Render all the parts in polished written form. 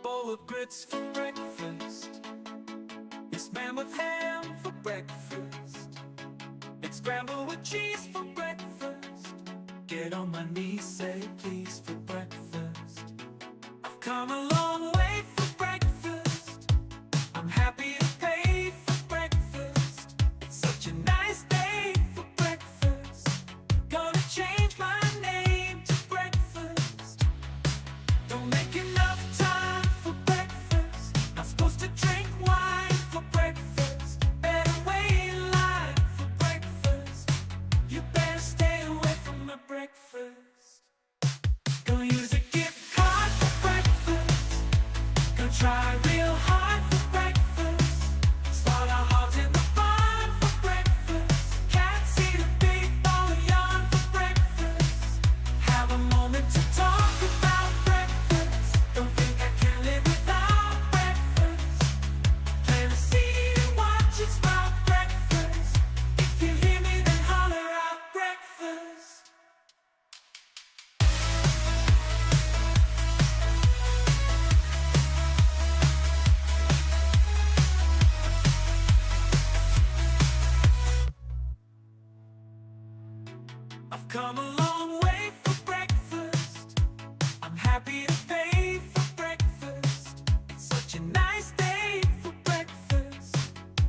Bowl of grits for breakfast. It's man with ham for breakfast. It's scrambled with cheese for breakfast. Get on my knees, say please for breakfast. I've come a long way for breakfast. I'm happy to pay for breakfast. It's such a nice day for breakfast. Gonna change my name to breakfast. Don't make enough time for breakfast. Not supposed to drink wine for breakfast. Better wait in line for breakfast. You better stay away from my breakfast. Gonna use a gift card for breakfast. Gonna try real hard for breakfast. Start our hearts in the barn for breakfast. Can't see the big ball of yarn for breakfast. Have a moment to talk about breakfast. Don't think I can live without breakfast. Plant a seed and watch it sprout breakfast. If you hear me, then holler out breakfast. I've come a long way for breakfast. I'm happy to pay for breakfast. It's such a nice day for breakfast.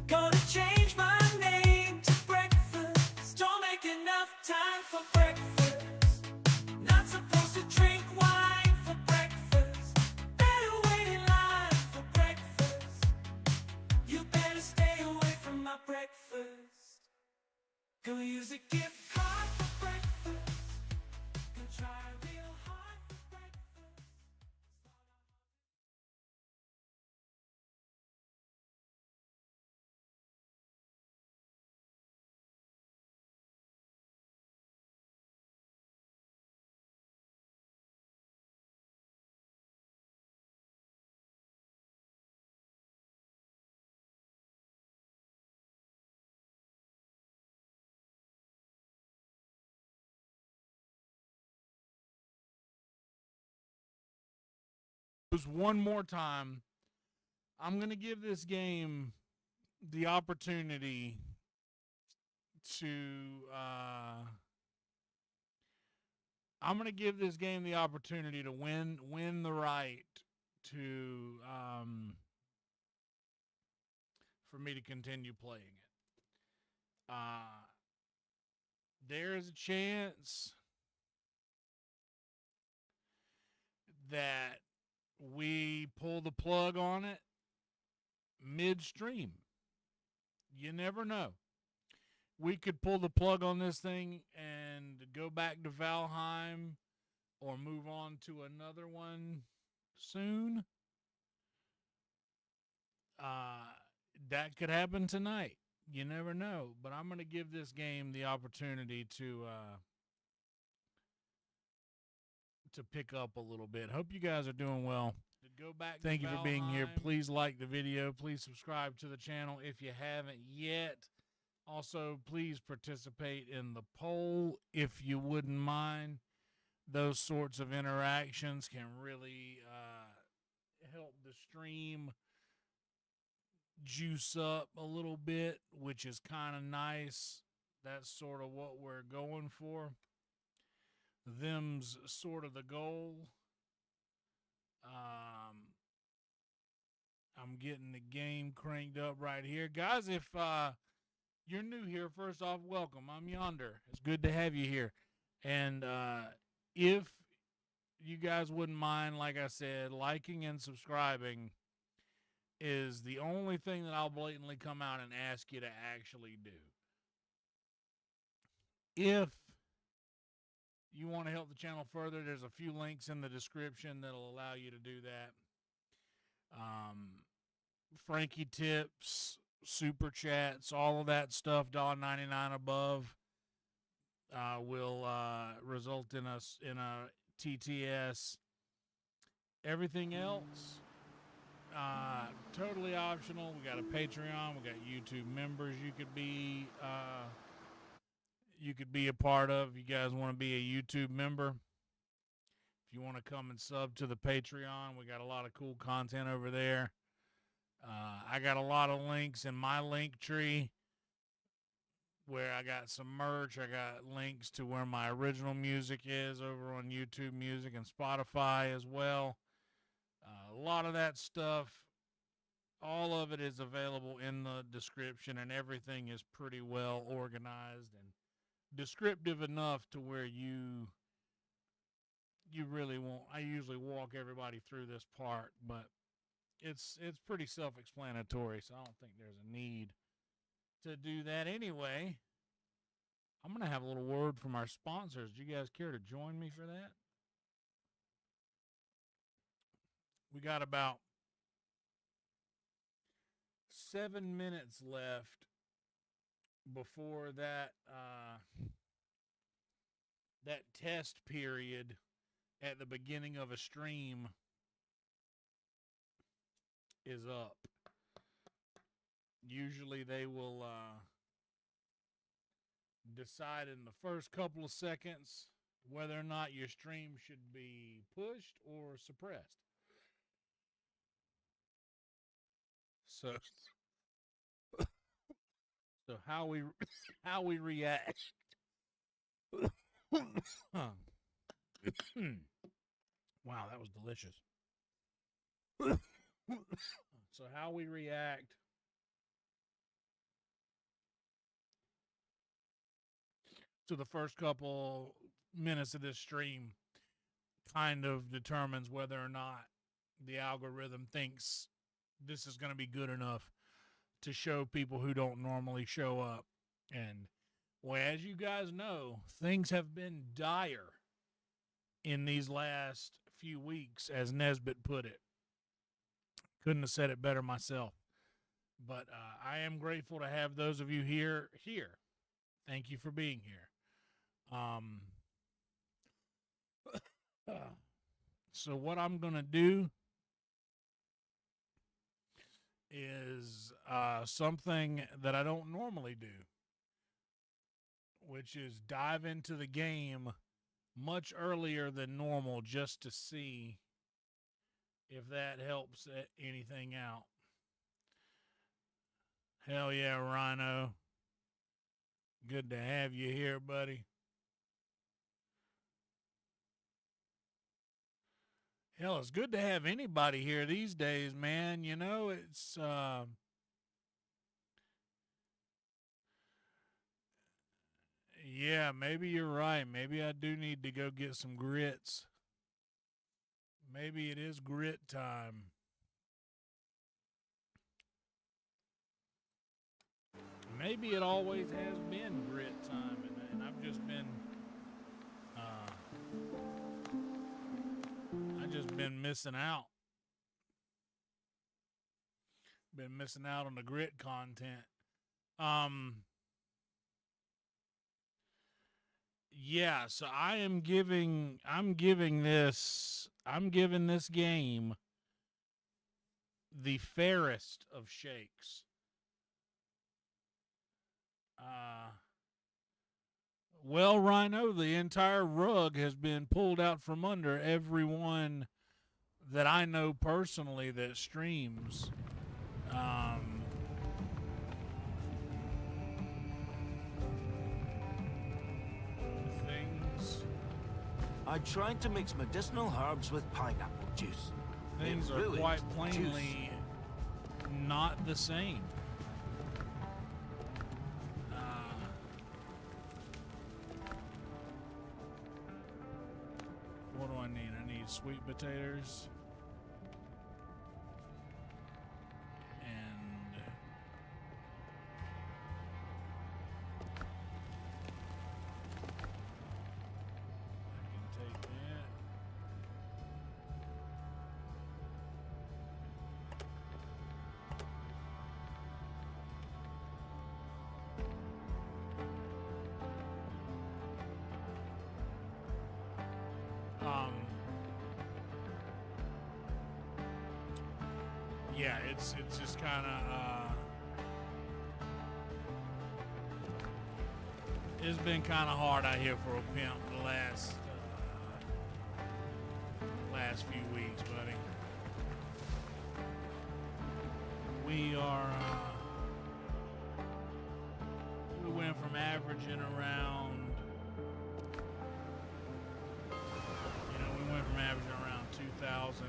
Gonna change my name to breakfast. Don't make enough time for breakfast. Not supposed to drink wine for breakfast. Better wait in line for breakfast. You better stay away from my breakfast. Gonna use a gift card for breakfast. Gonna try real hard for breakfast. One more time, I'm going to give this game the opportunity to win the right to for me to continue playing it. There is a chance that we pull the plug on it midstream. You never know. We could pull the plug on this thing and go back to Valheim or move on to another one soon. That could happen tonight. You never know. But I'm going to give this game the opportunity to pick up a little bit. Hope you guys are doing well. Thank you for being here. Please like the video. Please subscribe to the channel if you haven't yet. Also, please participate in the poll if you wouldn't mind. Those sorts of interactions can really help the stream juice up a little bit, which is kind of nice. That's sort of what we're going for. Them's sort of the goal. I'm getting the game cranked up right here. Guys, if you're new here, first off, welcome. I'm Yonder. It's good to have you here. And if you guys wouldn't mind, like I said, liking and subscribing is the only thing that I'll blatantly come out and ask you to actually do. If you want to help the channel further, there's a few links in the description that'll allow you to do that. Frankie tips, super chats, all of that stuff, $1.99 above, will result in us in a TTS. Everything else, totally optional. We got a Patreon, we got YouTube members you could be a part of. If you guys want to be a YouTube member, if you want to come and sub to the Patreon, we got a lot of cool content over there. I got a lot of links in my link tree where I got some merch. I got links to where my original music is over on YouTube Music and Spotify as well. A lot of that stuff, all of it is available in the description, and everything is pretty well organized and descriptive enough to where you really won't. I usually walk everybody through this part, but it's pretty self-explanatory, so I don't think there's a need to do that. Anyway, I'm going to have a little word from our sponsors. Do you guys care to join me for that? We got about 7 minutes left before that that test period at the beginning of a stream is up. Usually they will decide in the first couple of seconds whether or not your stream should be pushed or suppressed. So how we react. Wow, that was delicious. So how we react to the first couple minutes of this stream kind of determines whether or not the algorithm thinks this is going to be good enough to show people who don't normally show up. And, well, as you guys know, things have been dire in these last few weeks, as Nesbitt put it. Couldn't have said it better myself. But I am grateful to have those of you here. Thank you for being here. So what I'm going to do is something that I don't normally do, which is dive into the game much earlier than normal just to see if that helps anything out. Hell yeah, Rhino. Good to have you here, buddy. Hell, it's good to have anybody here these days, man. You know, it's yeah, maybe you're right. Maybe I do need to go get some grits. Maybe it is grit time. Maybe it always has been grit time, and I've just been missing out. Been missing out on the grit content. Yeah, so I'm giving this game the fairest of shakes. Well, Rhino, the entire rug has been pulled out from under everyone that I know personally that streams. I tried to mix medicinal herbs with pineapple juice. Things It are ruined quite the plainly not the same. What do I need? I need sweet potatoes. And I can take that. Yeah, it's just kind of it's been kind of hard out here for a pimp the last few weeks, buddy. We are we went from averaging around, we went from averaging around 2,000,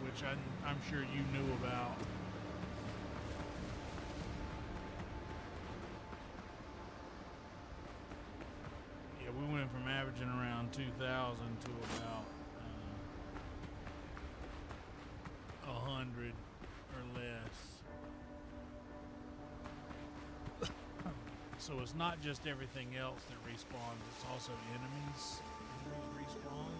which I'm sure you knew about. Yeah, we went from averaging around 2,000 to about 100 or less. So it's not just everything else that respawns, it's also enemies. Enemies respawn.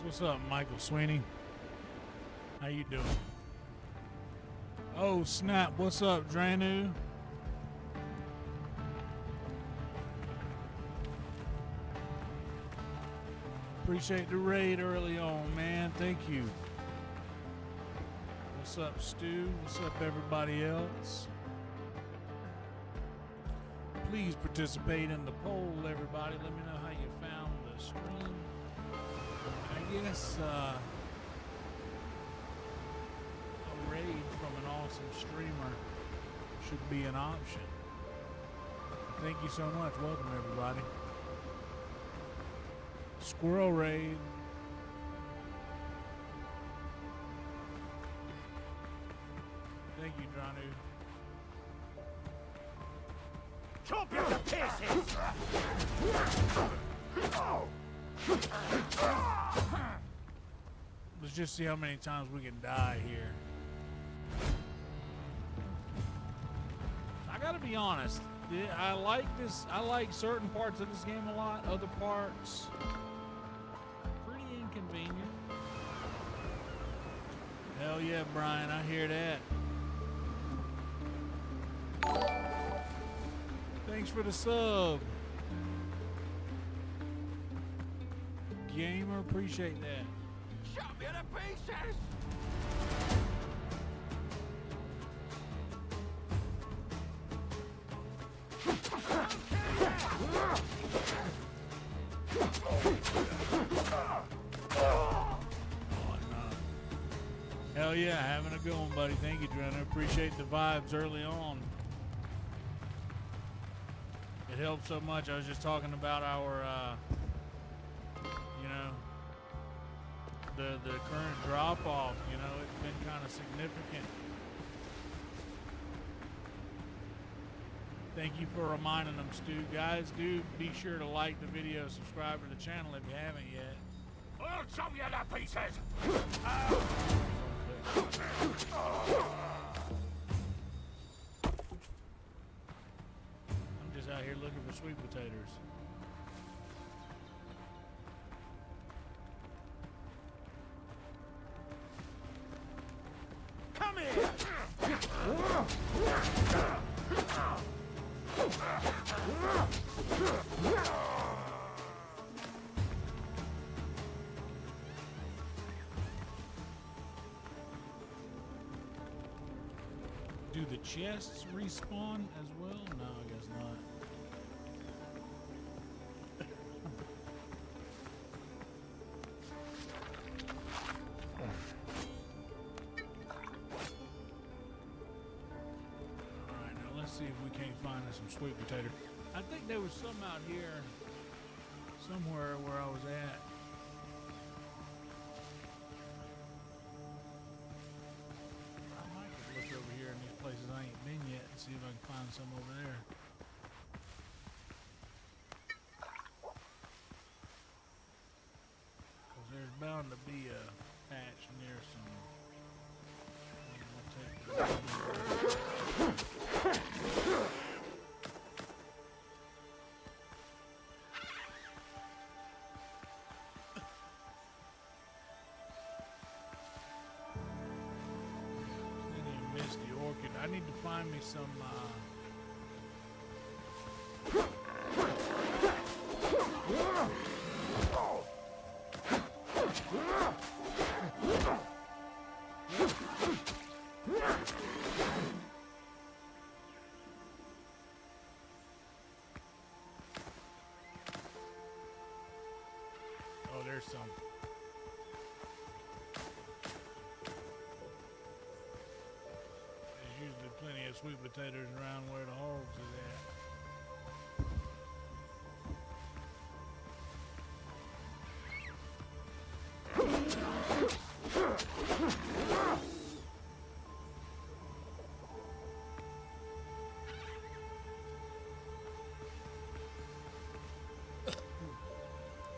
What's up, Michael Sweeney? How you doing? Oh, snap. What's up, Dranu? Appreciate the raid early on, man. Thank you. What's up, Stu? What's up, everybody else? Please participate in the poll, everybody. Let me know how you found the stream. I guess a raid from an awesome streamer should be an option. Thank you so much. Welcome, everybody. Squirrel raid. Thank you, Dranu. Chop you to pieces! Let's just see how many times we can die here. I gotta be honest. I like this. I like certain parts of this game a lot. Other parts, pretty inconvenient. Hell yeah, Brian. I hear that. Thanks for the sub. Gamer, appreciate that. Chop you to pieces! Hell yeah, having a good one, buddy. Thank you, Drena. Appreciate the vibes early on. It helped so much. I was just talking about our you know, the current drop off, you know, it's been kind of significant. Thank you for reminding them, Stu. Guys, do be sure to like the video, subscribe to the channel if you haven't yet. I'll chop you to pieces! I'm just out here looking for sweet potatoes. Come here! Do the chests respawn as well? No, I guess not. Alright, now let's see if we can't find us some sweet potato. I think there was some out here somewhere where I was at. Look over here in these places I ain't been yet and see if I can find some over there. Cause there's bound to be a patch near some. The orchid. I need to find me some oh, there's some. Usually plenty of sweet potatoes around where the hogs is at.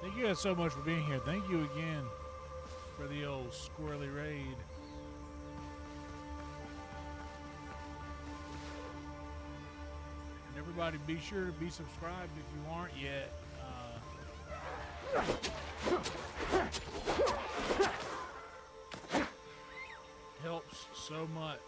Thank you guys so much for being here. Thank you again for the old squirrely raid. Everybody, be sure to be subscribed if you aren't yet. Helps so much.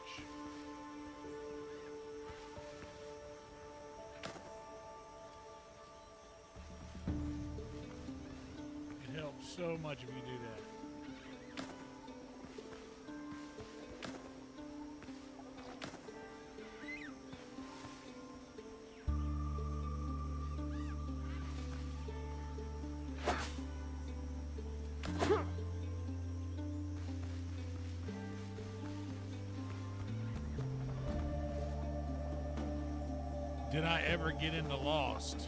It helps so much if you do that. Did I ever get into Lost?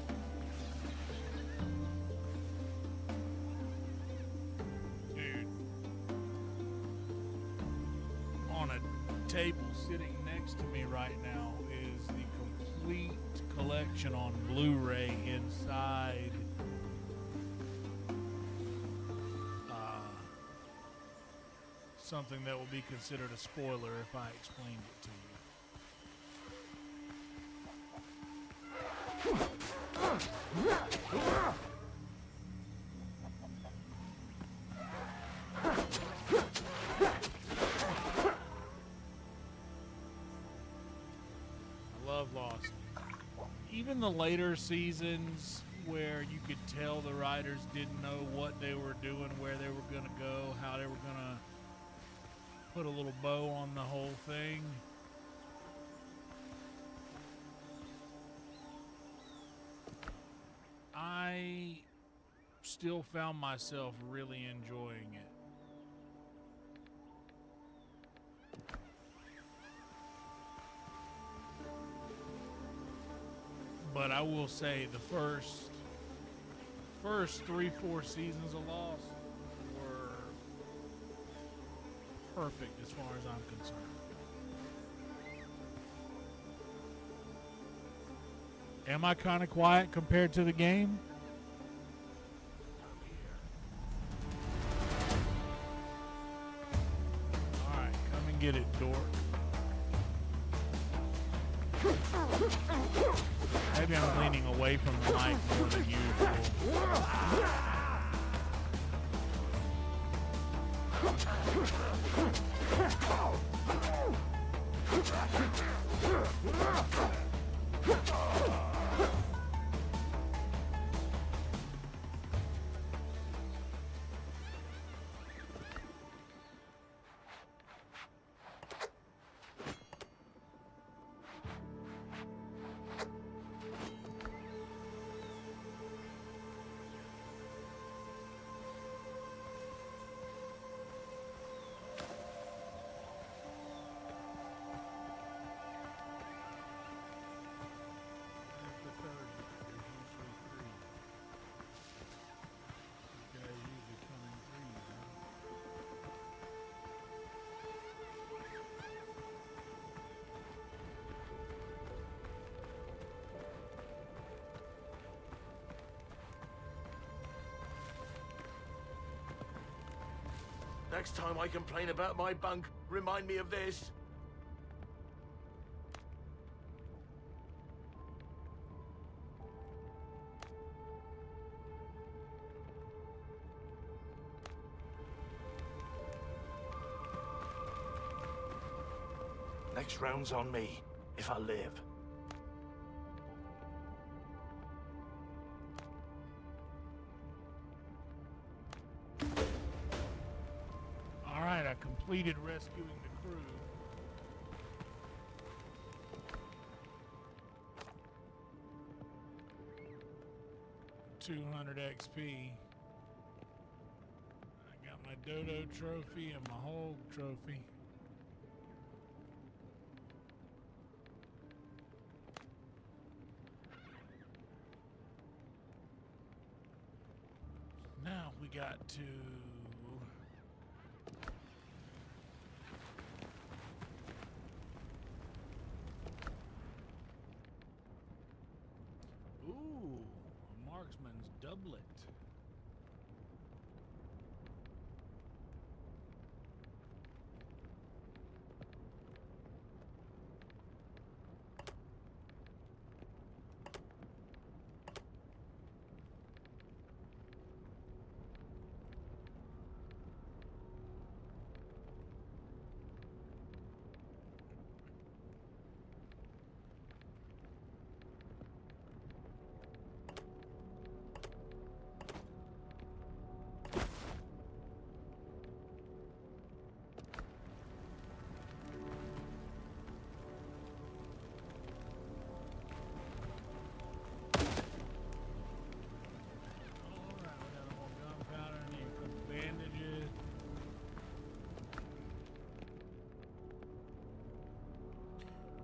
Dude. On a table sitting next to me right now is the complete collection on Blu-ray inside something that will be considered a spoiler if I explained it to you. I love Lost. Even the later seasons where you could tell the writers didn't know what they were doing, where they were going to go, how they were going to put a little bow on the whole thing. I still found myself really enjoying it. But I will say the first first 3-4 seasons of Lost were perfect as far as I'm concerned. Am I kind of quiet compared to the game? Alright, come and get it, dork. Maybe I'm leaning away from the mic more than usual. Next time I complain about my bunk, remind me of this. Next round's on me, if I live. Alright, I completed rescuing the crew. $200 XP. I got my Dodo trophy and my Hulk trophy. Now we got to a marksman's doublet.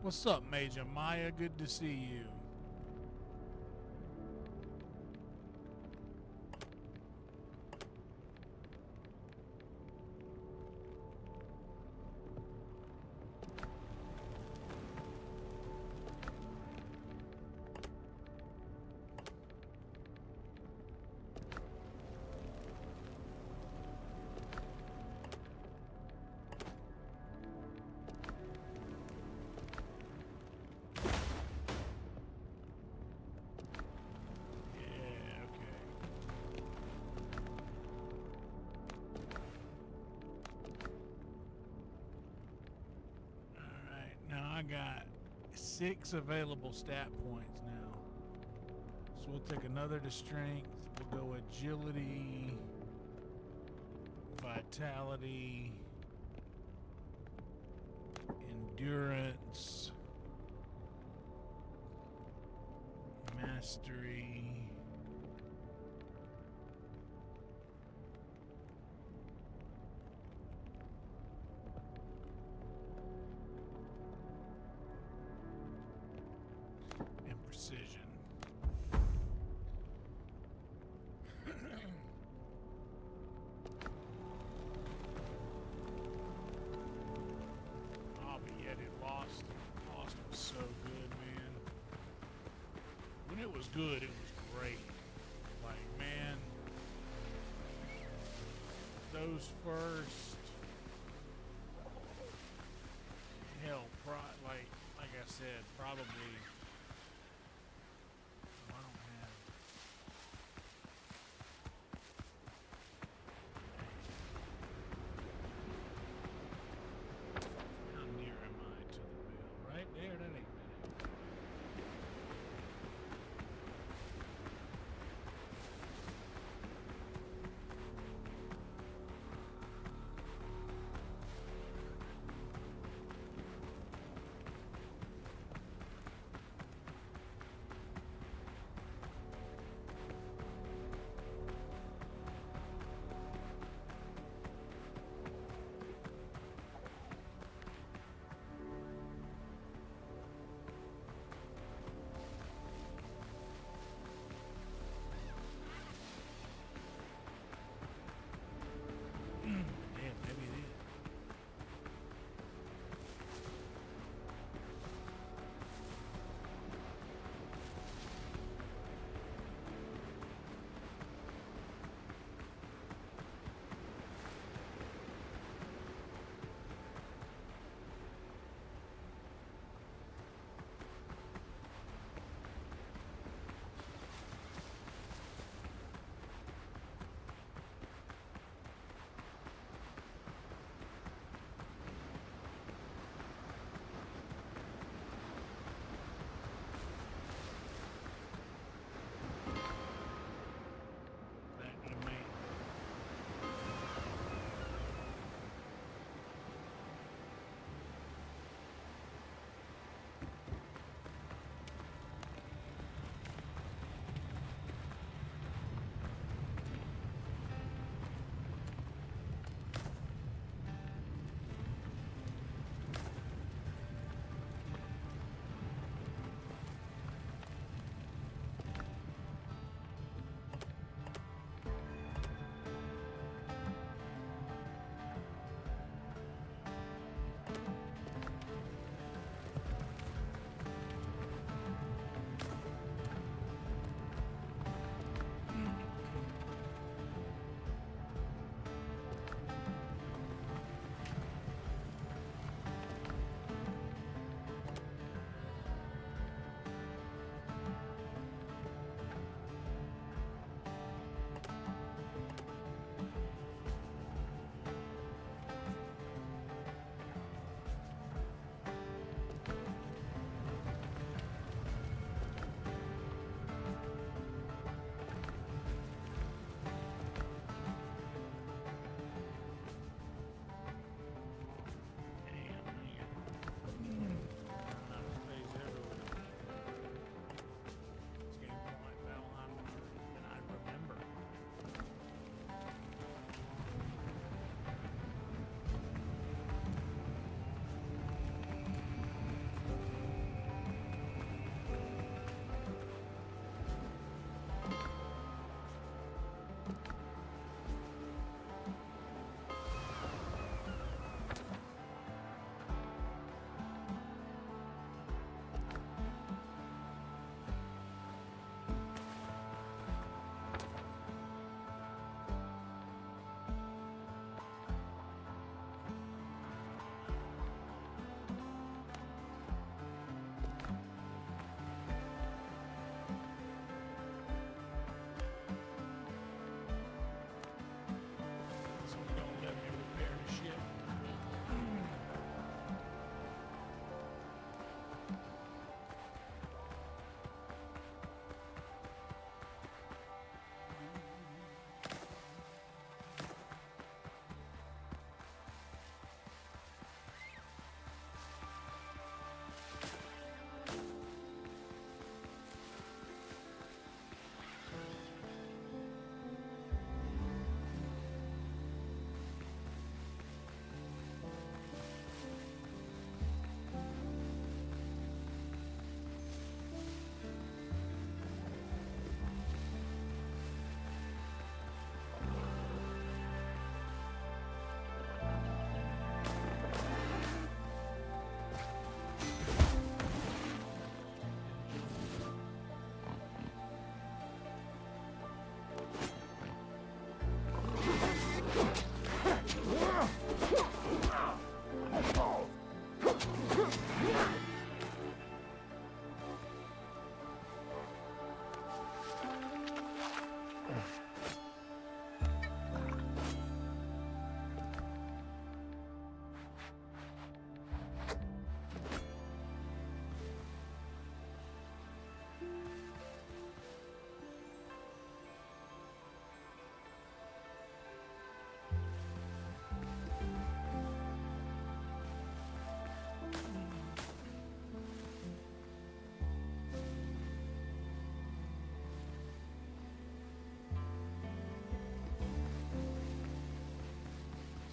What's up, Major Maya? Good to see you. I got 6 available stat points now. So we'll take another to strength. We'll go agility, vitality, endurance, mastery. Precision. was good. It was great. Like, man, those first, hell, like I said, probably. I don't have. How near am I to the bill? Right there, that ain't.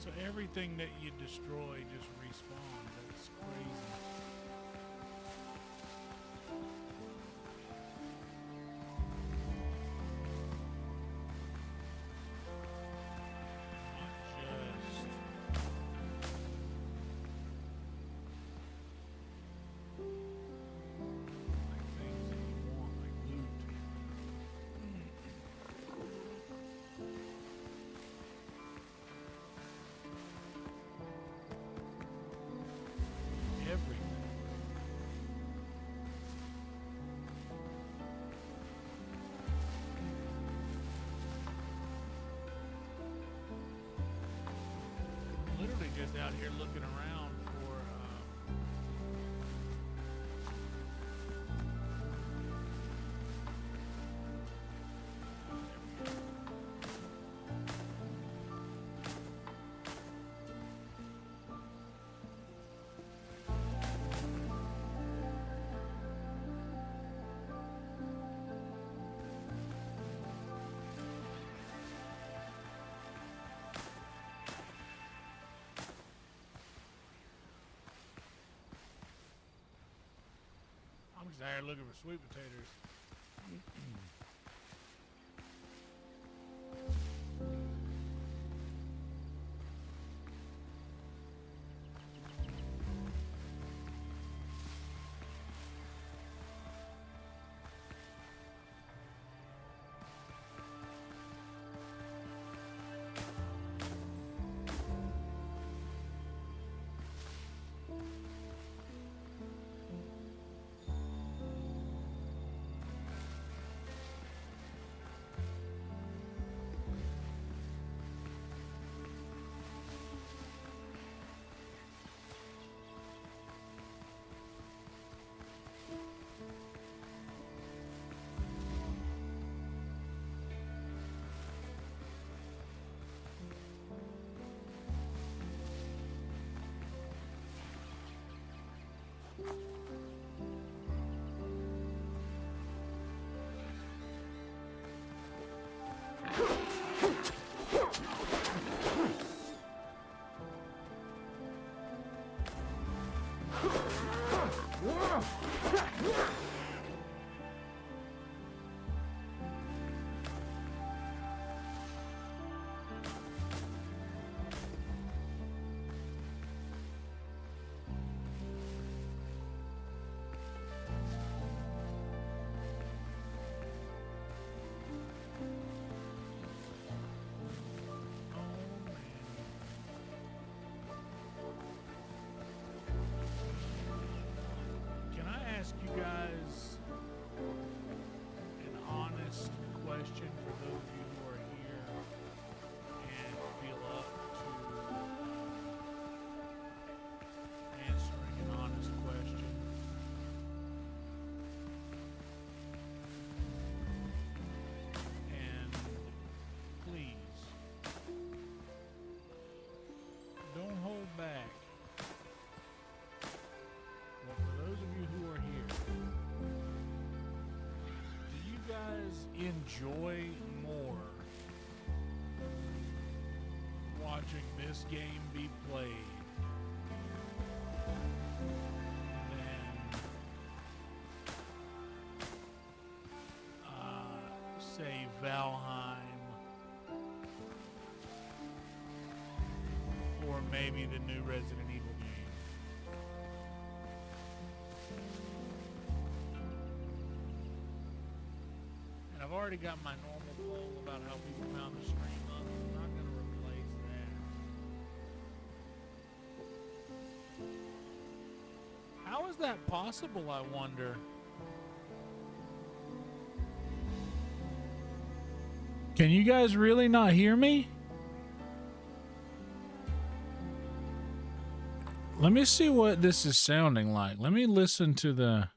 So everything that you destroy just respawns. That's crazy. Literally just out here looking around for I'm just out here looking for sweet potatoes. Ask you guys an honest question for those of you who are here and feel up to answering an honest question. And please, don't hold back. Well, for those of you who are here, do you guys enjoy more watching this game be played than, say, Valheim, or maybe the new Resident Evil game? I've already got my normal poll about how people found the stream up. I'm not going to replace that. How is that possible, I wonder? Can you guys really not hear me? Let me see what this is sounding like. Let me listen to the...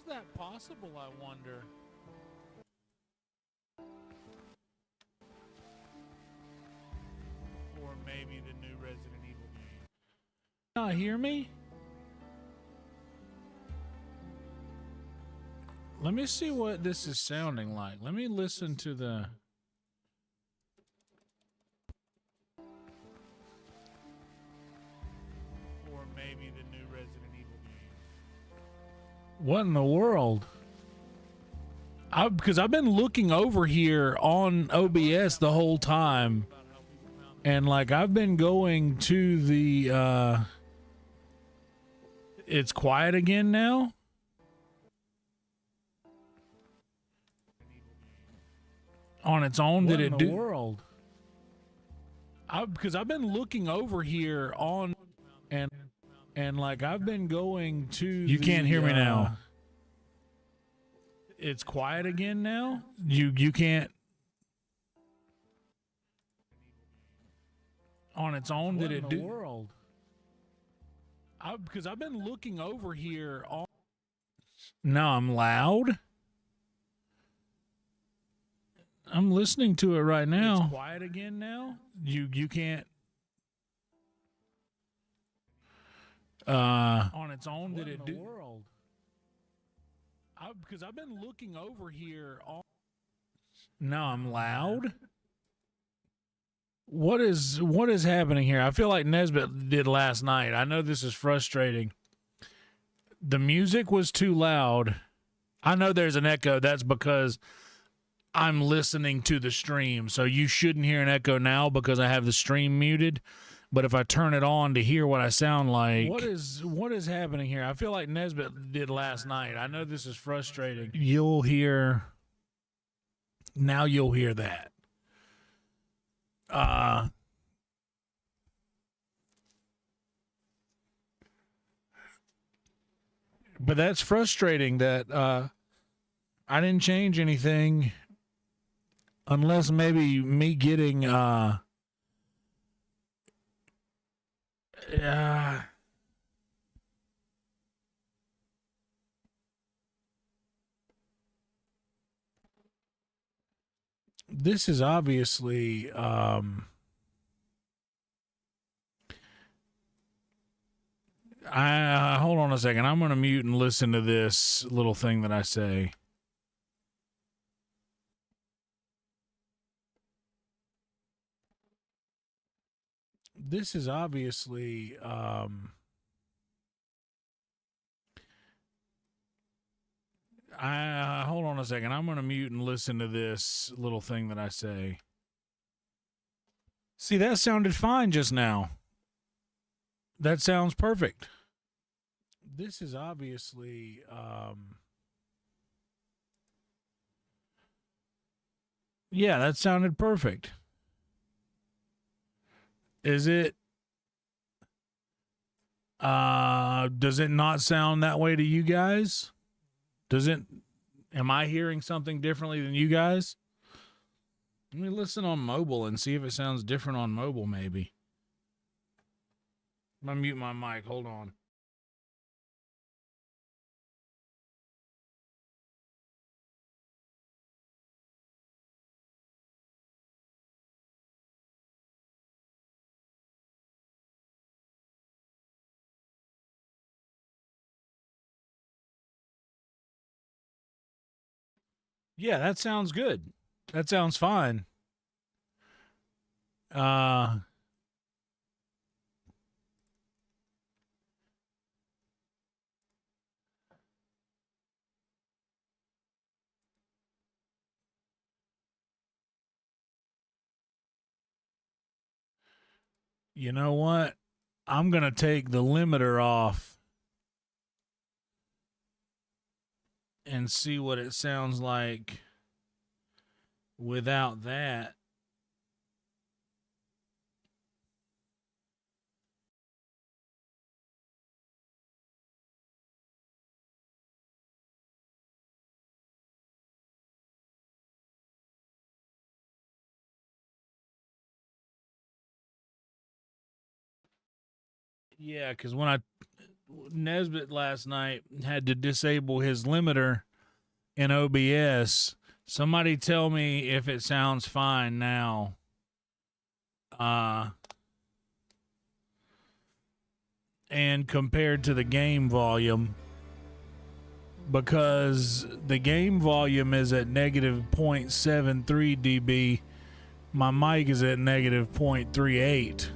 that possible, I wonder? Or maybe the new Resident Evil game. Not hear me? Let me see what this is sounding like. Let me listen to the... What in the world? Because I've been looking over here on OBS the whole time, and like I've been going to the it's quiet again now. On its own, did it do? World? Because I've been looking over here on, and like I've been going to. You can't hear me now. It's quiet again now. You can't. On its own, did it do? World? Because I've been looking over here on. Now I'm loud. I'm listening to it right now. It's quiet again now. You can't. On its own, did it do? World? Because I've been looking over here on. Now I'm loud. What is happening here? I feel like Nesbitt did last night. I know this is frustrating. The music was too loud. I know there's an echo. That's because I'm listening to the stream. So you shouldn't hear an echo now because I have the stream muted. But if I turn it on to hear what I sound like. What is happening here? I feel like Nesbitt did last night. I know this is frustrating. You'll hear. Now you'll hear that. But that's frustrating that I didn't change anything unless maybe me getting this is obviously hold on a second. I'm going to mute and listen to this little thing that I say. This is obviously hold on a second. I'm going to mute and listen to this little thing that I say. See, that sounded fine just now. That sounds perfect. This is obviously yeah, that sounded perfect. Is it does it not sound that way to you guys? Am I hearing something differently than you guys? Let me listen on mobile and see if it sounds different on mobile maybe. I'm gonna mute my mic. Hold on. Yeah, that sounds good. That sounds fine. You know what? I'm going to take the limiter off and see what it sounds like without that. Yeah, because when Nesbitt last night had to disable his limiter in OBS, somebody tell me if it sounds fine now. And compared to the game volume, because the game volume is at negative 0.73 dB, my mic is at negative 0.38.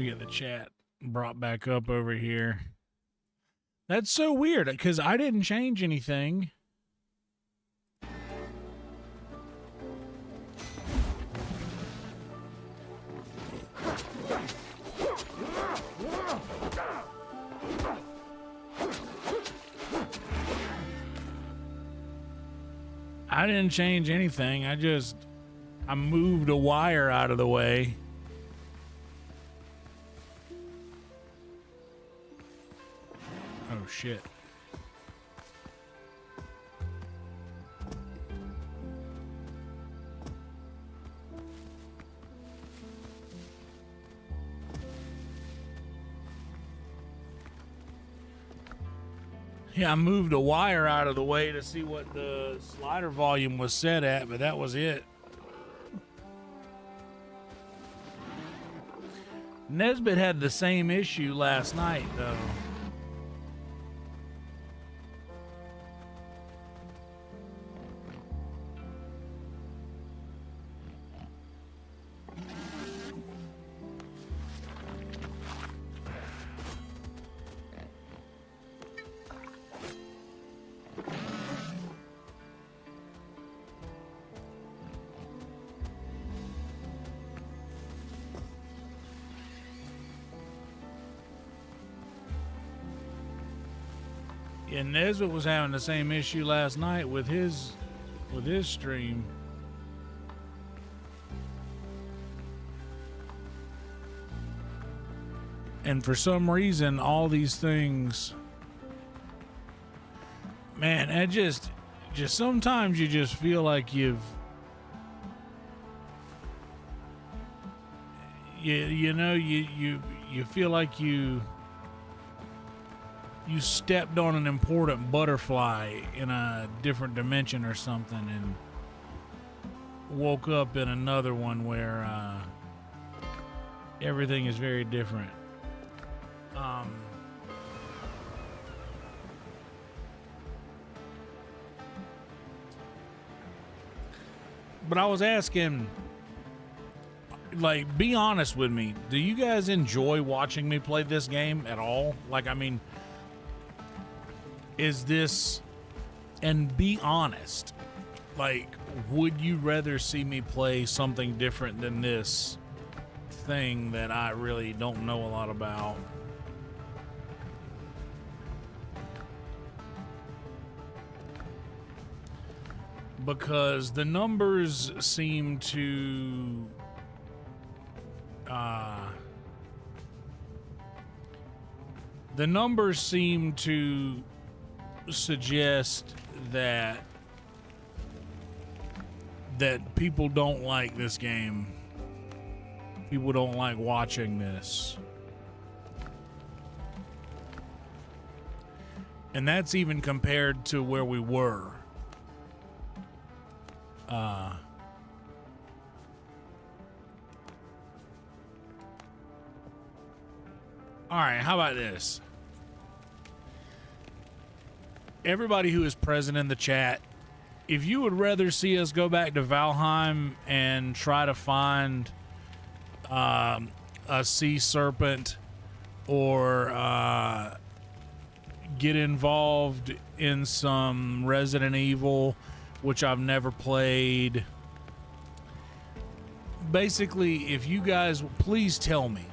me get the chat brought back up over here. That's so weird because I didn't change anything. I didn't change anything. I moved a wire out of the way. Oh, shit. Yeah, I moved a wire out of the way to see what the slider volume was set at, but that was it. Nesbitt had the same issue last night, though. Yeah, Nesbitt was having the same issue last night with his stream. And for some reason, all these things, man, it just sometimes you just feel like you feel like you stepped on an important butterfly in a different dimension or something and woke up in another one where everything is very different. But I was asking, like, be honest with me. Do you guys enjoy watching me play this game at all? Like, I mean, is this, and be honest, like, would you rather see me play something different than this thing that I really don't know a lot about? Because the numbers seem to suggest that people don't like this game. People don't like watching this. And that's even compared to where we were. All right, how about this? Everybody who is present in the chat, if you would rather see us go back to Valheim and try to find a sea serpent or get involved in some Resident Evil, which I've never played. Basically, if you guys, please tell me.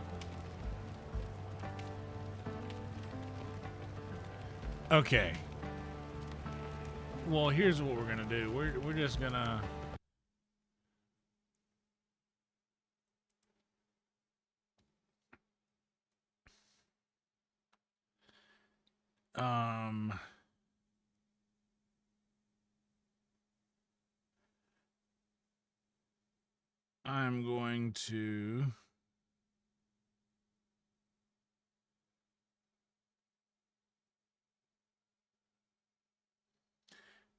Okay. Well, here's what we're gonna do. We're just gonna I'm going to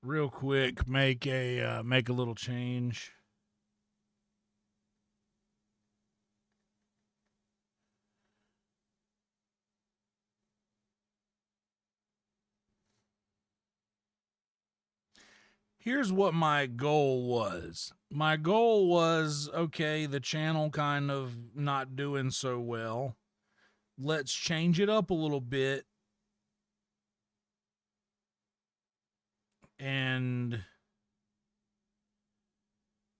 real quick make a little change. Here's what my goal was. My goal was, okay, the channel kind of not doing so well. let's change it up a little bit and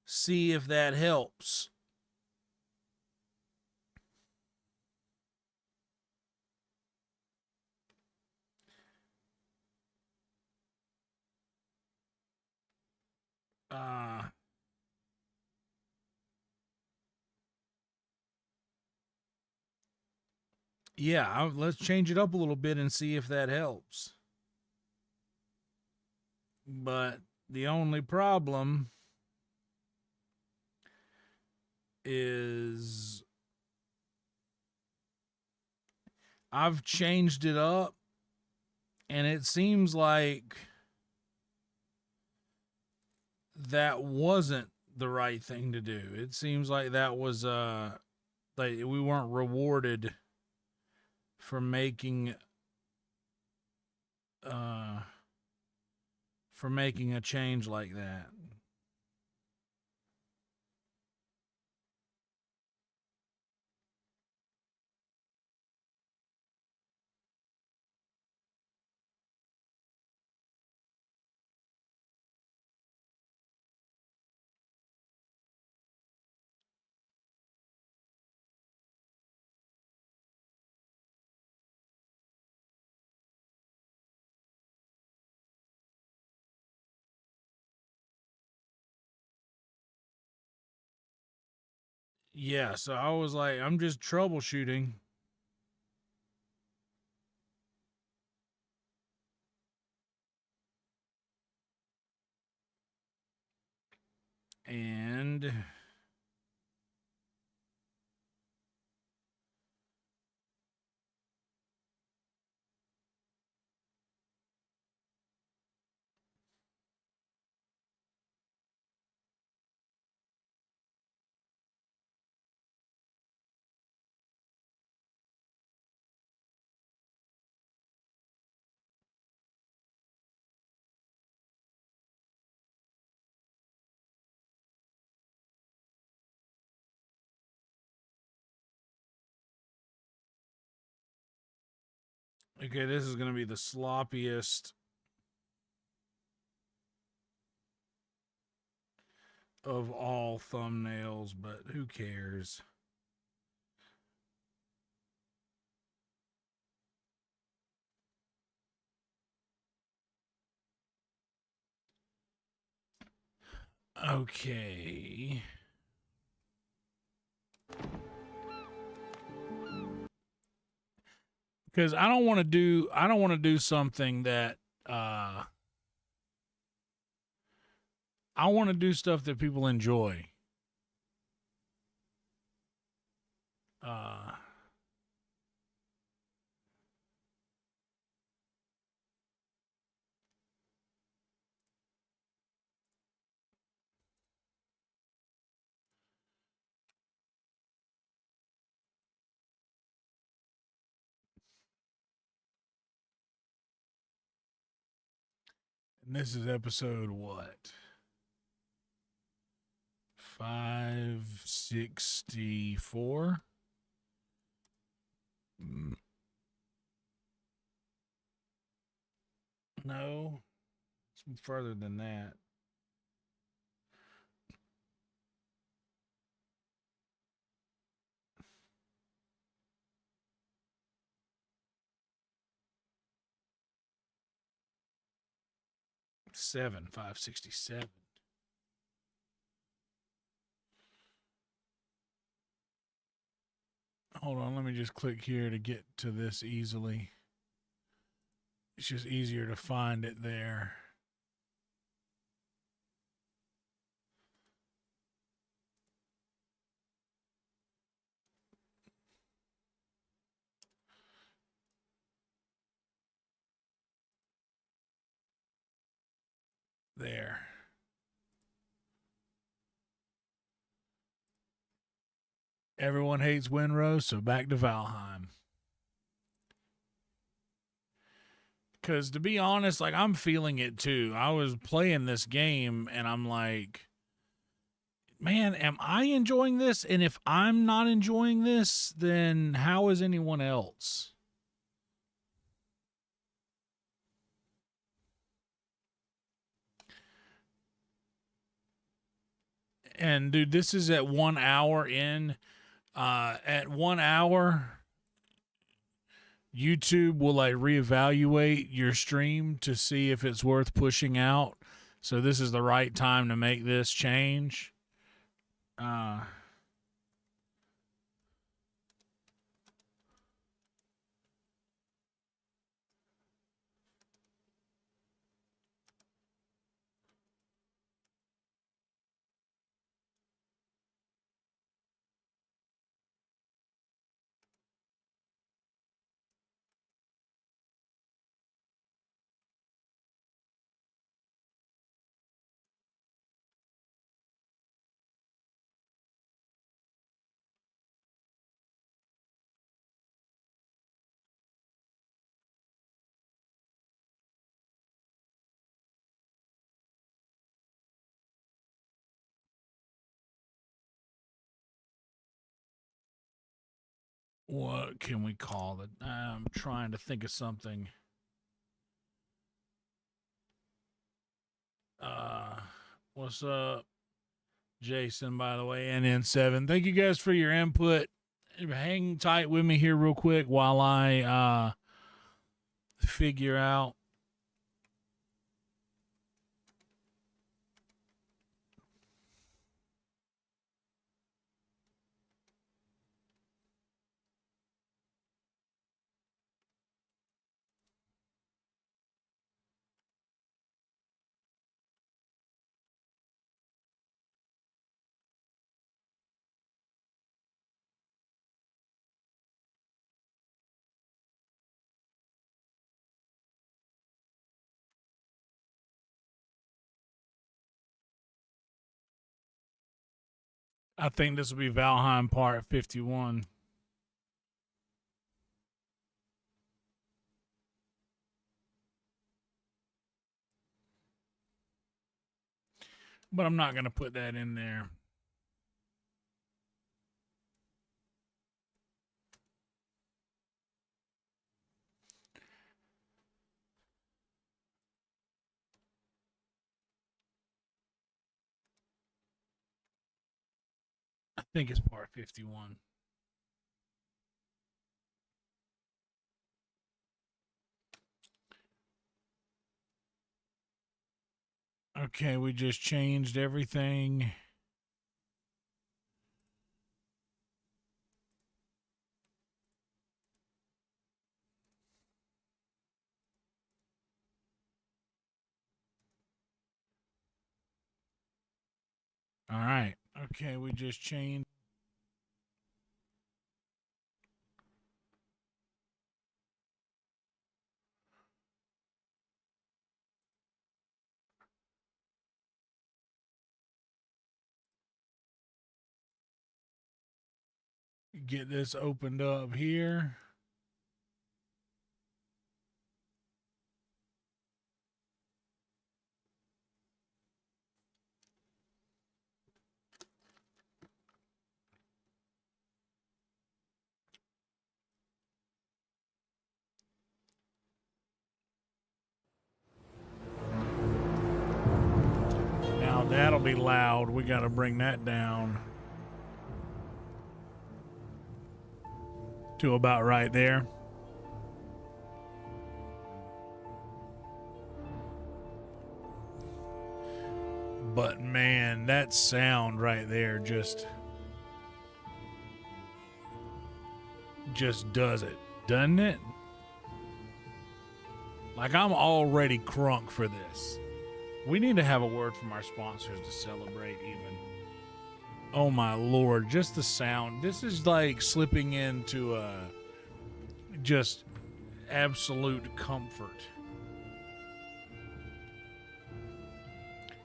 see if that helps. Yeah, let's change it up a little bit and see if that helps. But the only problem is I've changed it up and it seems like that wasn't the right thing to do. It seems like that was like we weren't rewarded for making a change like that. Yeah, so I was like, I'm just troubleshooting. And okay, this is going to be the sloppiest of all thumbnails, but who cares? Okay. Because I don't want to do something that I want to do stuff that people enjoy. And this is episode what? 564. No, it's further than that. Seven, 567. Hold on, let me just click here to get to this easily. It's just easier to find it there. There. Everyone hates Windrose, so back to Valheim. Because to be honest, like, I'm feeling it too. I was playing this game and I'm like, man, am I enjoying this? And if I'm not enjoying this, then how is anyone else? And dude, this is at 1 hour in. At 1 hour, YouTube will like reevaluate your stream to see if it's worth pushing out. So this is the right time to make this change. What can we call it? I'm trying to think of something. What's up, Jason, by the way, NN7. Thank you guys for your input. Hang tight with me here real quick while I figure out. I think this will be Valheim part 51. But I'm not going to put that in there. I think it's part 51. Okay, we just changed everything. All right. Okay, we just changed. Get this opened up here. Now that'll be loud. We got to bring that down to about right there. But man, that sound right there just does it, doesn't it? Like, I'm already crunk for this. We need to have a word from our sponsors to celebrate even. Oh my Lord, just the sound. This is like slipping into just absolute comfort.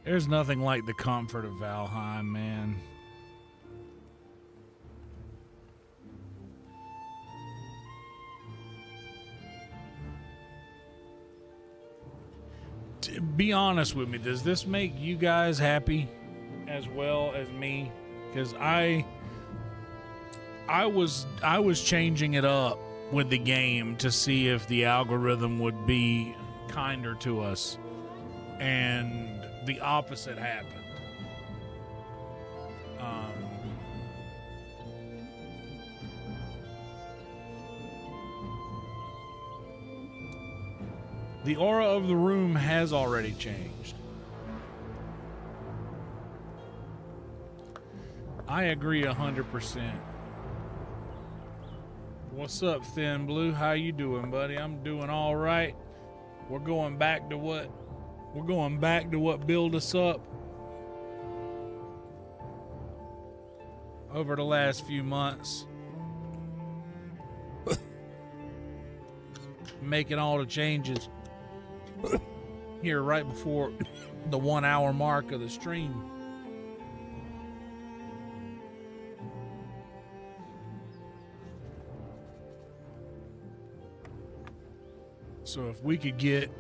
There's nothing like the comfort of Valheim, man. Be honest with me, does this make you guys happy as well as me, because I was changing it up with the game to see if the algorithm would be kinder to us, and the opposite happened. The aura of the room has already changed. I agree 100%. What's up, Thin Blue? How you doing, buddy? I'm doing all right. We're going back to what built us up over the last few months. Making all the changes here right before the 1 hour mark of the stream. So if we could get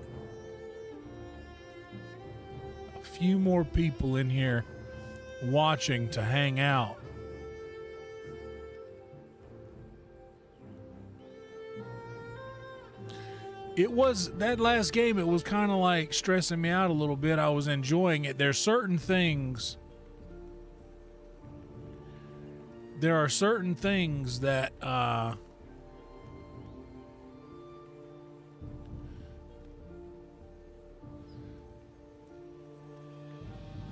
a few more people in here watching to hang out. It was, that last game, it was kind of like stressing me out a little bit. I was enjoying it. There are certain things that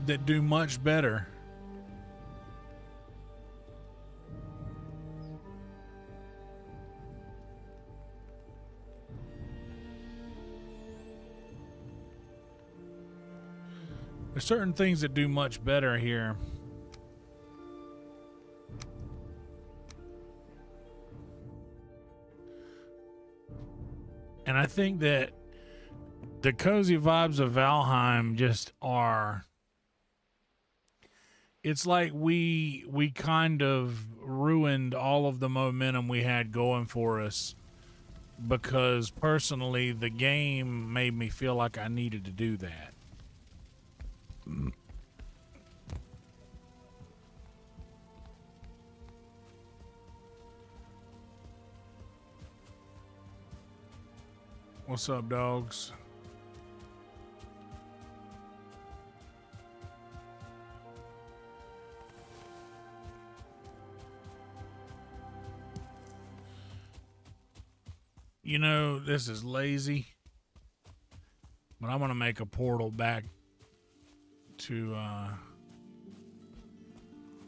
that do much better. There's certain things that do much better here. And I think that the cozy vibes of Valheim just are, it's like we kind of ruined all of the momentum we had going for us, because personally the game made me feel like I needed to do that. What's up, dogs? You know, this is lazy, but I'm gonna make a portal back to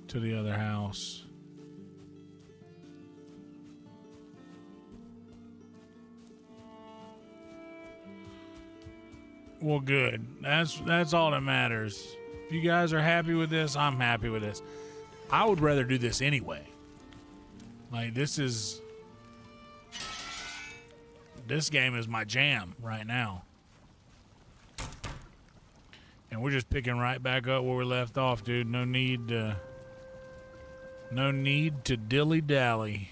the other house. Well, good. That's all that matters. If you guys are happy with this, I'm happy with this. I would rather do this anyway. Like, this game is my jam right now. And we're just picking right back up where we left off, dude. No need to dilly-dally.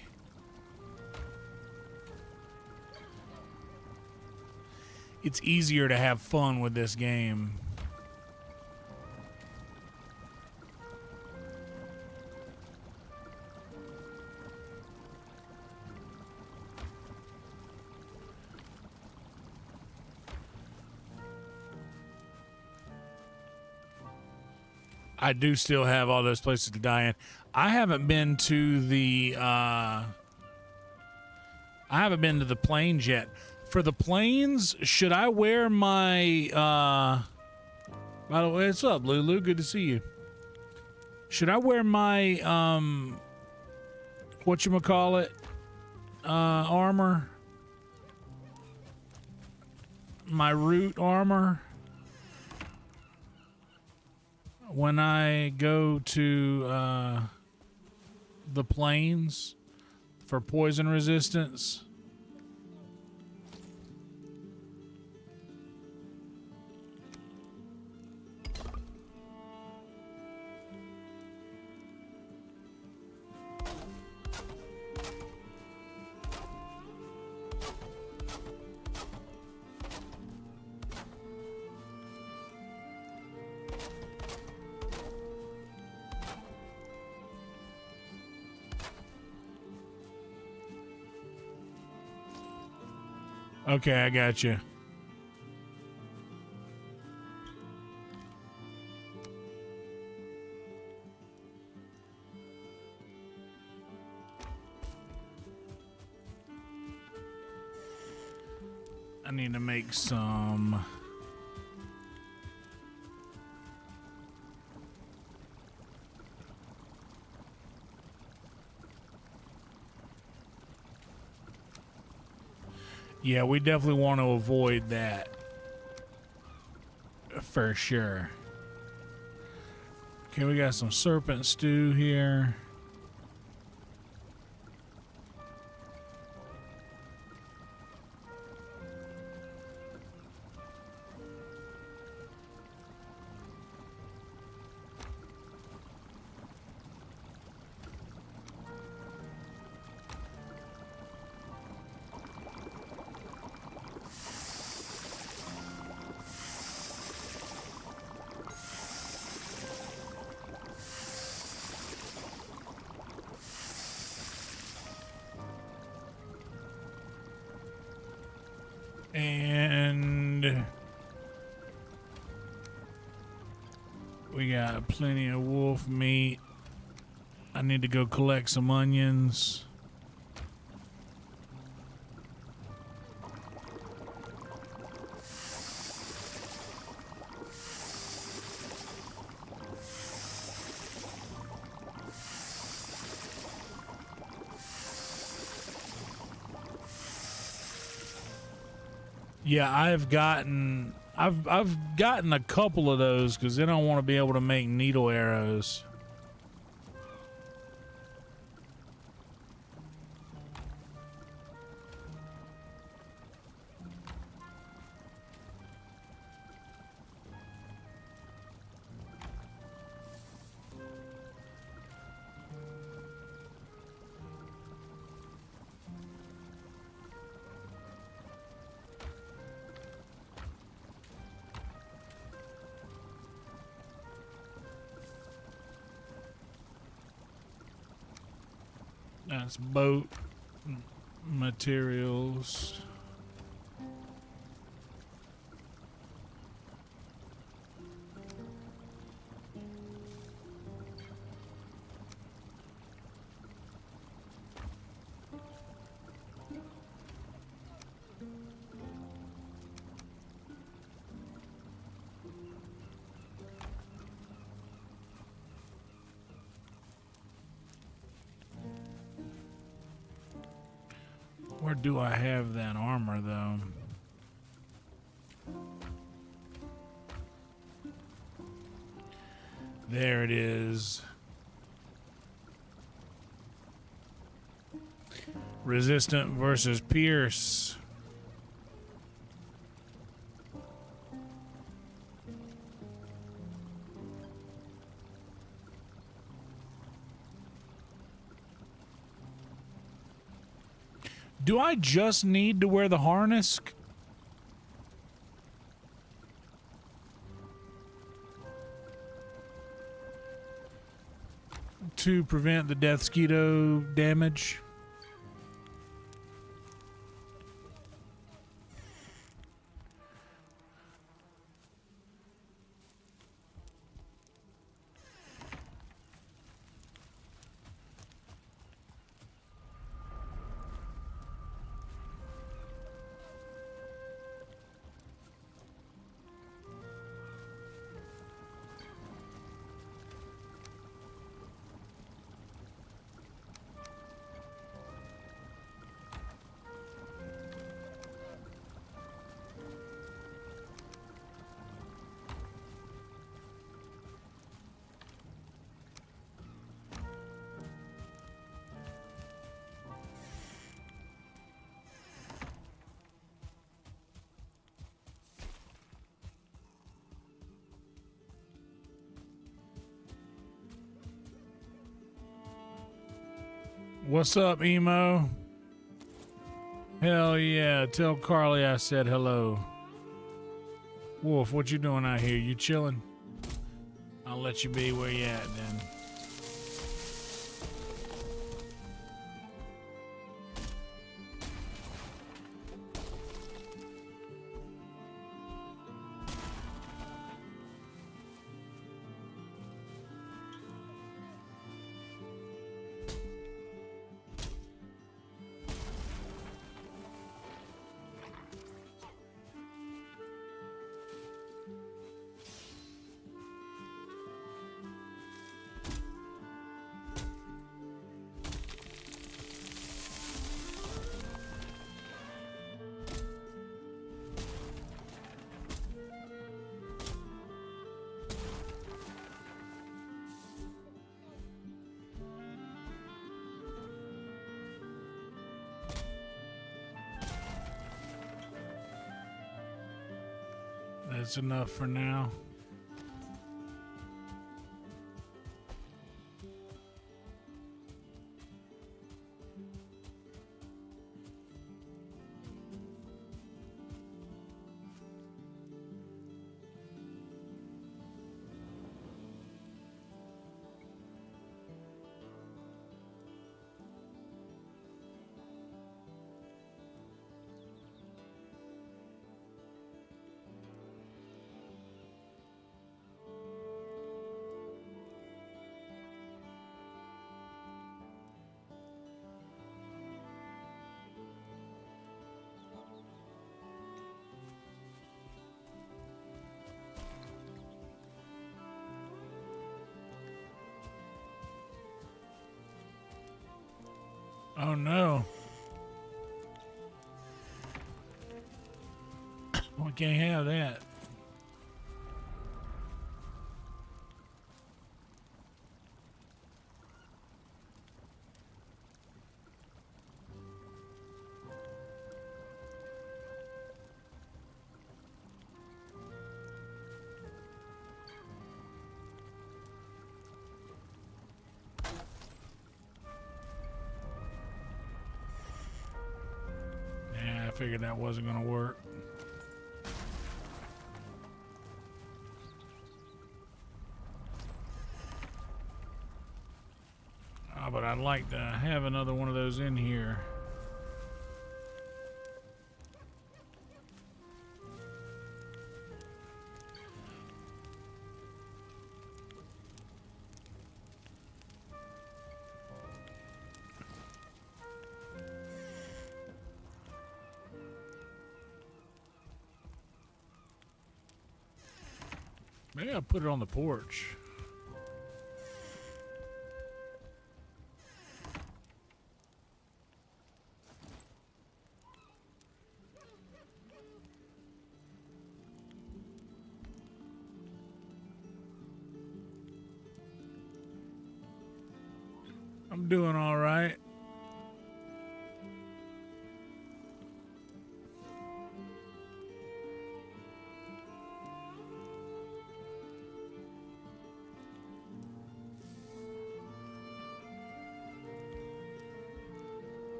It's easier to have fun with this game. I do still have all those places to die in. I haven't been to the plains yet. For the plains, should I wear my by the way, what's up, Lulu? Good to see you. Should I wear my whatchamacallit armor? My root armor? When I go to the plains for poison resistance? Okay, I got you. I need to make some. Yeah, we definitely want to avoid that for sure. Okay, we got some serpent stew here. And we got plenty of wolf meat. I need to go collect some onions. Yeah, I've gotten a couple of those because then I want to be able to make needle arrows. That's boat materials. Where do I have that armor, though? There it is. Resistant versus pierce. Do I just need to wear the harness? To prevent the death mosquito damage? What's up, emo? Hell yeah. Tell Carly I said hello. Wolf, what you doing out here? You chilling? I'll let you be where you at then. That's enough for now. Oh no. We can't have that. Yeah, I figured that wasn't going to work. Oh, but I'd like to have another one of those in here. Maybe I'll put it on the porch. I'm doing all right.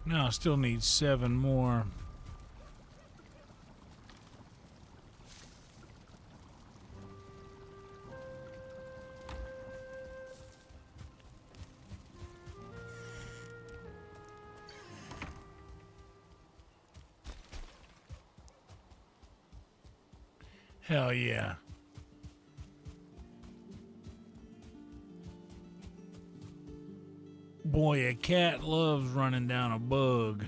Now I still need 7 more. Hell yeah. Boy, a cat loves running down a bug.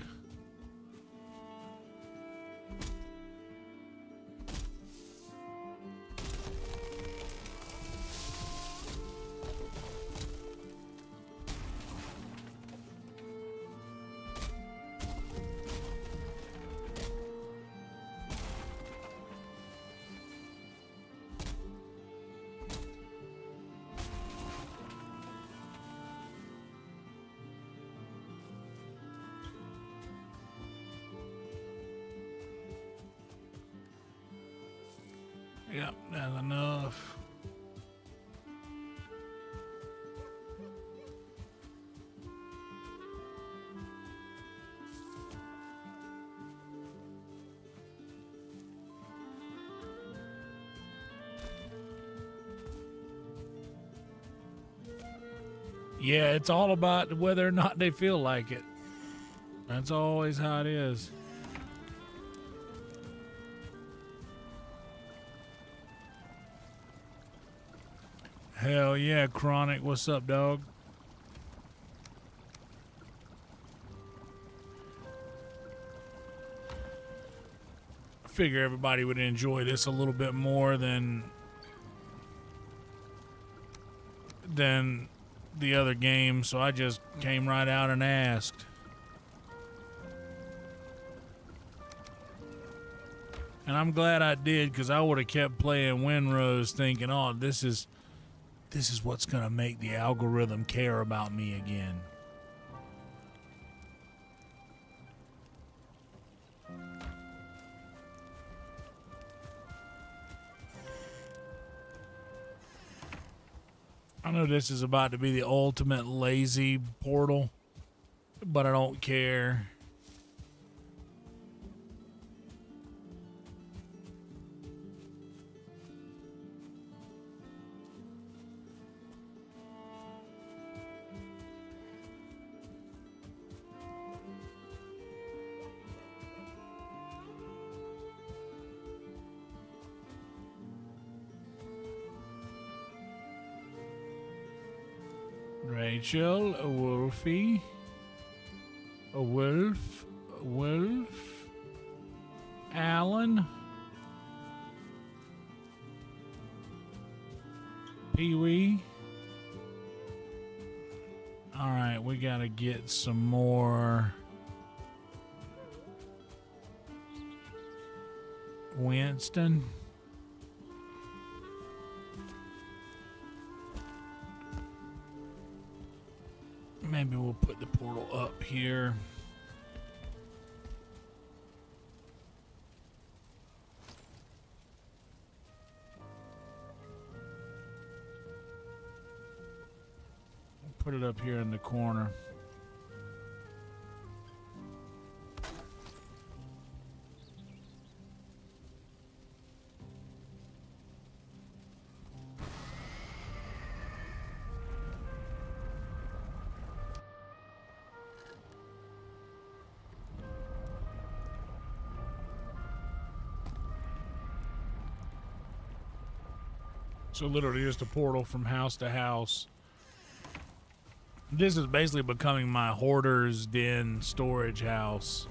Yep, that's enough. Yeah, it's all about whether or not they feel like it. That's always how it is. Hell yeah, Chronic. What's up, dog? figure everybody would enjoy this a little bit more than the other game, so I just came right out and asked. And I'm glad I did, because I would have kept playing Windrose thinking, oh, this is what's going to make the algorithm care about me again. I know this is about to be the ultimate lazy portal, but I don't care. Rachel, a Wolfie, a Wolf, Alan, Pee-wee. All right, we gotta get some more Winston. Maybe we'll put the portal up here. We'll put it up here in the corner. So literally just a portal from house to house. This is basically becoming my hoarder's den storage house.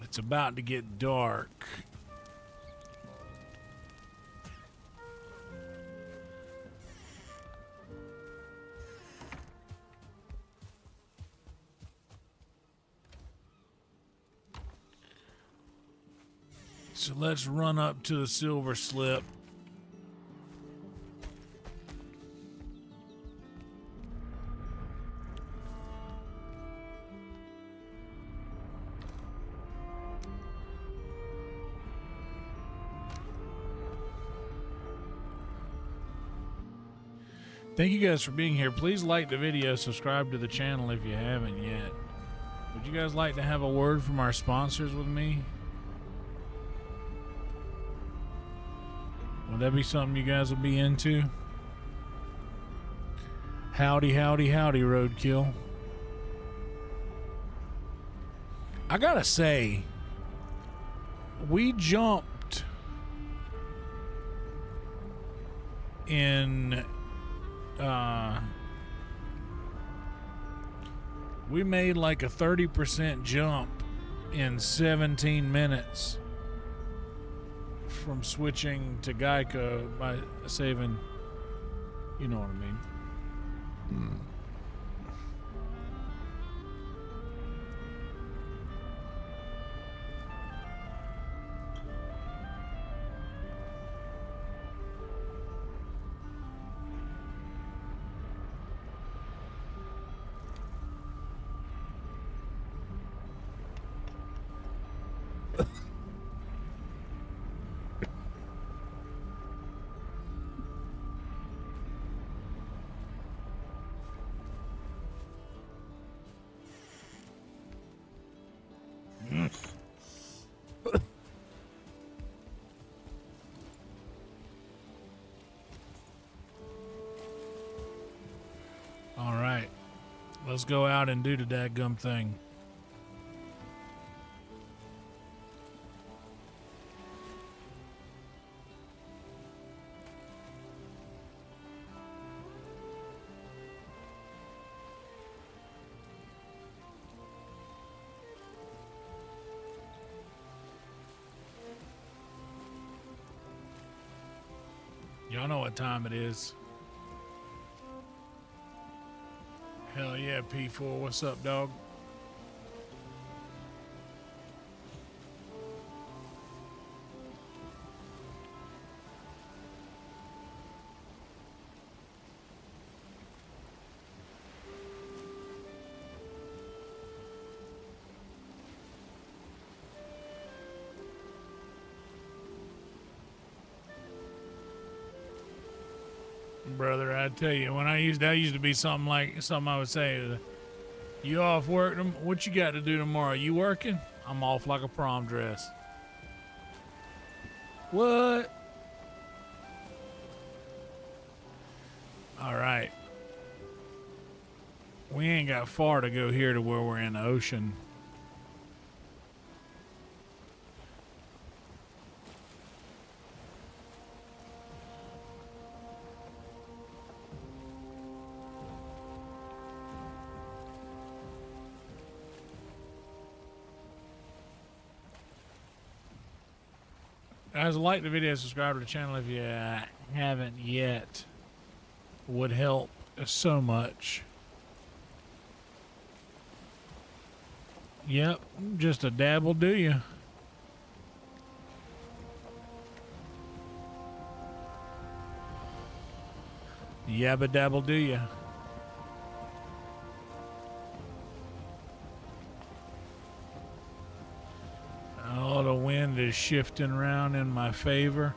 It's about to get dark. So let's run up to the silver slip. Thank you guys for being here. Please like the video, subscribe to the channel if you haven't yet. Would you guys like to have a word from our sponsors with me? Would that be something you guys would be into? Howdy, howdy, howdy, Roadkill. I gotta say, we jumped in, we made like a 30% jump in 17 minutes from switching to Geico by saving, you know what I mean. All right, let's go out and do the dadgum thing. Y'all know what time it is. Hell yeah, P4. What's up, dog? Brother, I tell you, when that used to be something I would say, you off work? What you got to do tomorrow? You working? I'm off like a prom dress. What? All right. We ain't got far to go here to where we're in the ocean. Guys, like the video, subscribe to the channel if you haven't yet. Would help so much. Yep, just a dab will do you. Yabba dabble do you. Oh, the wind is shifting around in my favor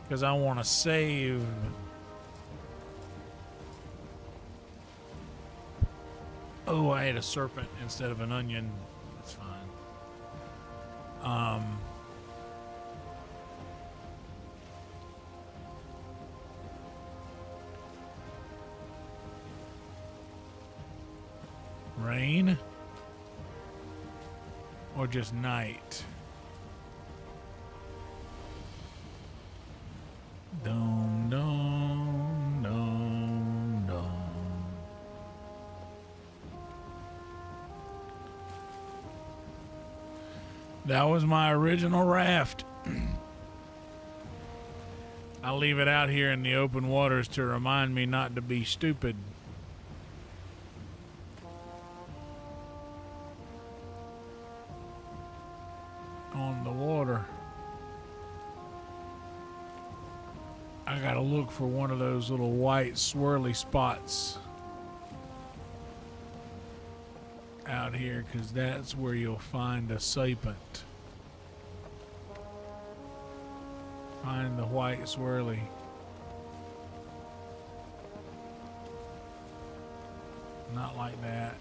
because I want to save. Oh, I ate a serpent instead of an onion. That's fine. Rain or just night? Dum dum dum dum. That was my original raft. I'll leave it out here in the open waters to remind me not to be stupid. On the water. I gotta look for one of those little white swirly spots out here, because that's where you'll find a serpent. Find the white swirly. Not like that.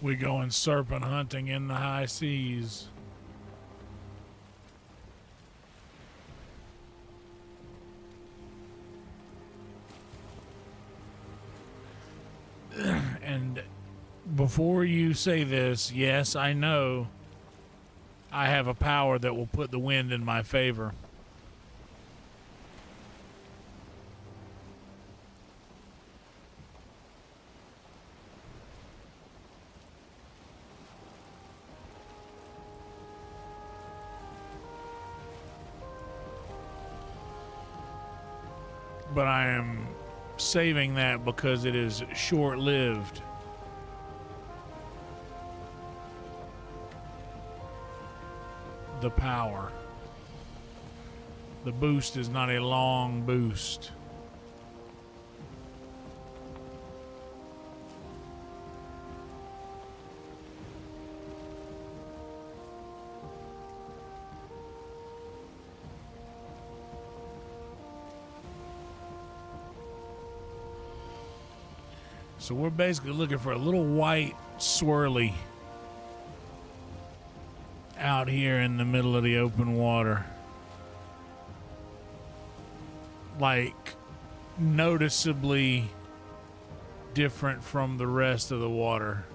We going serpent hunting in the high seas. And before you say this, yes, I know I have a power that will put the wind in my favor. But I am saving that because it is short-lived. The power. The boost is not a long boost. So we're basically looking for a little white swirly out here in the middle of the open water. like noticeably different from the rest of the water.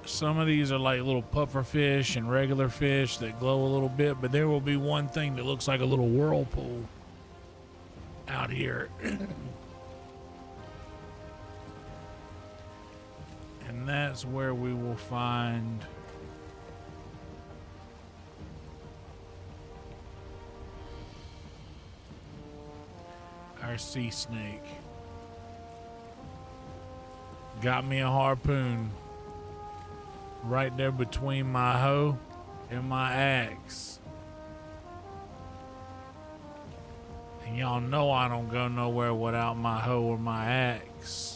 Some of these are like little puffer fish and regular fish that glow a little bit, but there will be one thing that looks like a little whirlpool out here. And that's where we will find our sea snake. Got me a harpoon right there between my hoe and my axe. And y'all know I don't go nowhere without my hoe or my axe.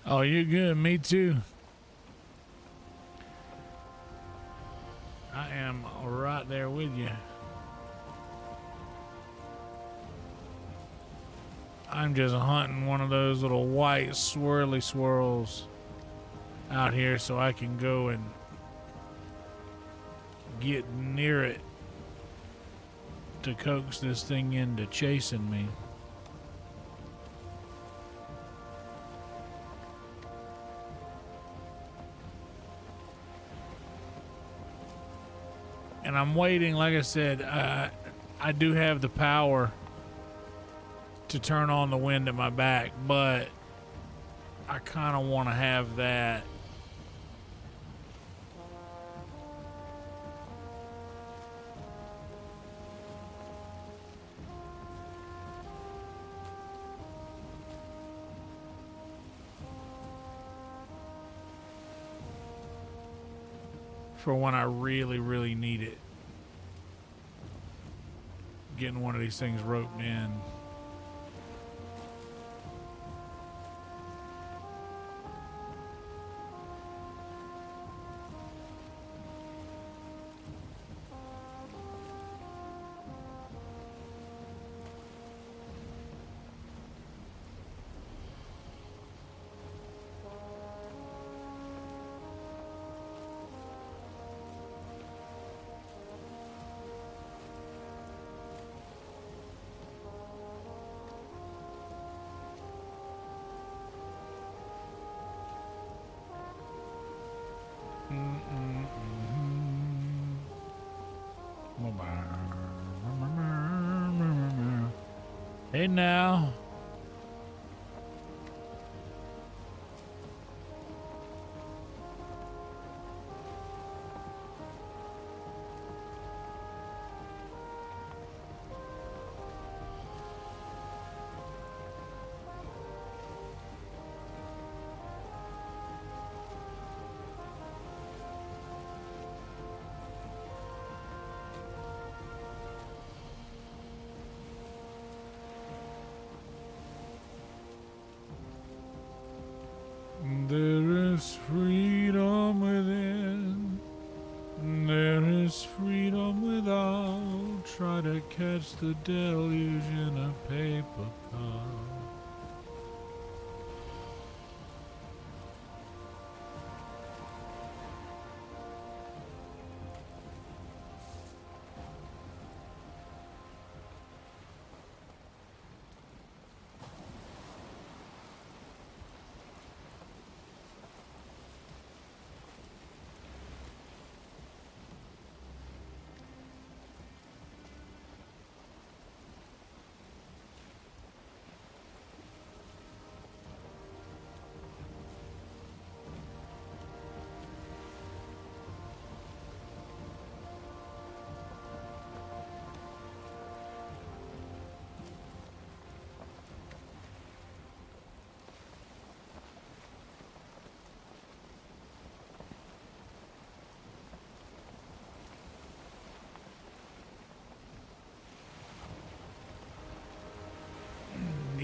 Oh, you're good. Me too. I am right there with you. I'm just hunting one of those little white swirly swirls out here so I can go and get near it to coax this thing into chasing me. And I'm waiting, like I said, I do have the power to turn on the wind at my back, but I kind of want to have that for when I really, really need it. Getting one of these things roped in. Hey now. There is freedom within, there is freedom without. Try to catch the deluge in a paper cup.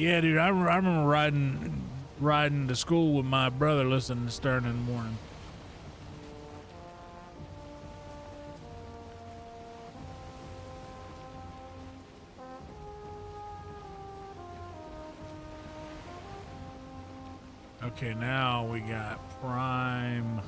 Yeah, dude, I remember riding to school with my brother listening to Stern in the morning. Okay, now we got Prime.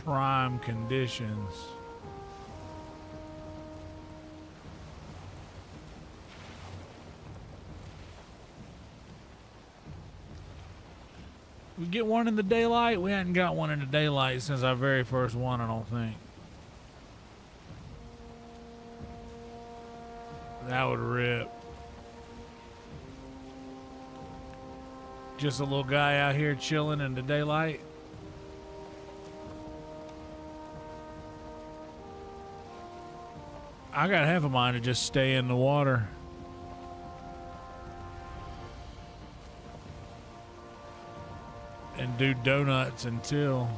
Prime conditions. We get one in the daylight? We hadn't got one in the daylight since our very first one, I don't think. That would rip. Just a little guy out here chilling in the daylight. I got half of mine to just stay in the water. And do donuts until.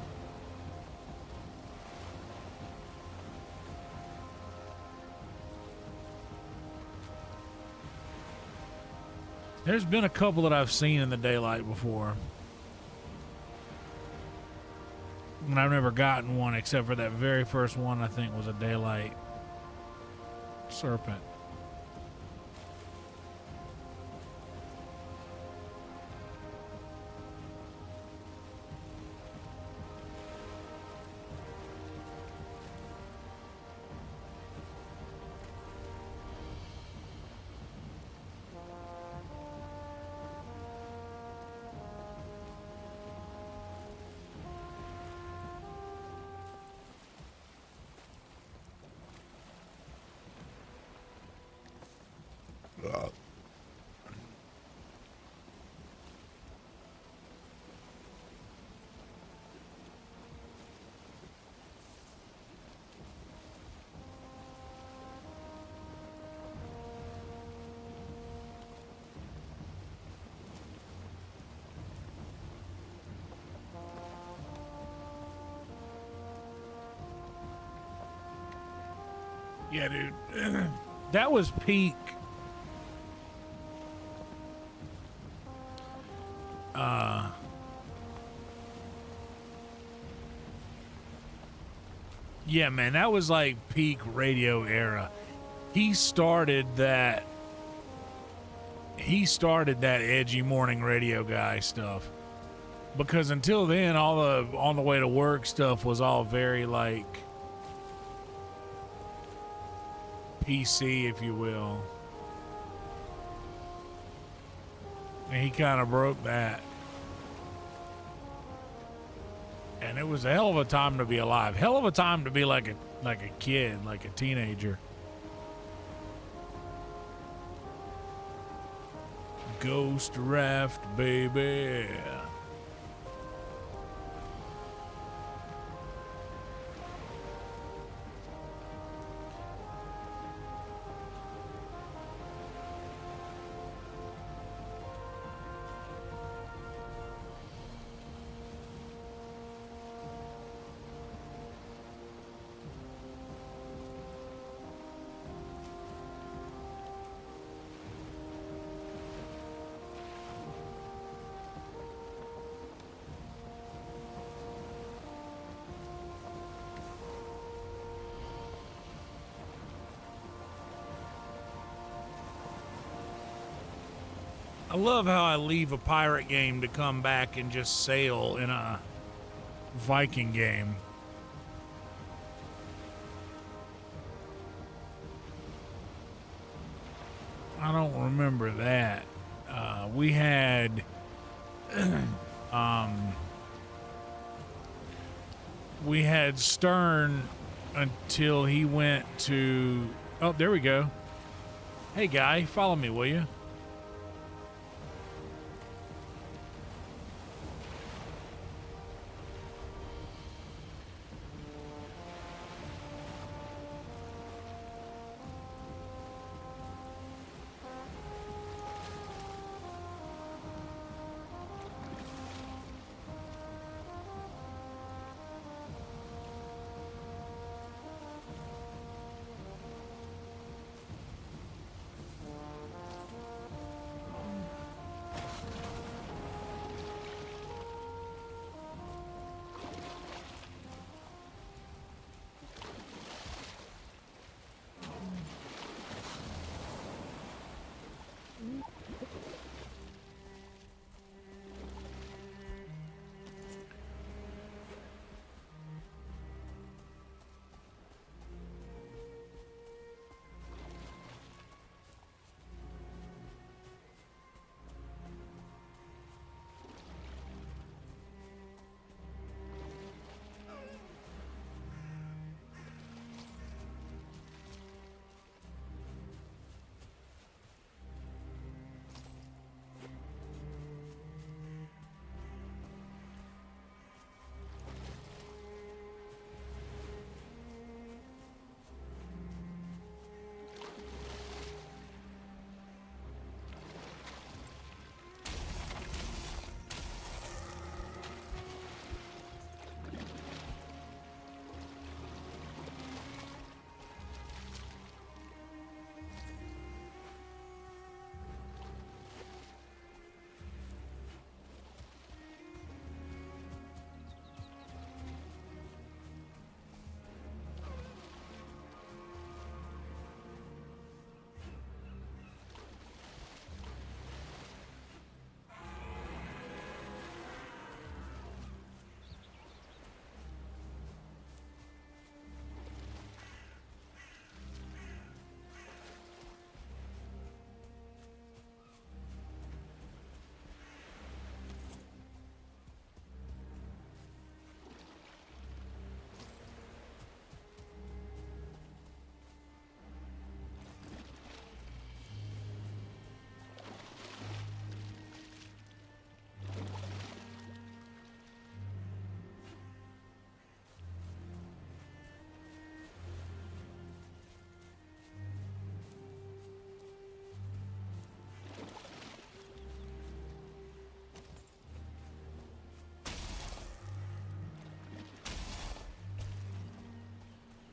There's been a couple that I've seen in the daylight before. And I've never gotten one except for that very first one I think was a daylight Serpent. Yeah, dude. That was peak. Yeah, man, that was like peak radio era. He started that edgy morning radio guy stuff. Because until then, all the on the way to work stuff was all very like PC, if you will. And he kind of broke that. And it was a hell of a time to be alive. Hell of a time to be like a kid, like a teenager. Ghost raft, baby. I love how I leave a pirate game to come back and just sail in a Viking game. I don't remember that. We had we had Stern until he went to, oh, there we go. Hey guy, follow me, will you?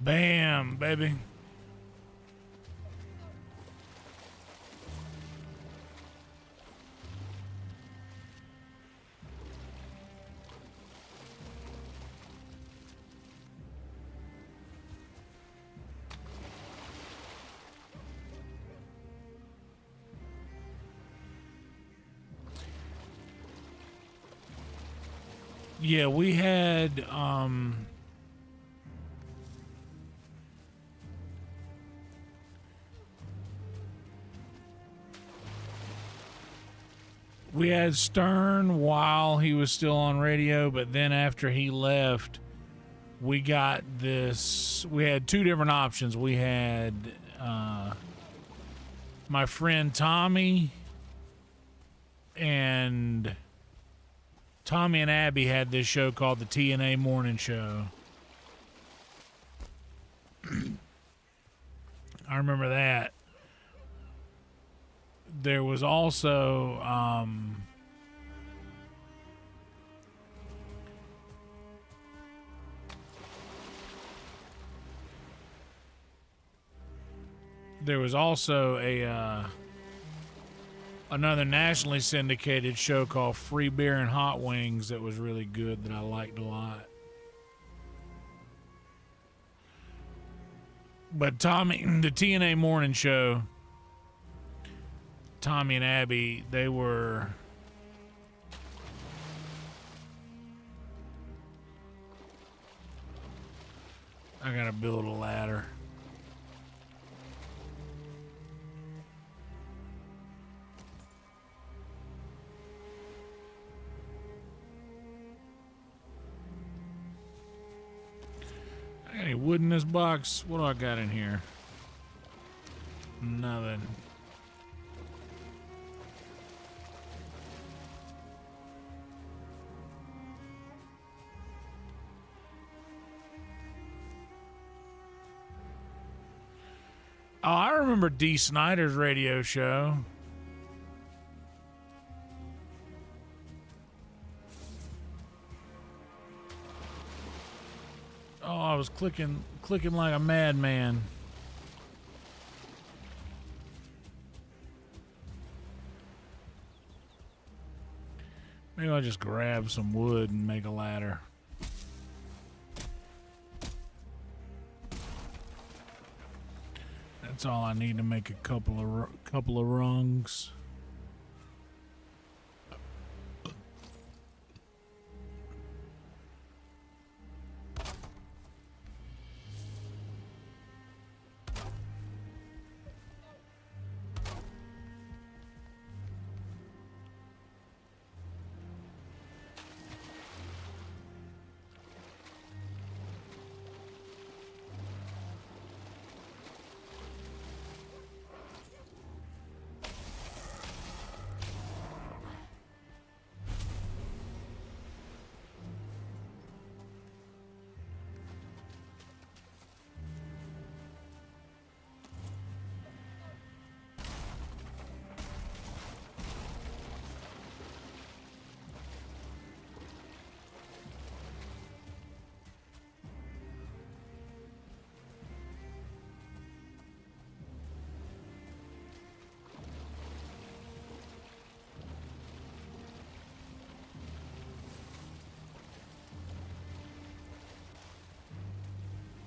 Bam, baby. Yeah, we had Stern while he was still on radio, but then after he left, we got this. We had two different options. We had my friend Tommy and Abby had this show called the TNA Morning Show. I remember that. There was also a another nationally syndicated show called Free Beer and Hot Wings that was really good that I liked a lot. But Tommy, the TNA Morning Show, Tommy and Abby, they were I gotta build a ladder. Any wood in this box? What do I got in here? Nothing. Oh, I remember Dee Snider's radio show. Oh, I was clicking like a madman. Maybe I'll just grab some wood and make a ladder. That's all I need to make a couple of rungs.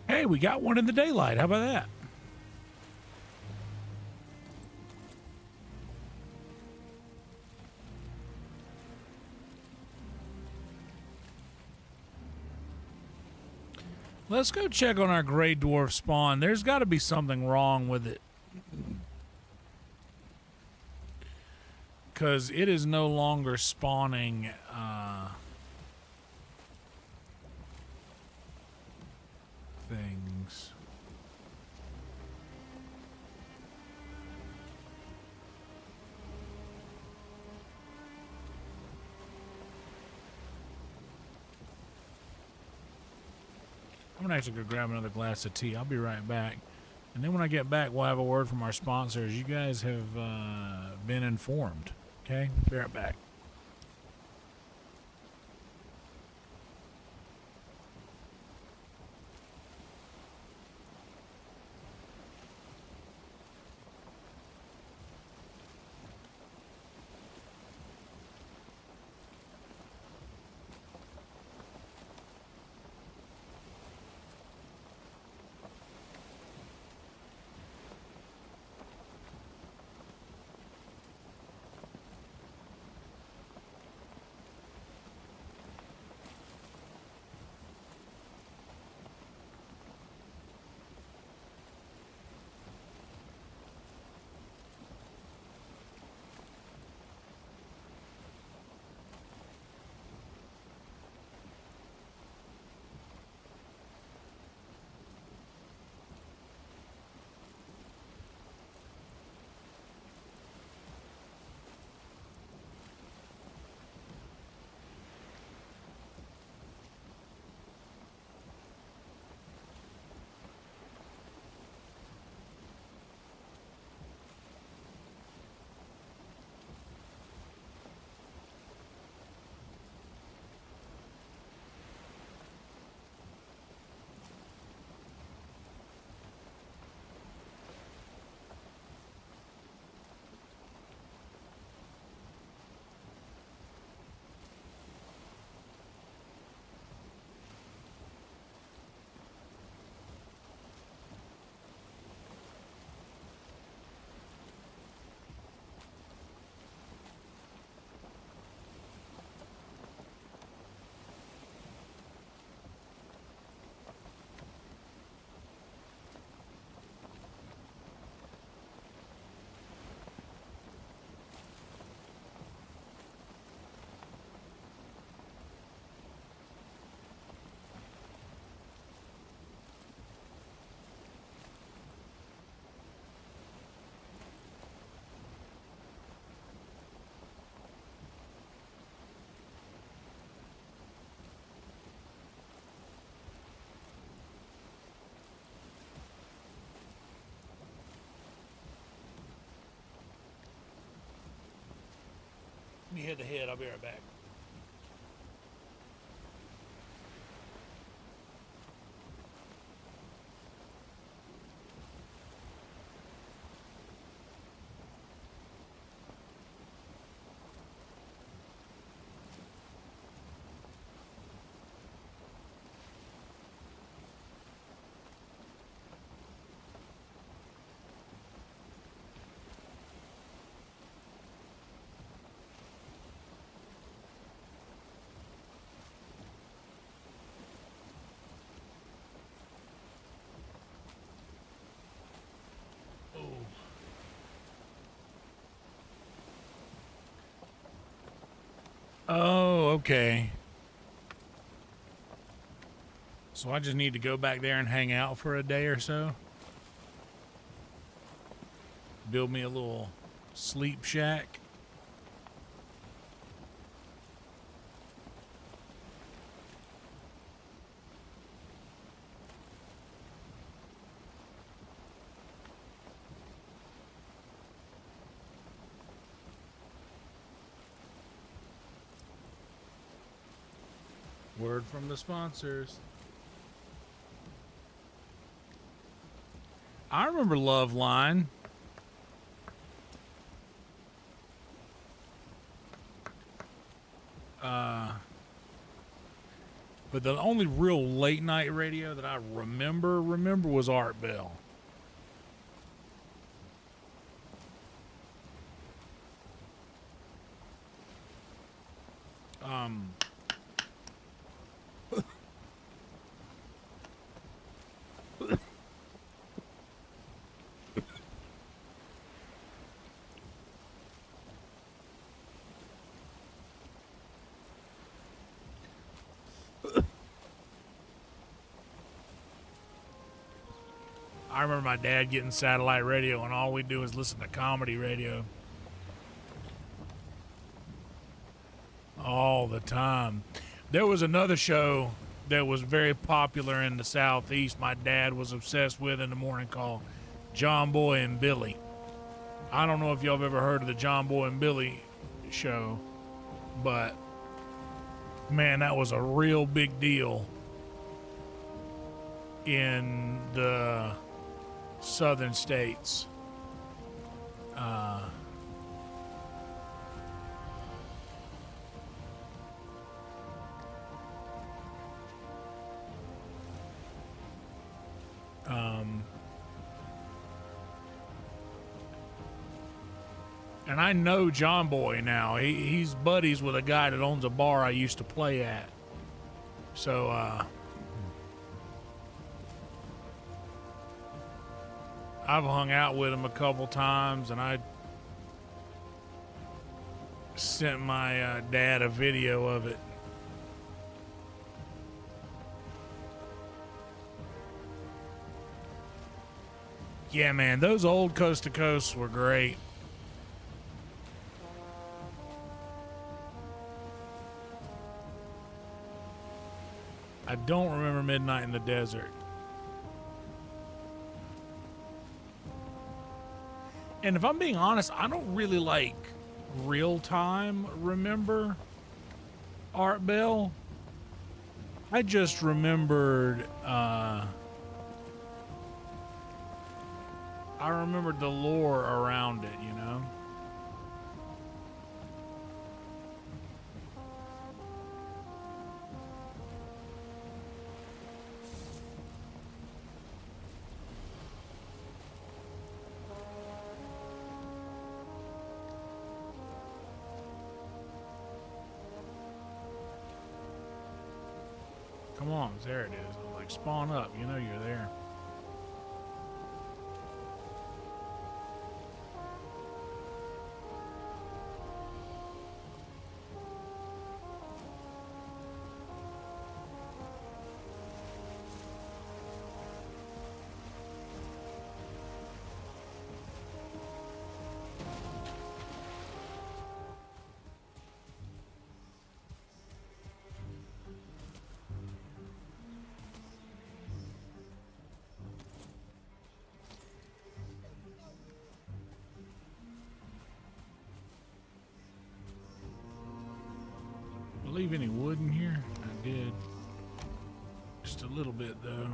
Hey, we got one in the daylight. How about that? Let's go check on our gray dwarf spawn. There's got to be something wrong with it. Because it is no longer spawning things. I'm gonna actually go grab another glass of tea. I'll be right back. And then when I get back, we'll have a word from our sponsors. You guys have been informed. Okay? Be right back. me hit the head. I'll be right back. Oh, okay. So I just need to go back there and hang out for a day or so. Build me a little sleep shack. Word from the sponsors. I remember Love Line. But the only real late night radio that I remember was Art Bell. I remember my dad getting satellite radio and all we do is listen to comedy radio. All the time. There was another show that was very popular in the Southeast my dad was obsessed with in the morning called John Boy and Billy. I don't know if y'all have ever heard of the John Boy and Billy show, but man, that was a real big deal in the southern states. And I know John Boy now. He's buddies with a guy that owns a bar I used to play at. So, I've hung out with him a couple times, and I sent my dad a video of it. Yeah, man, those old Coast to Coasts were great. I don't remember Midnight in the Desert. And if I'm being honest, I don't really like real time remember Art Bell. I just remembered I remembered the lore around it, you know? Come on, there it is. Like, spawn up, you know you're there. leave any wood in here? I did. Just a little bit though.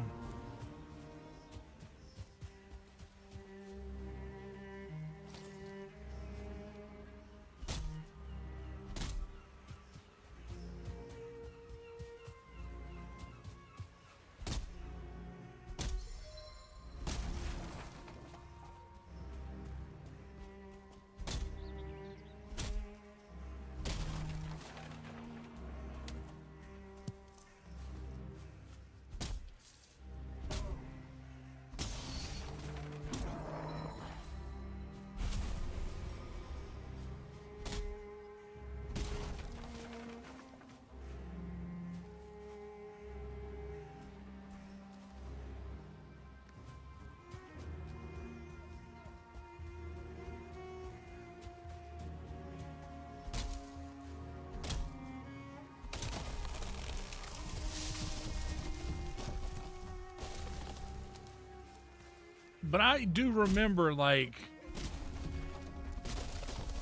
But I do remember, like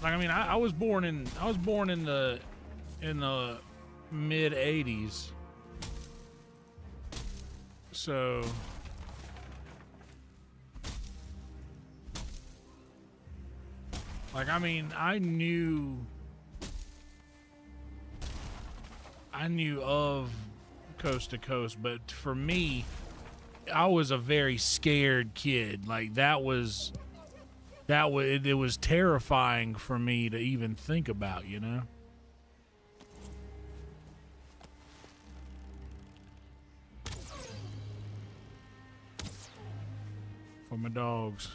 I mean, I was born in the mid '80s, so like I mean, I knew of Coast to Coast, but for me, I was a very scared kid. Like it was terrifying for me to even think about, you know? For my dogs.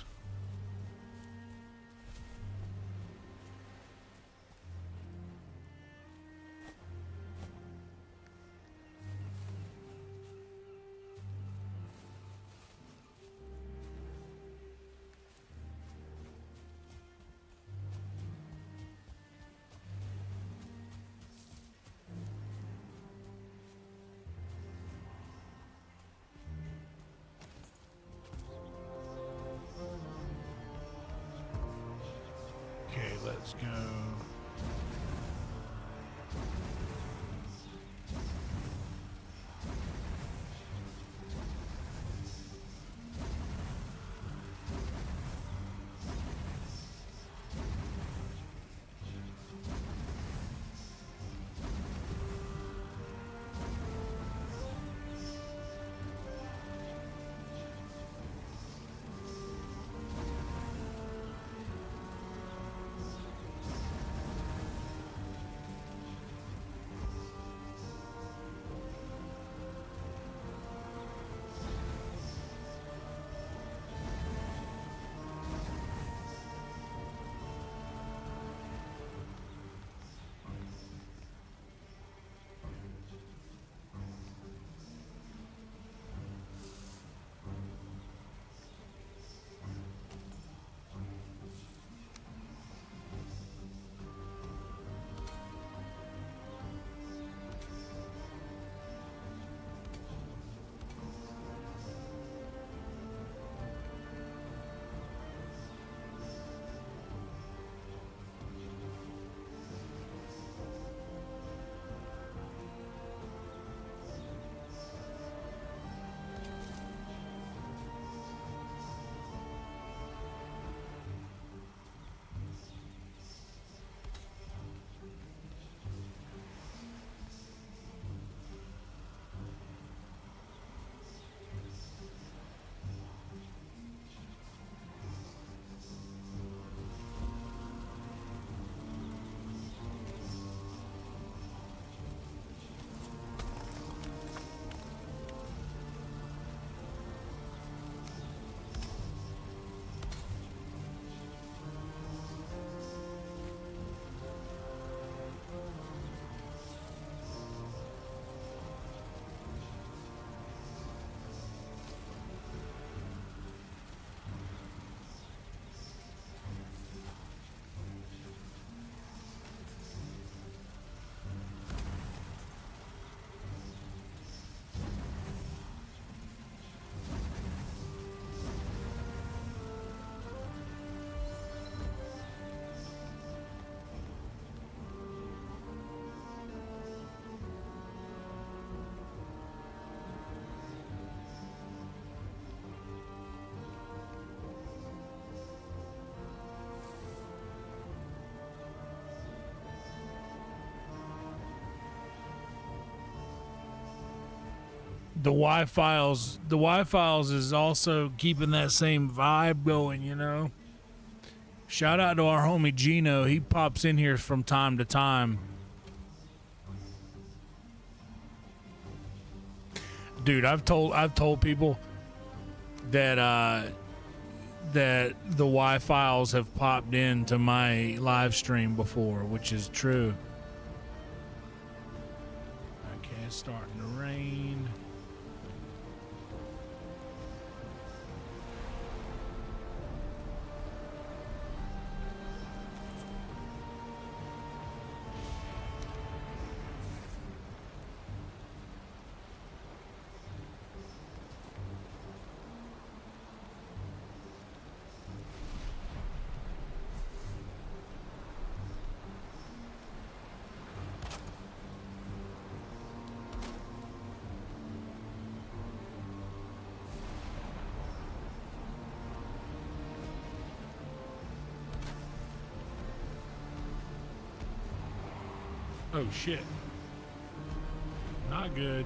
Let's go. the Y-Files is also keeping that same vibe going, you know. Shout out to our homie Gino. He pops in here from time to time. Dude, I've told people that that the Y-Files have popped into my live stream before, which is true. Okay, it's starting to rain. Oh shit. Not good.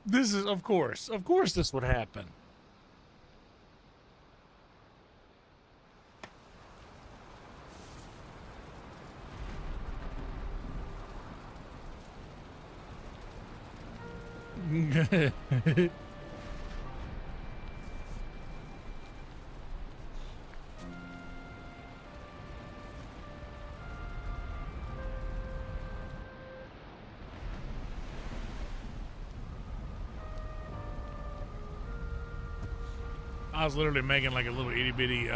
This is, of course this would happen. I was literally making like a little itty bitty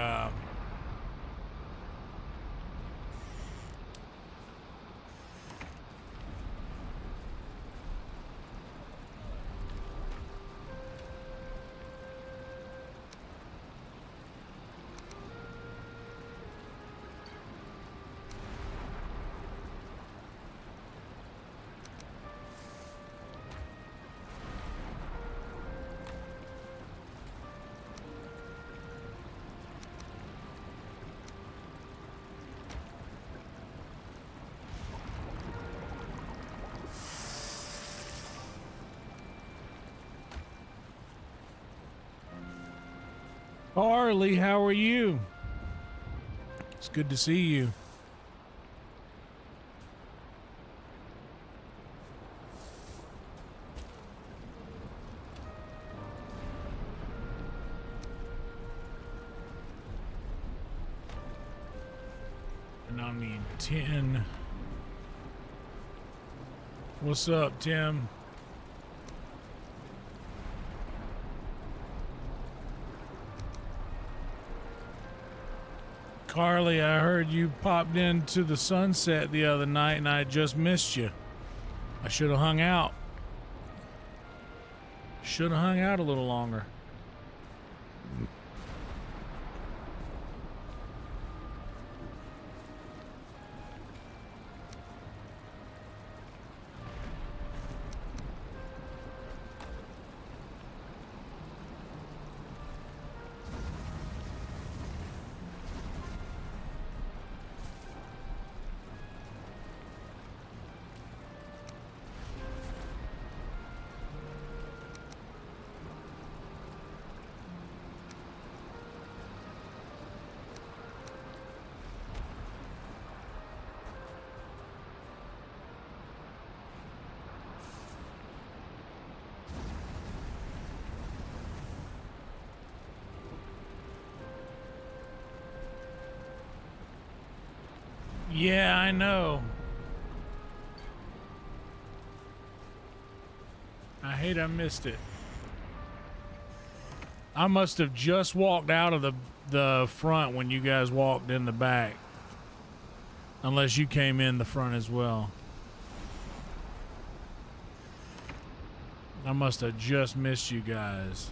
Harley, how are you? It's good to see you. And I need 10. What's up, Tim? Carly, I heard you popped into the sunset the other night and I just missed you. I should have hung out. Should have hung out a little longer. Yeah, I know. I hate I missed it. I must have just walked out of the front when you guys walked in the back. Unless you came in the front as well. I must have just missed you guys.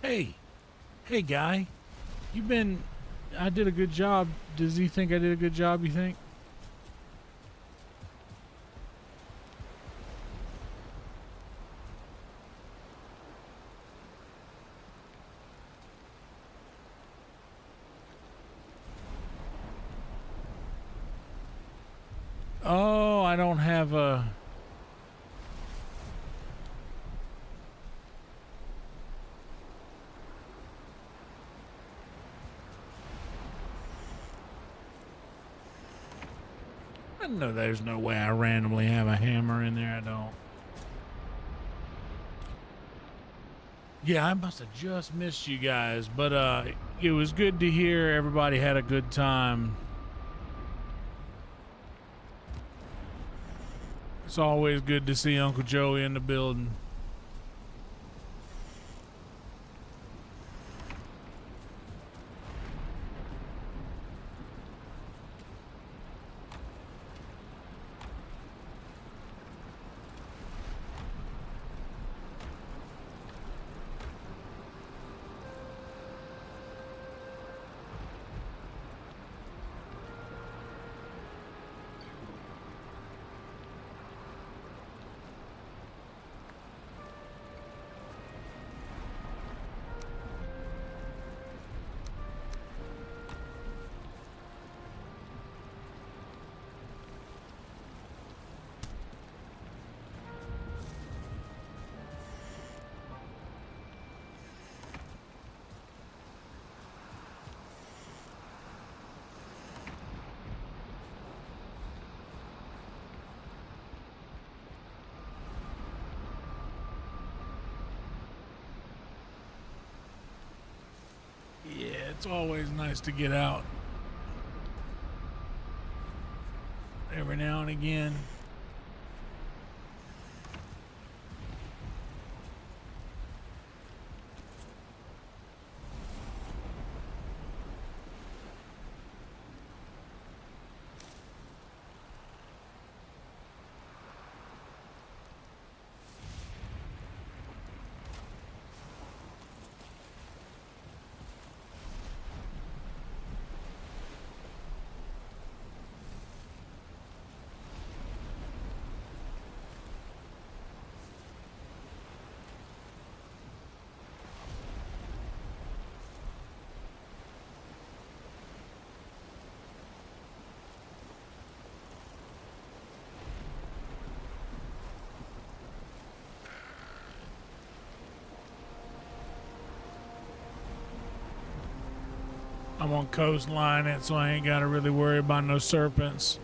Hey, hey, guy. I did a good job. Does he think I did a good job, you think? Oh, I don't have a... I know there's no way I randomly have a hammer in there. I don't. Yeah, I must have just missed you guys, but it was good to hear everybody had a good time. It's always good to see Uncle Joey in the building. Yeah, it's always nice to get out every now and again. I'm on coastline it, so I ain't got to really worry about no serpents,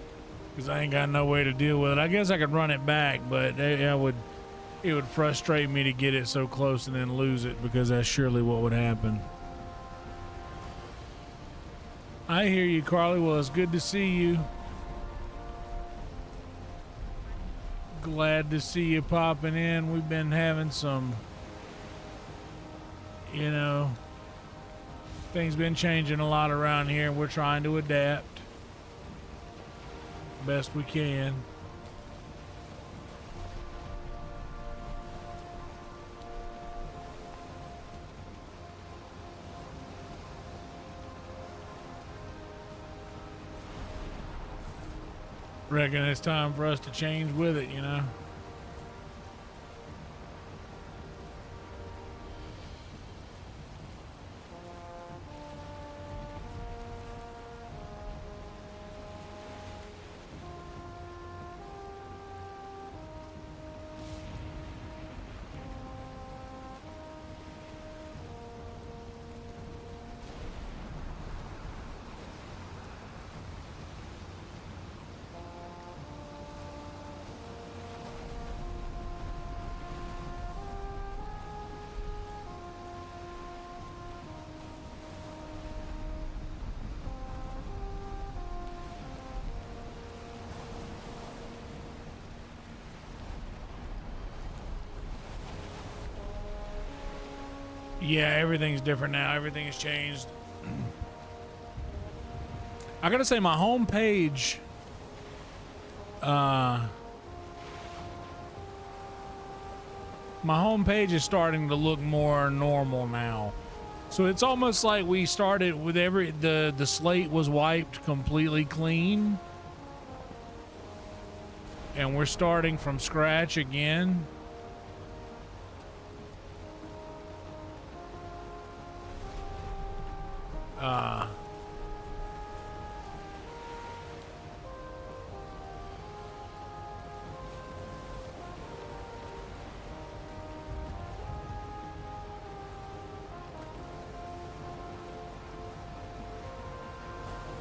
because I ain't got no way to deal with it. I guess I could run it back, but it would frustrate me to get it so close and then lose it, because that's surely what would happen. I hear you, Carly. Well, it's good to see you. Glad to see you popping in. We've been having some, you know, things been changing a lot around here, and we're trying to adapt best we can. Reckon it's time for us to change with it, you know. Yeah, everything's different now. Everything has changed. I gotta say, my home page, My home page is starting to look more normal now. So it's almost like we started with the slate was wiped completely clean. And we're starting from scratch again.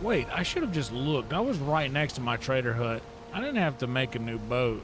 Wait, I should have just looked. I was right next to my trader hut. I didn't have to make a new boat.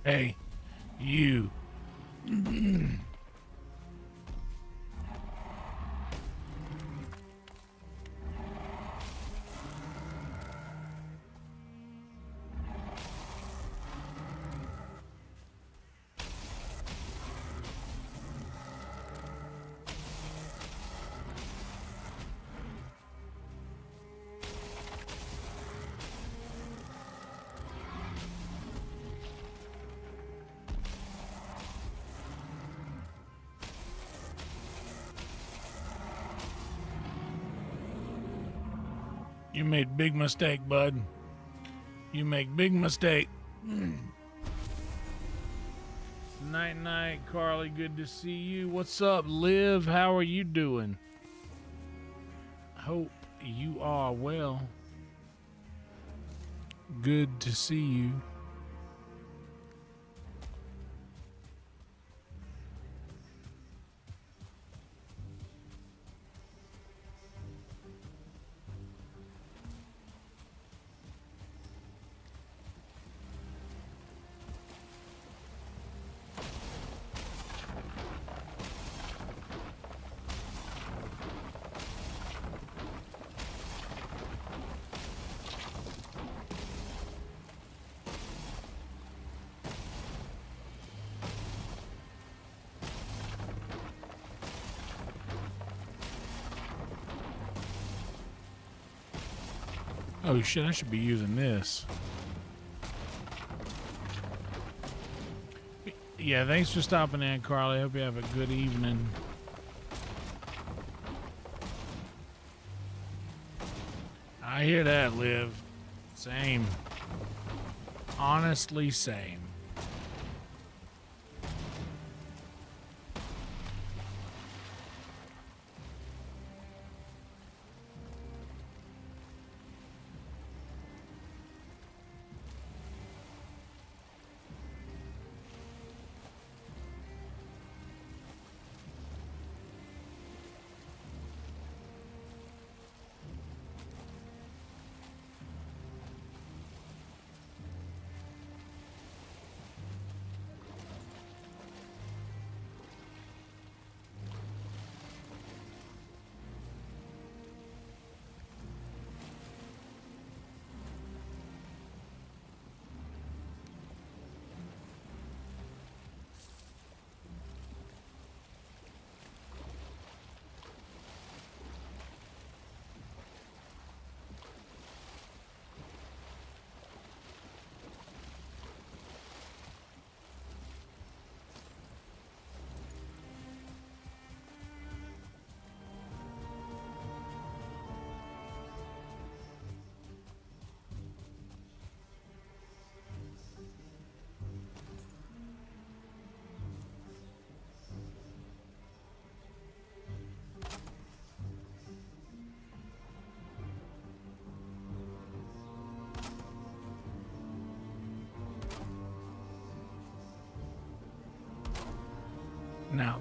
Hey, you. You made big mistake, bud. You make big mistake. Night, night, Carly. Good to see you. What's up, Liv? How are you doing? Hope you are well. Good to see you. Oh shit, I should be using this. Yeah, thanks for stopping in, Carly. Hope you have a good evening. I hear that, Liv. Same. Honestly, same.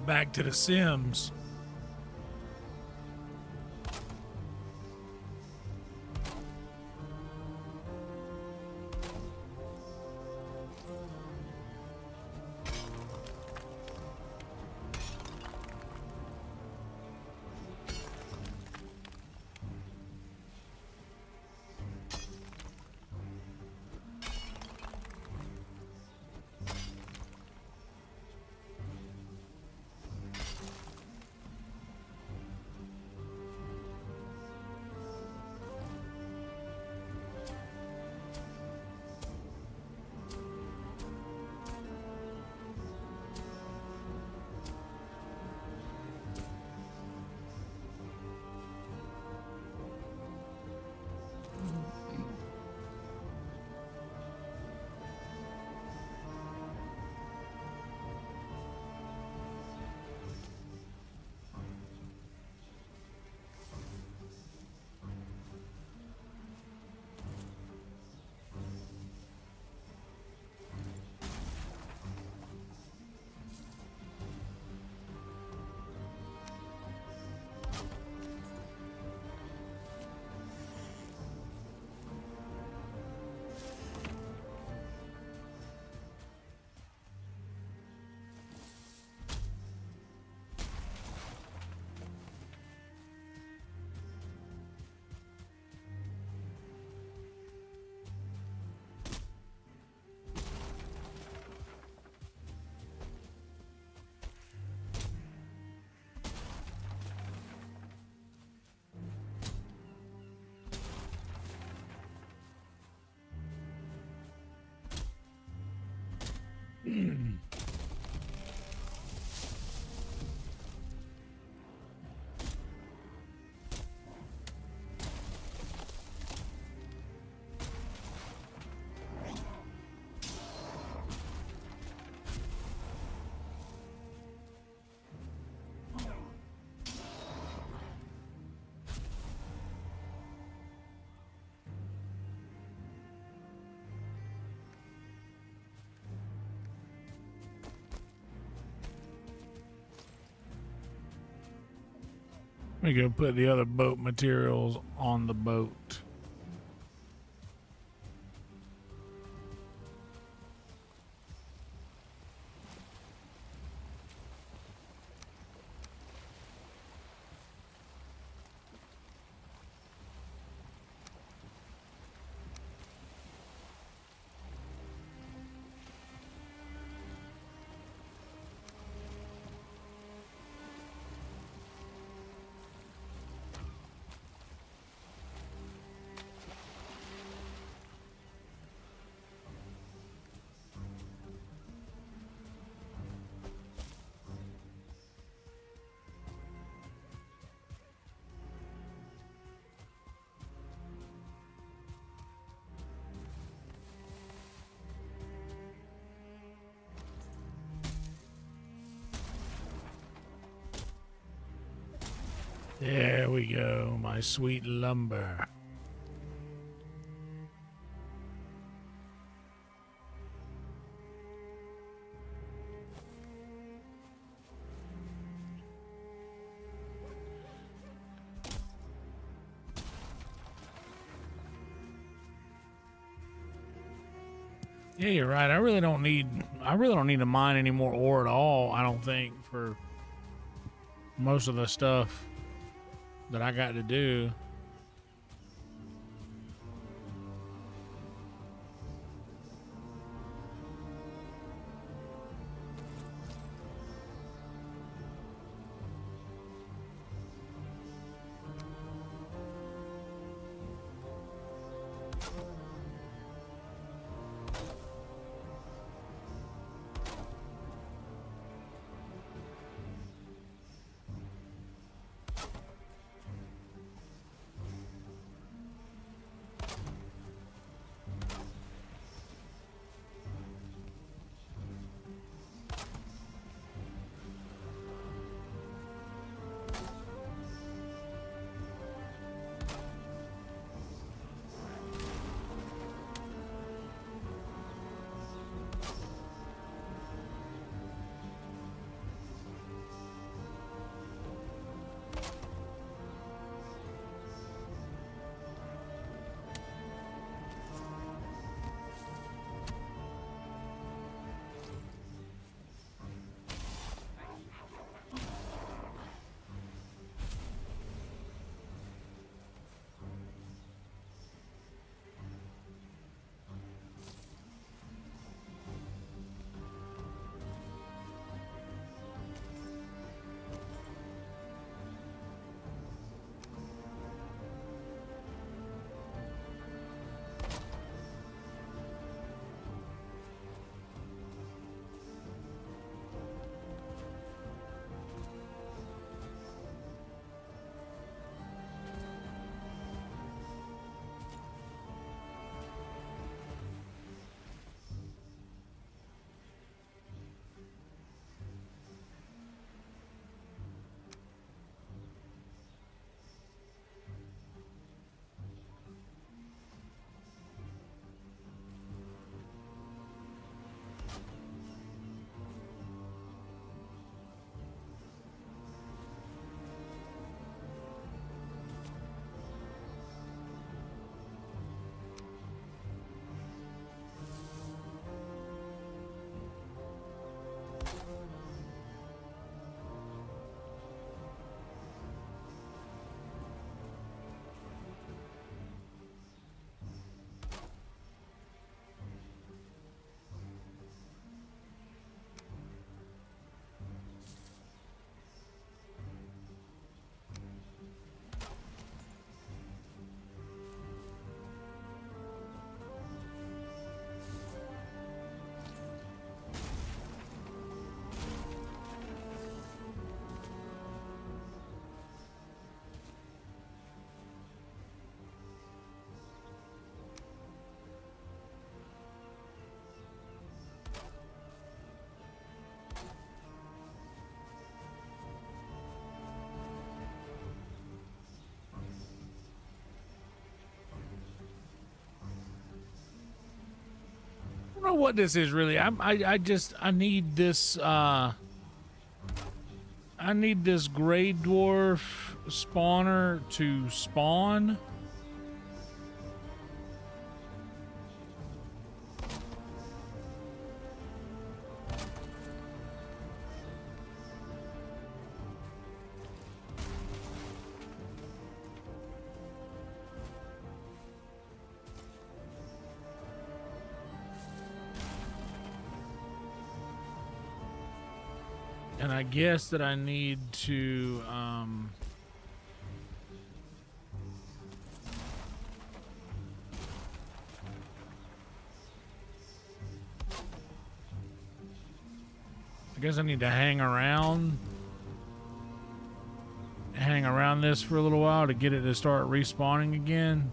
Back to the Sims. We go put the other boat materials on the boat. There we go, my sweet lumber. Yeah, you're right. I really don't need to mine any more ore at all, I don't think, for most of the stuff that I got to do. know what this is really. I need this I need this gray dwarf spawner to spawn. And I guess that I need to, I guess I need to hang around this for a little while to get it to start respawning again.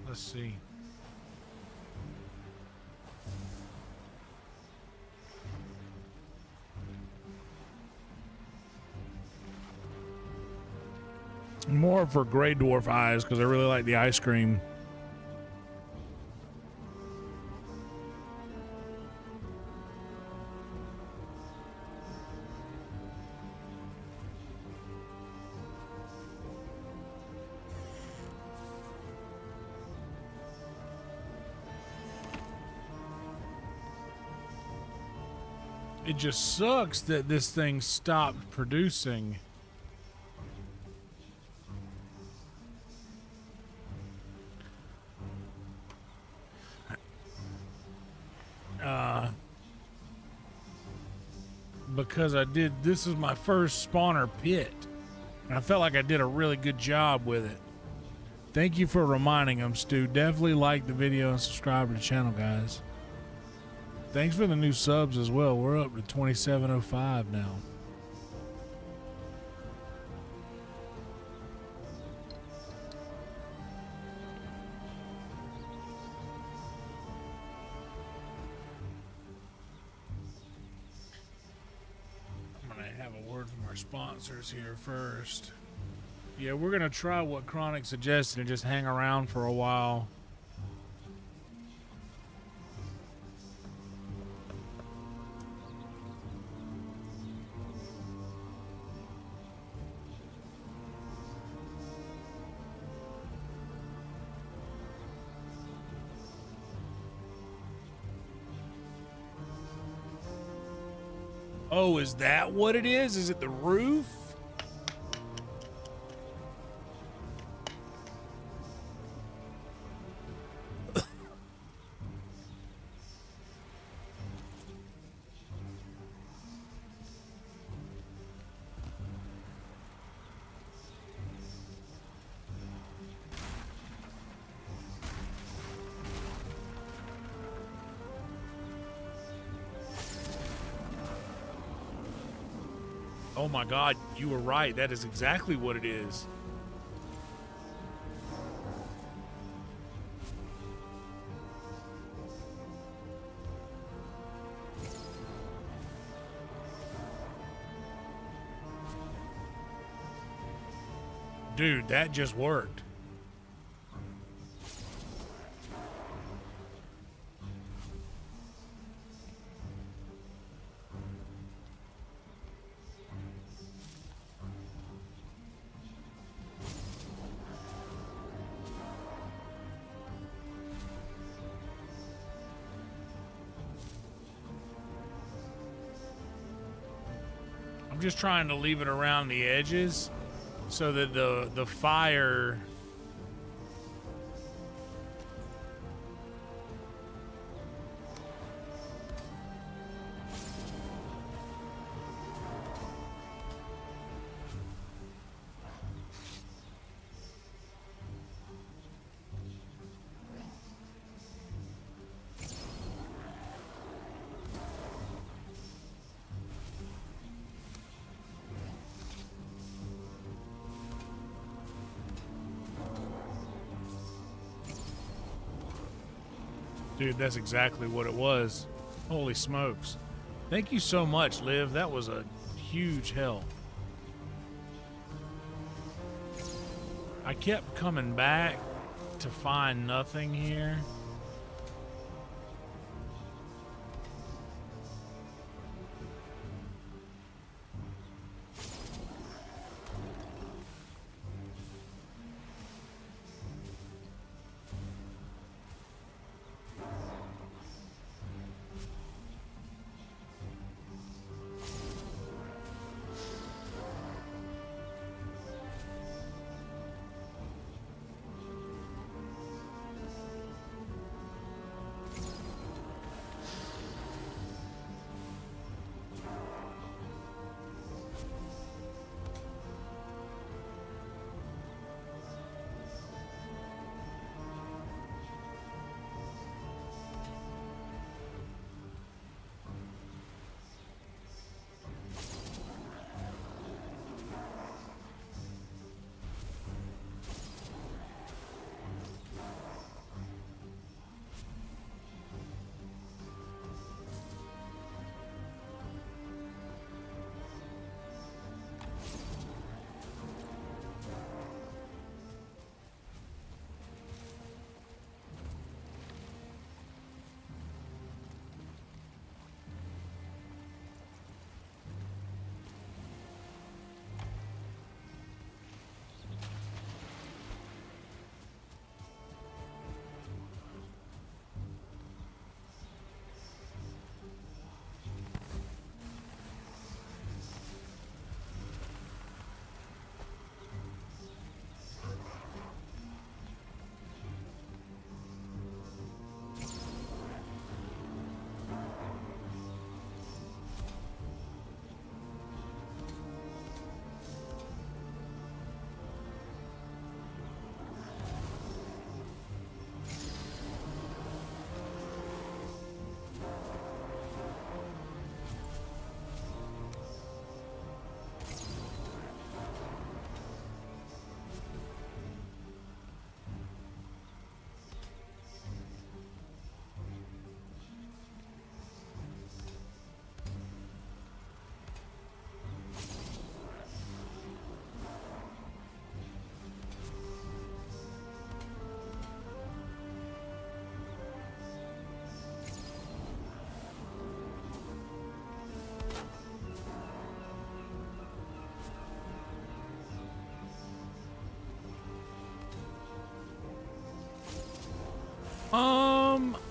Let's see. More for gray dwarf eyes because I really like the ice cream. It just sucks that this thing stopped producing. Because this is my first spawner pit. And I felt like I did a really good job with it. Thank you for reminding them, Stu. Definitely like the video and subscribe to the channel, guys. Thanks for the new subs as well. We're up to 2705 now. I'm going to have a word from our sponsors here first. Yeah, we're going to try what Chronic suggested and just hang around for a while. Oh, is that what it is? Is it the roof? Oh my God, you were right. That is exactly what it is. Dude, that just worked. I'm just trying to leave it around the edges so that the fire Dude, that's exactly what it was. Holy smokes. Thank you so much, Liv. That was a huge help. I kept coming back to find nothing here.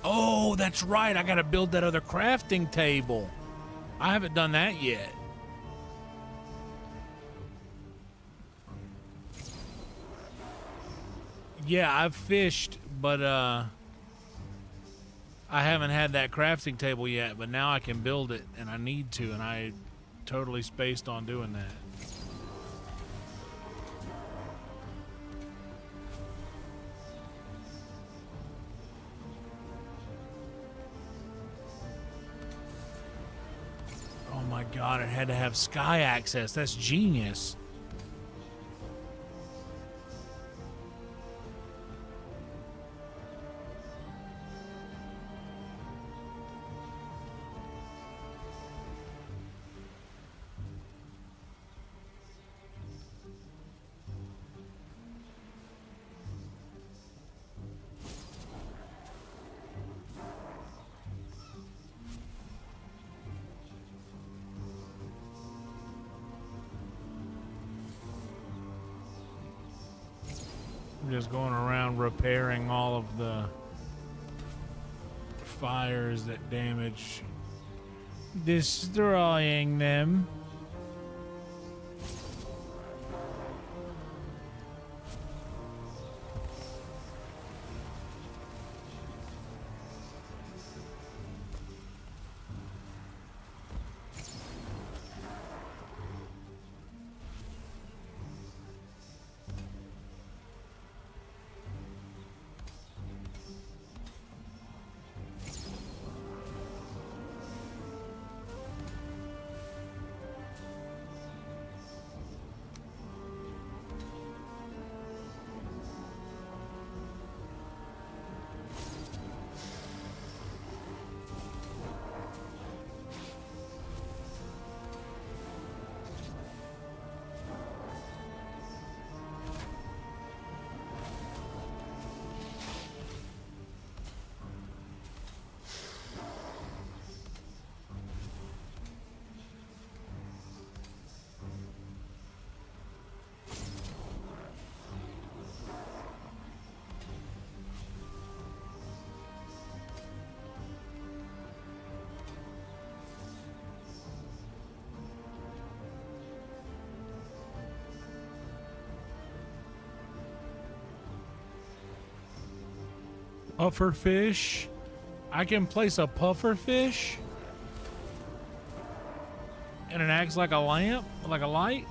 Oh, that's right. I gotta build that other crafting table. I haven't done that yet. Yeah, I've fished, but I haven't had that crafting table yet, but now I can build it, and I need to, and I totally spaced on doing that. Oh my God, it had to have sky access. That's genius. I'm just going around repairing all of the fires that damage, destroying them. Puffer fish. I can place a puffer fish and it acts like a lamp, like a light.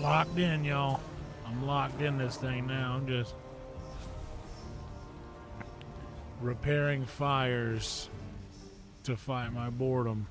Locked in, y'all. I'm locked in this thing now. I'm just repairing fires to fight my boredom.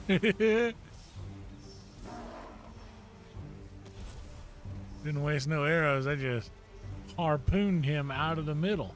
Didn't waste no arrows. I just harpooned him out of the middle.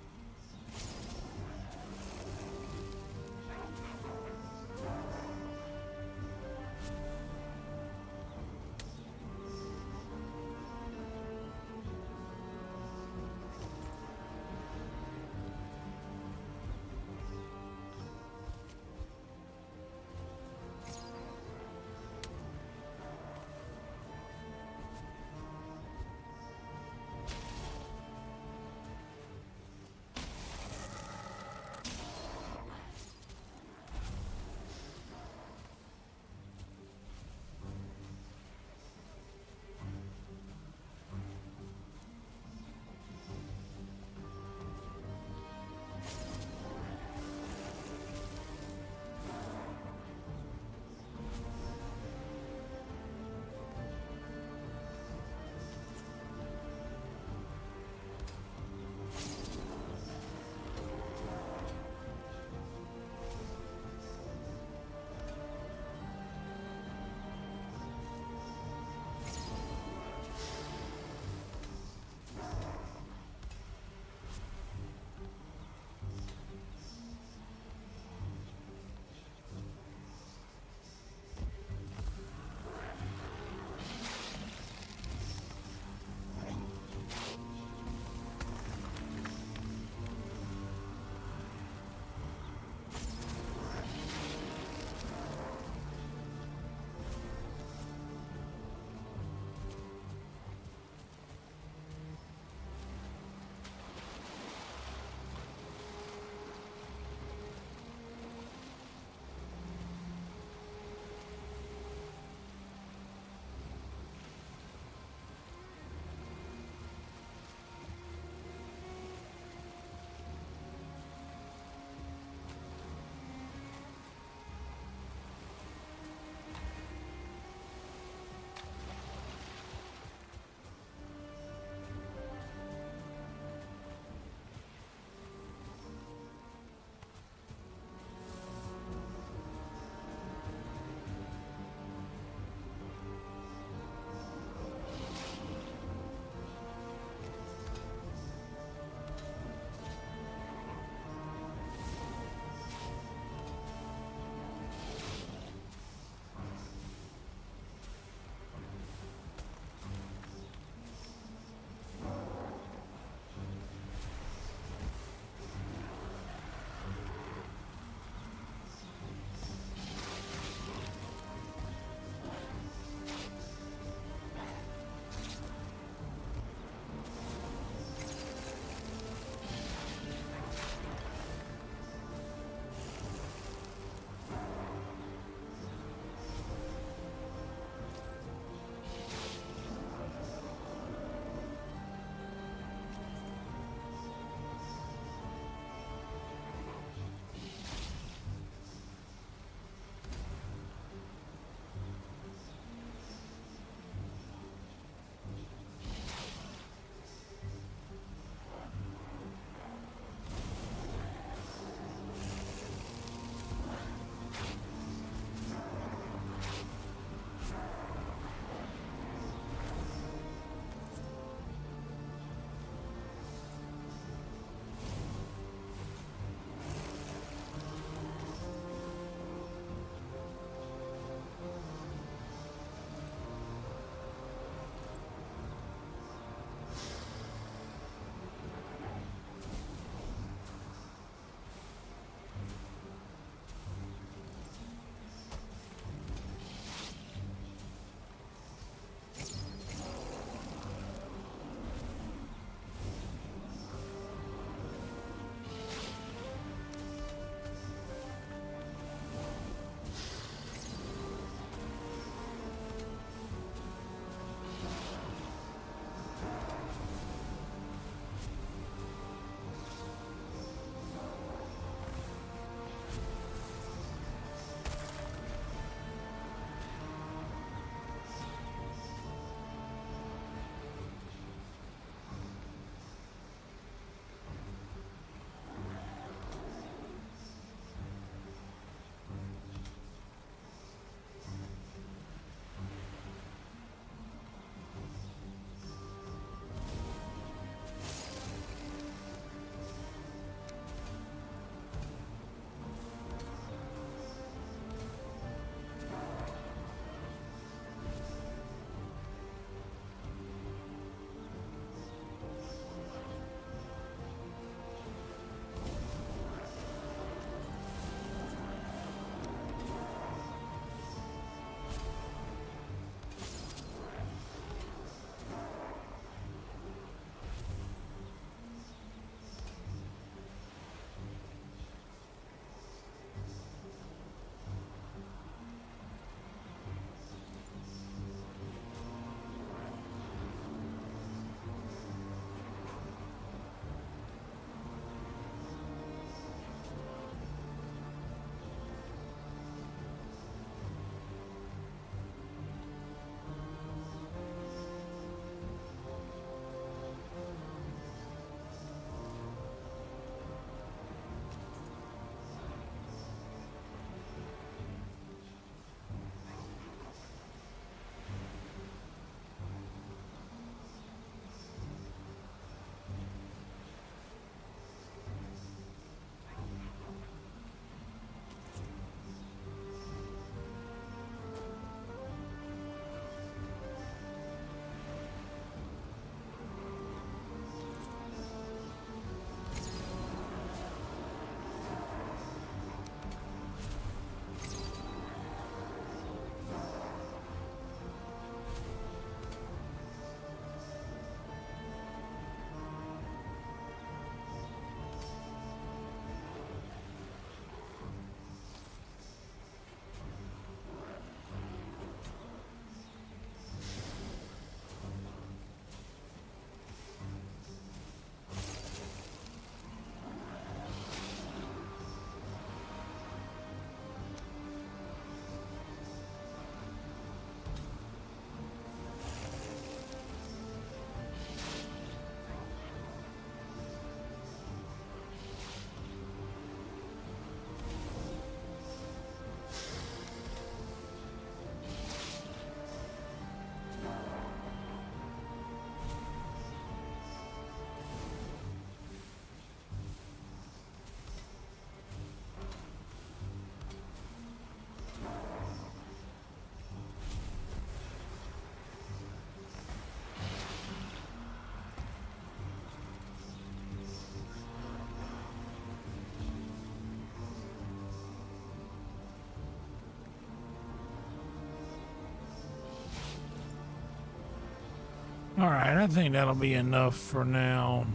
All right, I think that'll be enough for now.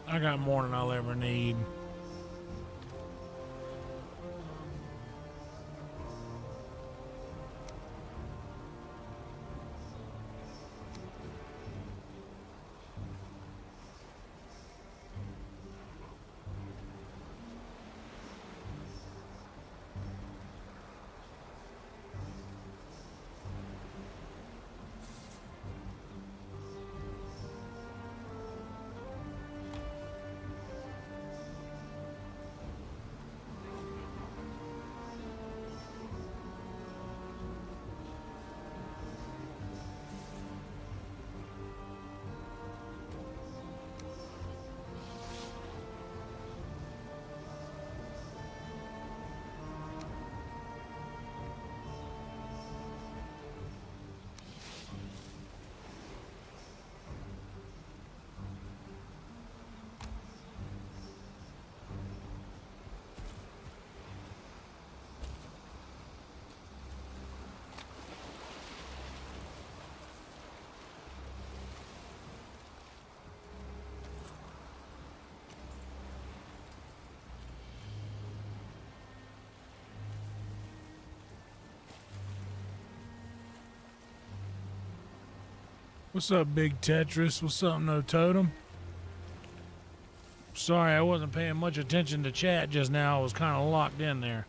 I got more than I'll ever need. What's up, Big Tetris? What's up, No Totem? Sorry, I wasn't paying much attention to chat just now. I was kind of locked in there.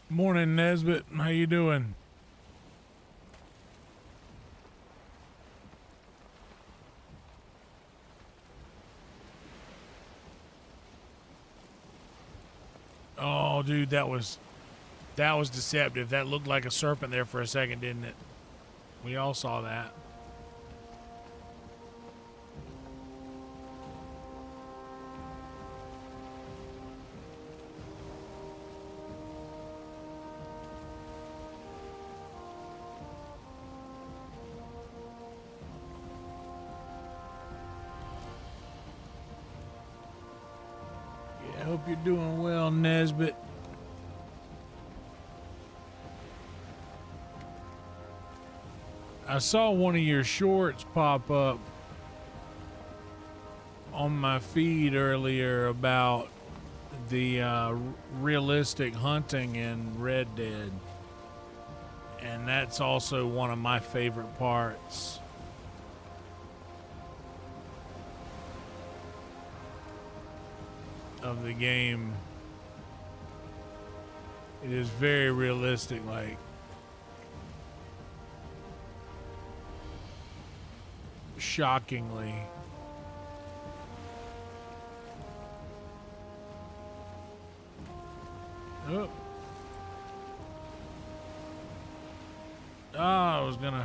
Morning, Nesbitt. How you doing? Oh, dude, that was deceptive. That looked like a serpent there for a second, didn't it? We all saw that. Hope you're doing well, Nesbitt. I saw one of your shorts pop up on my feed earlier about the realistic hunting in Red Dead. And that's also one of my favorite parts. Of the game. It is very realistic, like shockingly. Oh. I was gonna.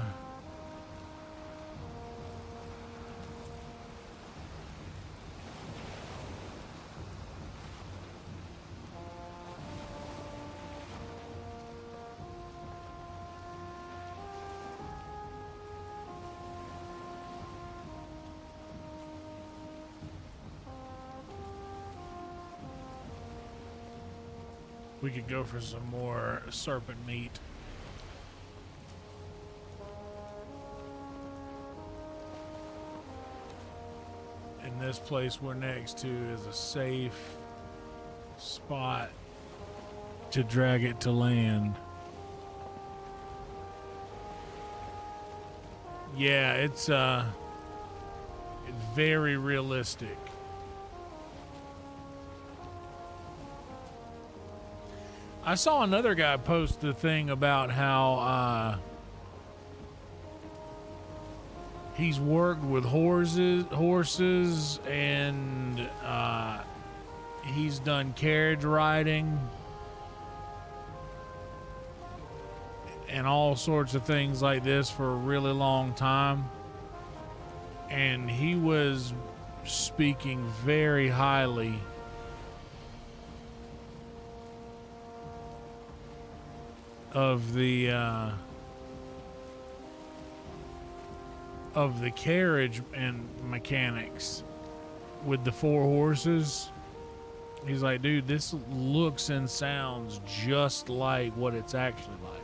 we could go for some more serpent meat. And this place we're next to is a safe spot to drag it to land. Yeah, it's very realistic. I saw another guy post the thing about how he's worked with horses and he's done carriage riding and all sorts of things like this for a really long time. And he was speaking very highly of the carriage and mechanics with the 4 horses. He's like, dude, this looks and sounds just like what it's actually like.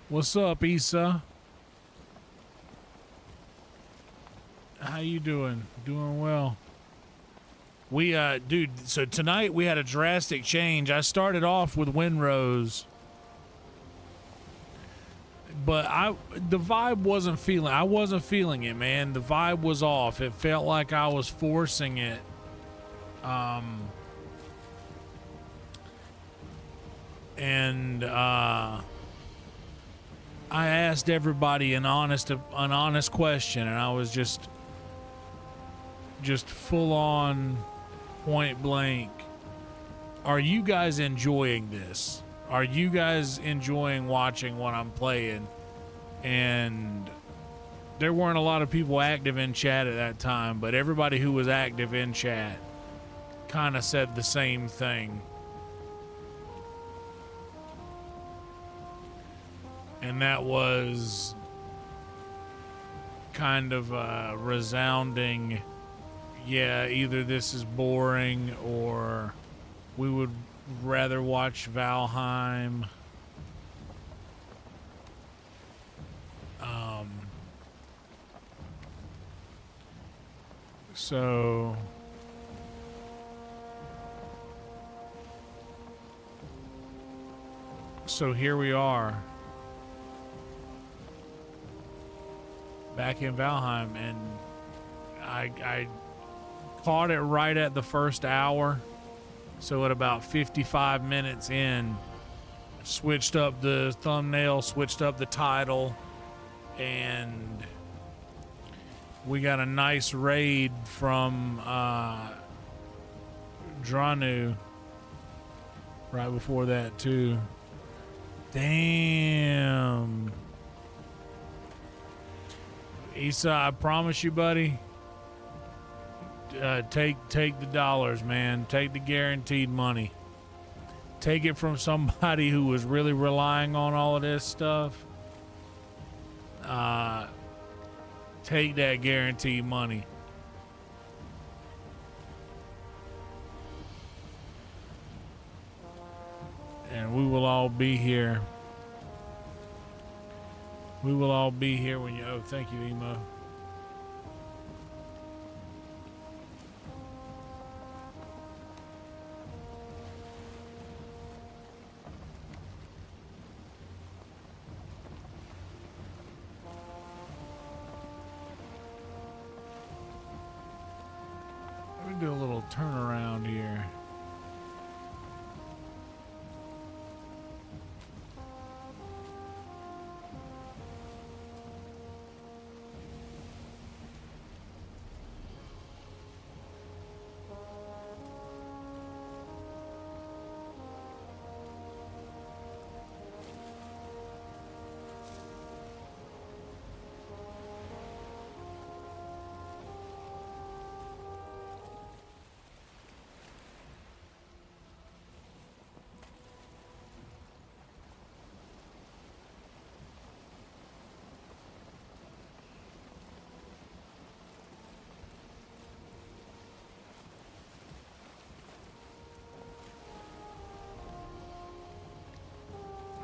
What's up, Issa? How you doing? Doing well. We, dude, so tonight we had a drastic change. I started off with Windrose, but I wasn't feeling it, man. The vibe was off. It felt like I was forcing it. I asked everybody an honest question, and I was just full on, point blank. Are you guys enjoying this? Are you guys enjoying watching what I'm playing? And there weren't a lot of people active in chat at that time, but everybody who was active in chat kind of said the same thing. And that was kind of a resounding, yeah, either this is boring or we would rather watch Valheim. So here we are. Back in Valheim, and I caught it right at the first hour. So at about 55 minutes in, switched up the thumbnail, switched up the title, and we got a nice raid from Dranu right before that too. Damn. Issa, I promise you, buddy, take the dollars, man. Take the guaranteed money. Take it from somebody who was really relying on all of this stuff. Take that guaranteed money. And we will all be here. We will all be here when you... Oh, thank you, Emo. Let me do a little turnaround here.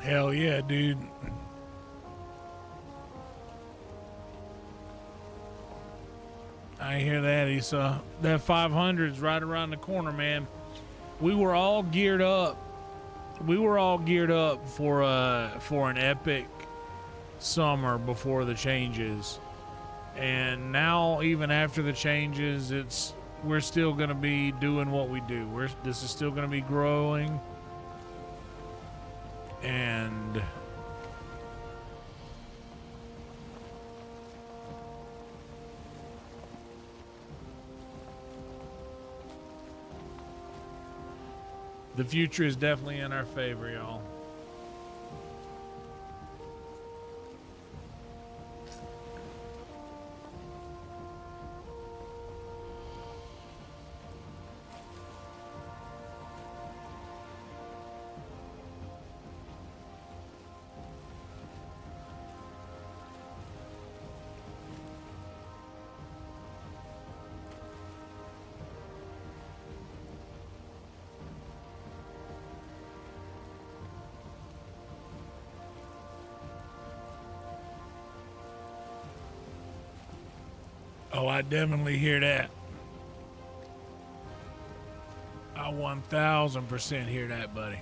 Hell yeah, dude. I hear that. He's that 500's right around the corner, man. We were all geared up. We were all geared up for an epic summer before the changes. And now, even after the changes, we're still going to be doing what we do. This is still going to be growing. And the future is definitely in our favor, y'all. Oh, I definitely hear that. I 1000% hear that, buddy.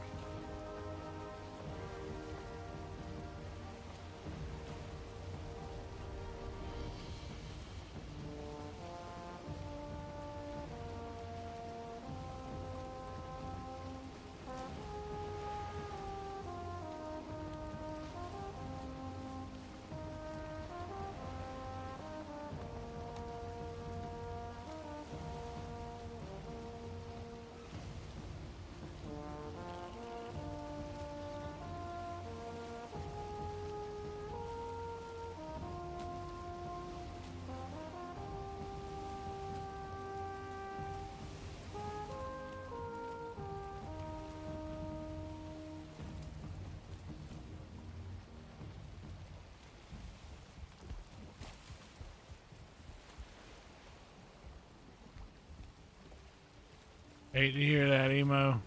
Hate to hear that, Emo.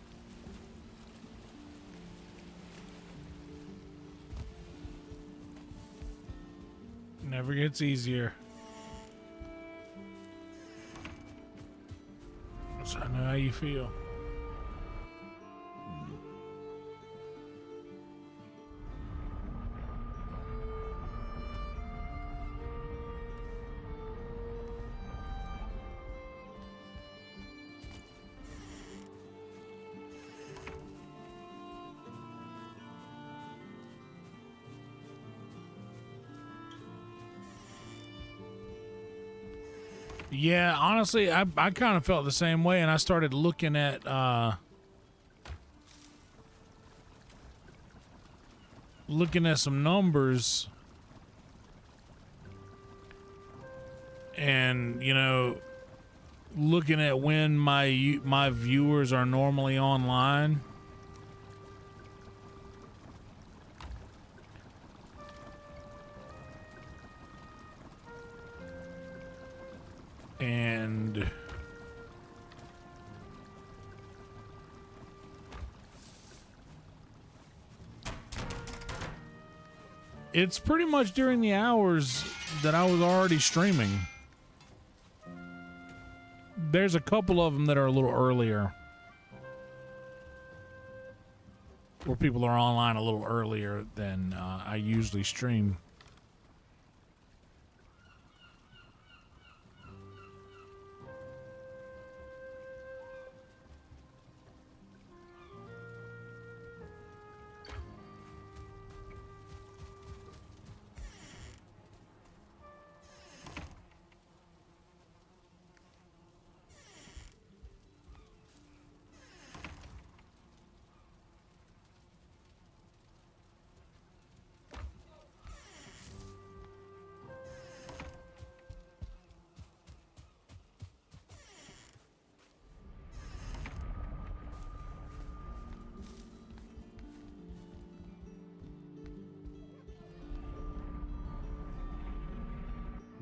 Never gets easier. So I know how you feel. Yeah, honestly, I kind of felt the same way, and I started looking at some numbers, and you know, looking at when my viewers are normally online. And it's pretty much during the hours that I was already streaming. There's a couple of them that are a little earlier, where people are online a little earlier than I usually stream.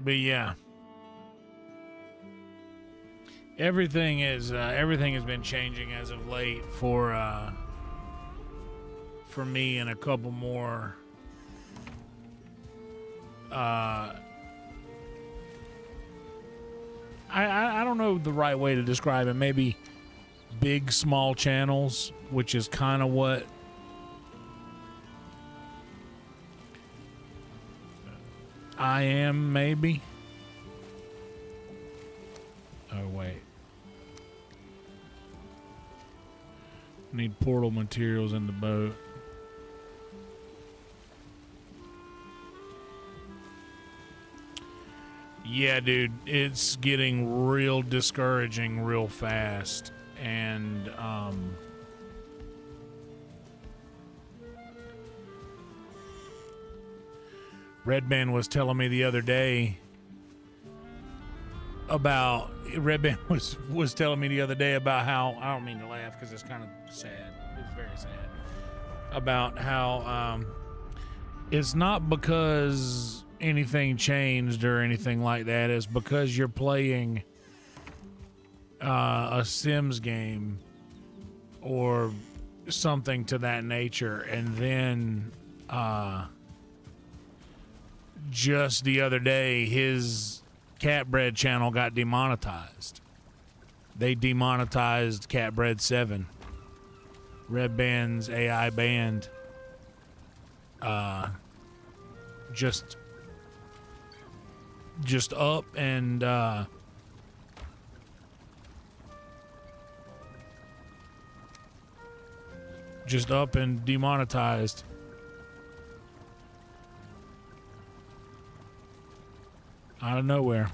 But yeah, everything has been changing as of late for for me and a couple more I don't know the right way to describe it. Maybe big, small channels, which is kind of what I am, maybe. Oh, wait. Need portal materials in the boat. Yeah, dude, it's getting real discouraging real fast. And, Redman was telling me the other day about, Redman was telling me the other day about how, I don't mean to laugh because it's kind of sad. It's very sad. About how, it's not because anything changed or anything like that. It's because you're playing a Sims game or something to that nature, and then just the other day his Catbread channel got demonetized. They demonetized Catbread 7, Red Band's AI band. Just up and demonetized. Out of nowhere.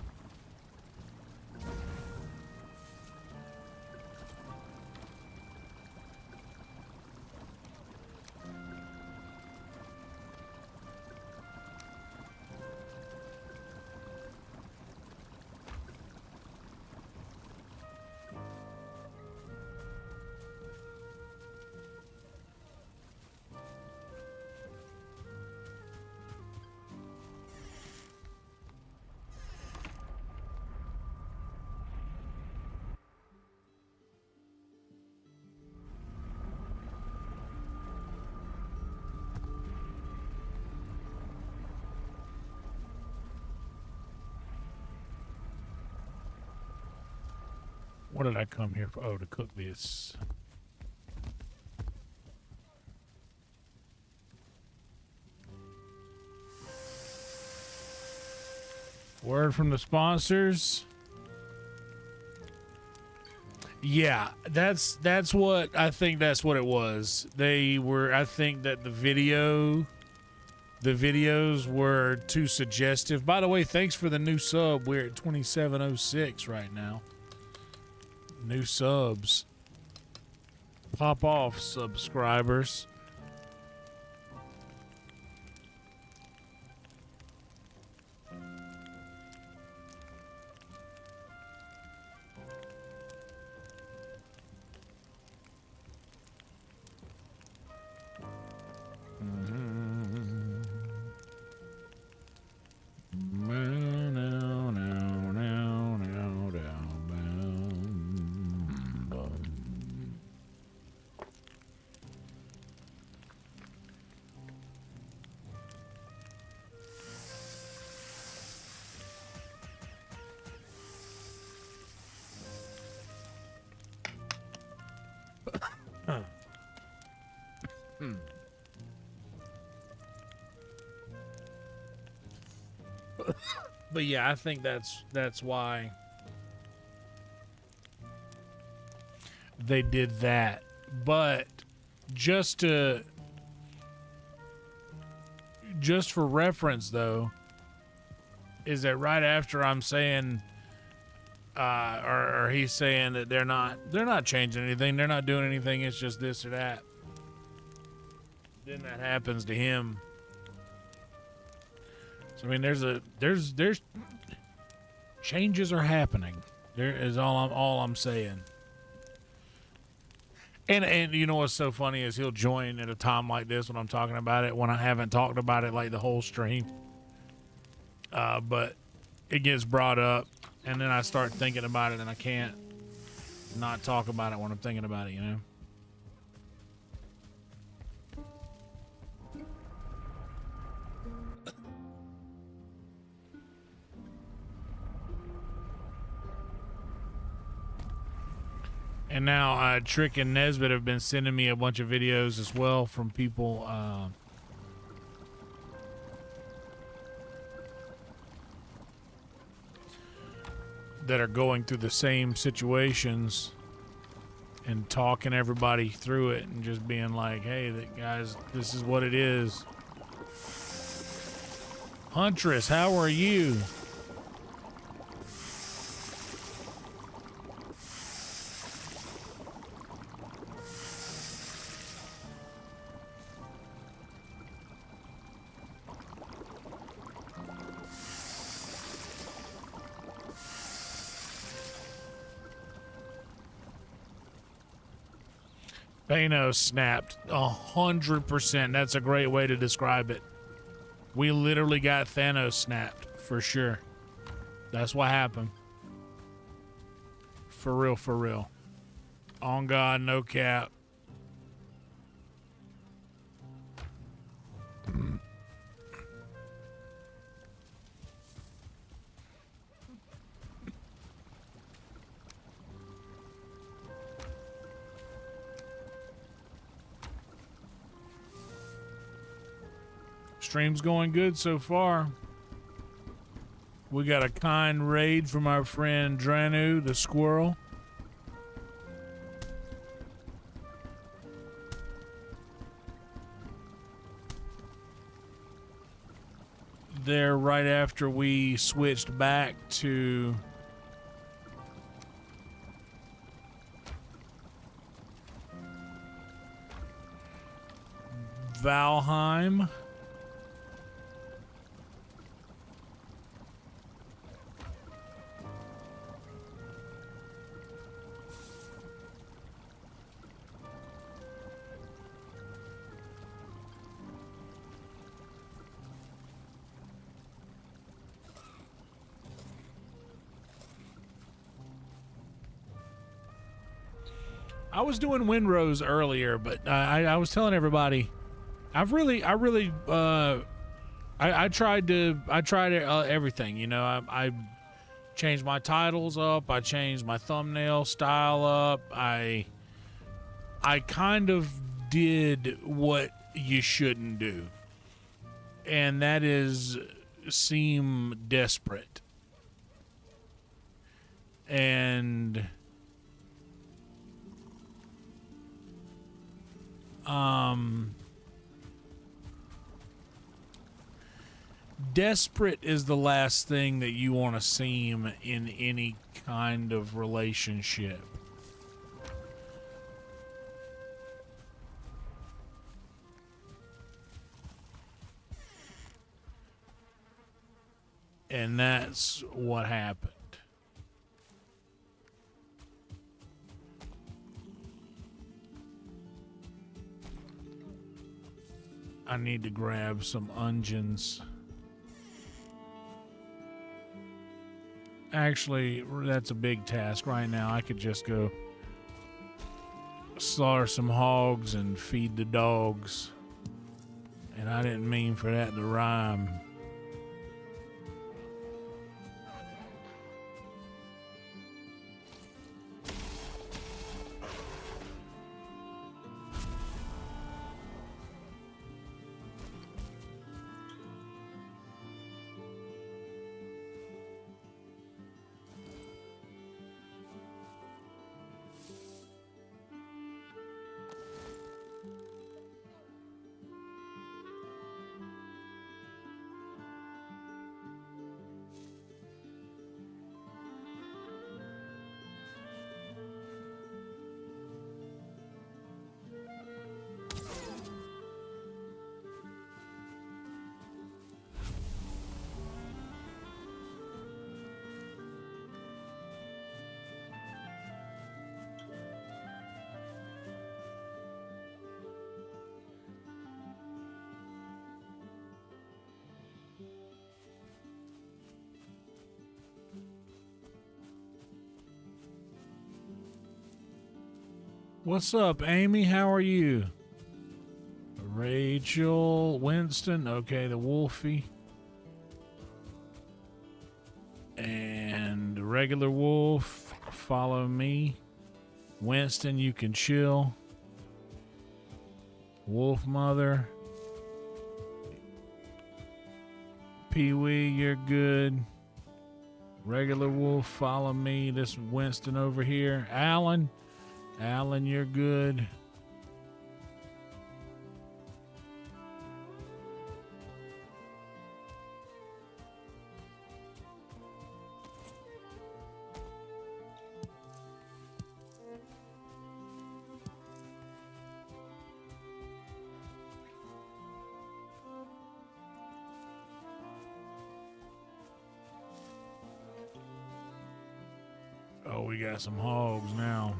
What did I come here for? Oh, to cook this. Word from the sponsors. Yeah, that's what I think. That's what it was. They were. I think that the videos were too suggestive. By the way, thanks for the new sub. We're at 2706 right now. New subs. Pop off, subscribers. But yeah, I think that's why they did that. But just for reference though, is that right after I'm saying or he's saying that they're not changing anything, they're not doing anything, it's just this or that. Then that happens to him. So I mean, there's changes are happening. There is all I'm saying. And you know what's so funny is he'll join at a time like this when I'm talking about it, when I haven't talked about it like the whole stream. But it gets brought up, and then I start thinking about it, and I can't not talk about it when I'm thinking about it, you know. And now Trick and Nesbitt have been sending me a bunch of videos as well from people that are going through the same situations and talking everybody through it and just being like, hey, guys, this is what it is. Huntress, how are you? Thanos snapped 100%. That's a great way to describe it. We literally got Thanos snapped for sure. That's what happened. For real, for real. On God, no cap. Stream's going good so far. We got a kind raid from our friend Dranu, the squirrel. There right after we switched back to Valheim. I was doing Windrose earlier, but I was telling everybody, I tried everything. You know, I changed my titles up. I changed my thumbnail style up. I kind of did what you shouldn't do, and that is seem desperate. And desperate is the last thing that you want to seem in any kind of relationship. And that's what happened. I need to grab some onions. Actually, that's a big task right now. I could just go slaughter some hogs and feed the dogs. And I didn't mean for that to rhyme. What's up, Amy? How are you? Rachel, Winston, okay, the Wolfie. And regular wolf, follow me. Winston, you can chill. Wolf Mother. Pee-wee, you're good. Regular Wolf, follow me. This is Winston over here. Alan, you're good. Oh, we got some hogs now.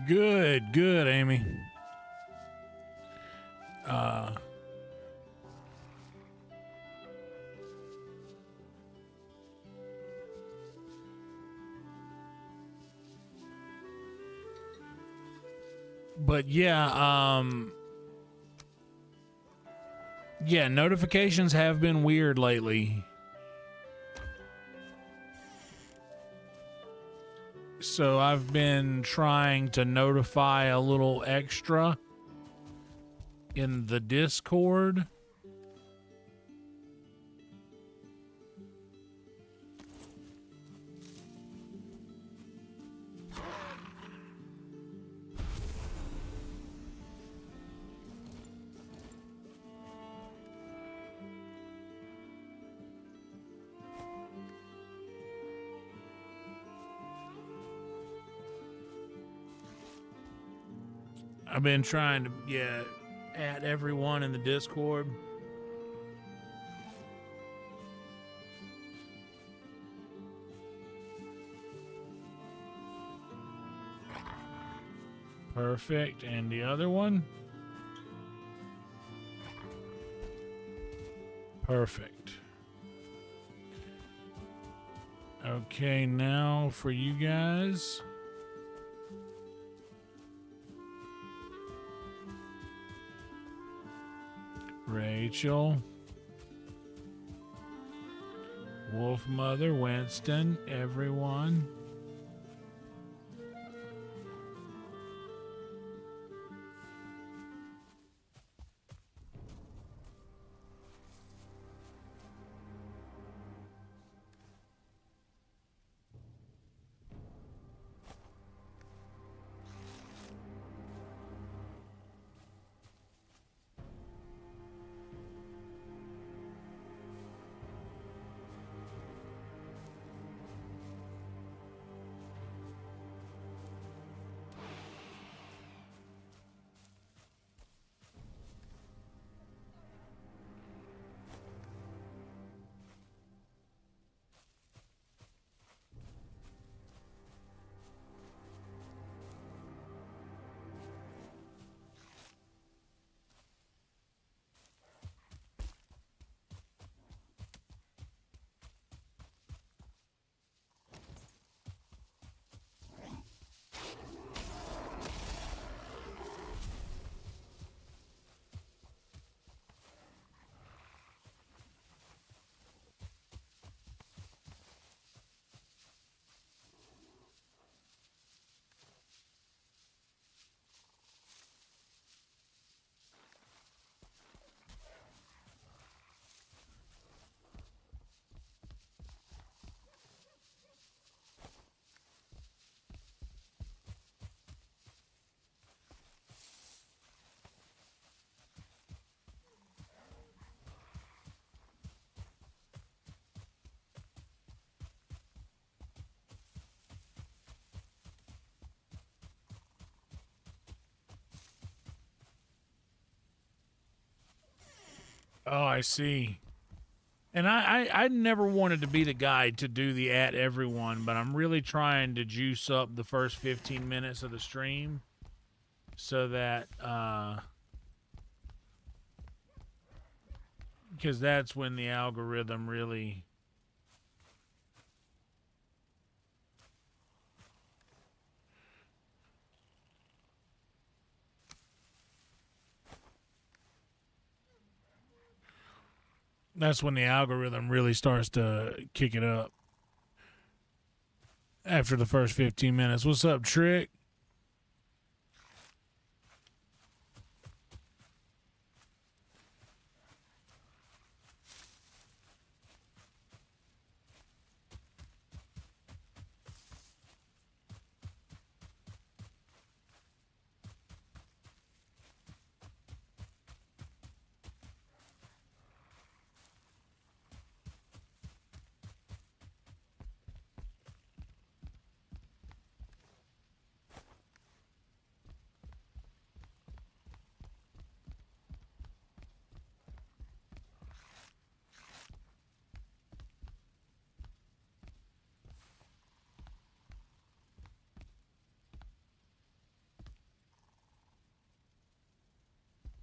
Good, Amy. But yeah, yeah, notifications have been weird lately. So I've been trying to notify a little extra in the Discord. I've been trying to, add everyone in the Discord. Perfect. And the other one? Perfect. Okay, now for you guys. Rachel, Wolf Mother, Winston, everyone. Oh, I see. And I never wanted to be the guy to do the at everyone, but I'm really trying to juice up the first 15 minutes of the stream. so that because that's when the algorithm really starts to kick it up after the first 15 minutes. What's up, Trick?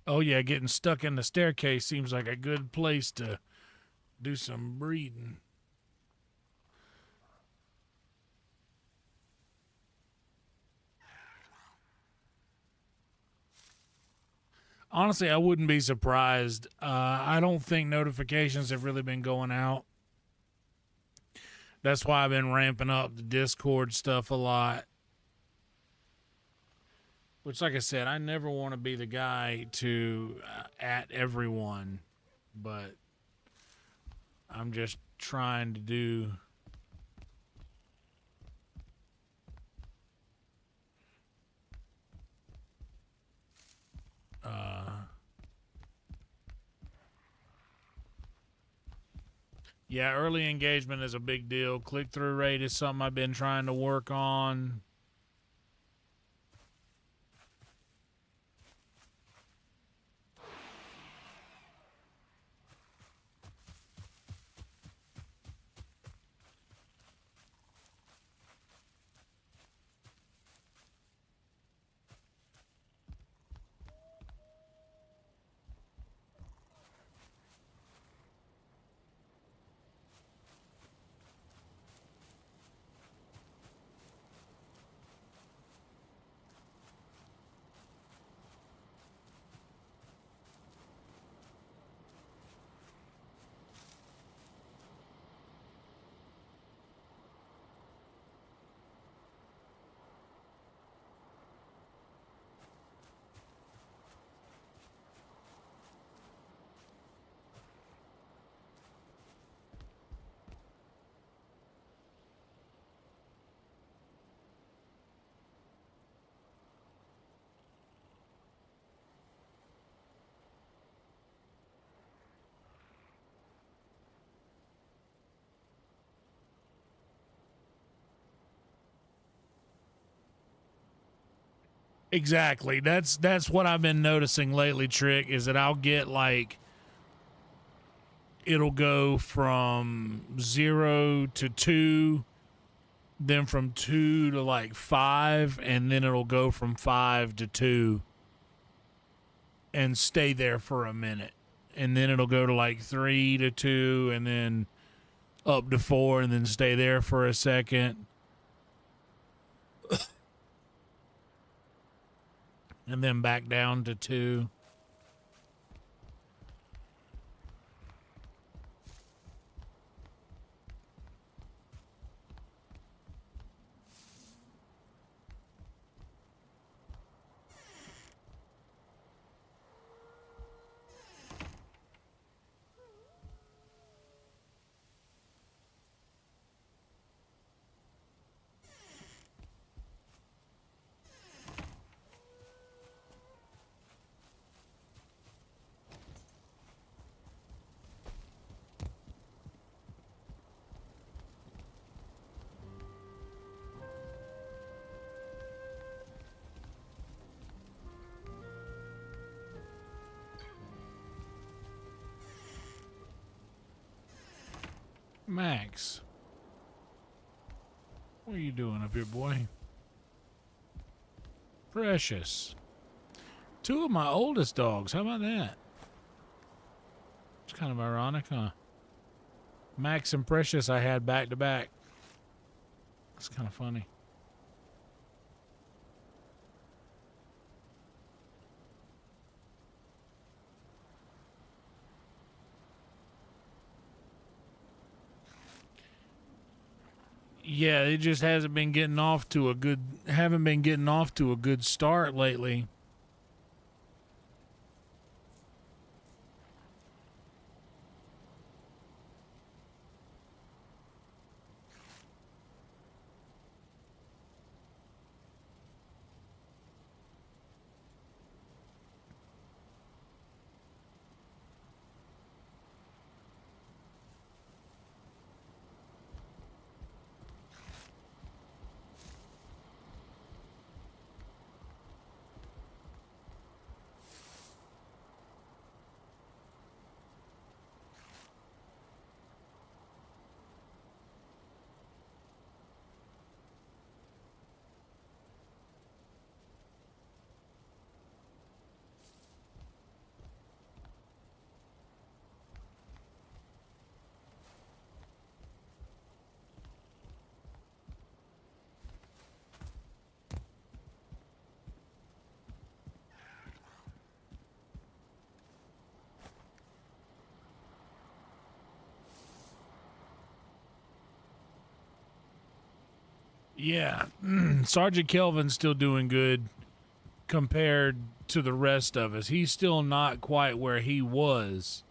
Oh, yeah, getting stuck in the staircase seems like a good place to do some breathing. Honestly, I wouldn't be surprised. I don't think notifications have really been going out. That's why I've been ramping up the Discord stuff a lot. Which, like I said, I never want to be the guy to at everyone, but I'm just trying to do yeah, early engagement is a big deal. Click-through rate is something I've been trying to work on. Exactly. That's what I've been noticing lately, Trick, is that I'll get like it'll go from 0 to 2, then from 2 to like 5, and then it'll go from 5 to 2 and stay there for a minute. And then it'll go to like 3 to 2 and then up to 4 and then stay there for a second. And then back down to 2. Max, what are you doing up here, boy? Precious. 2 of my oldest dogs. How about that? It's kind of ironic, huh? Max and Precious I had back to back. It's kind of funny. Yeah, it just hasn't been getting off to a good start lately. Yeah, Sergeant Kelvin's still doing good compared to the rest of us. He's still not quite where he was.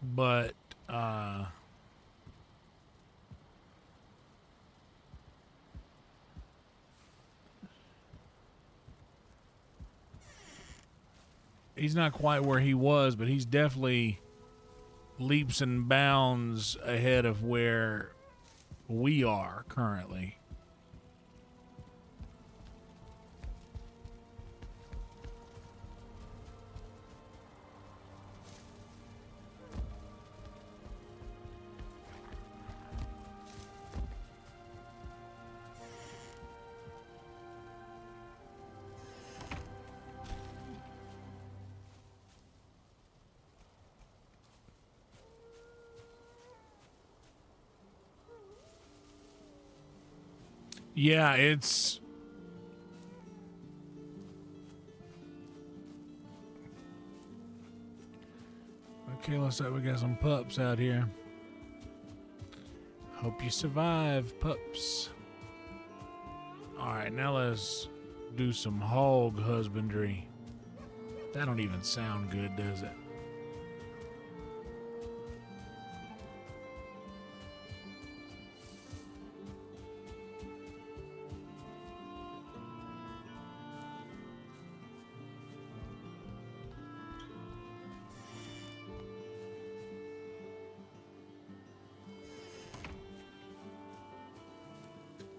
But, he's not quite where he was, but he's definitely leaps and bounds ahead of where we are currently. Yeah, it's... Okay, looks like we got some pups out here. Hope you survive, pups. Alright, now let's do some hog husbandry. That don't even sound good, does it?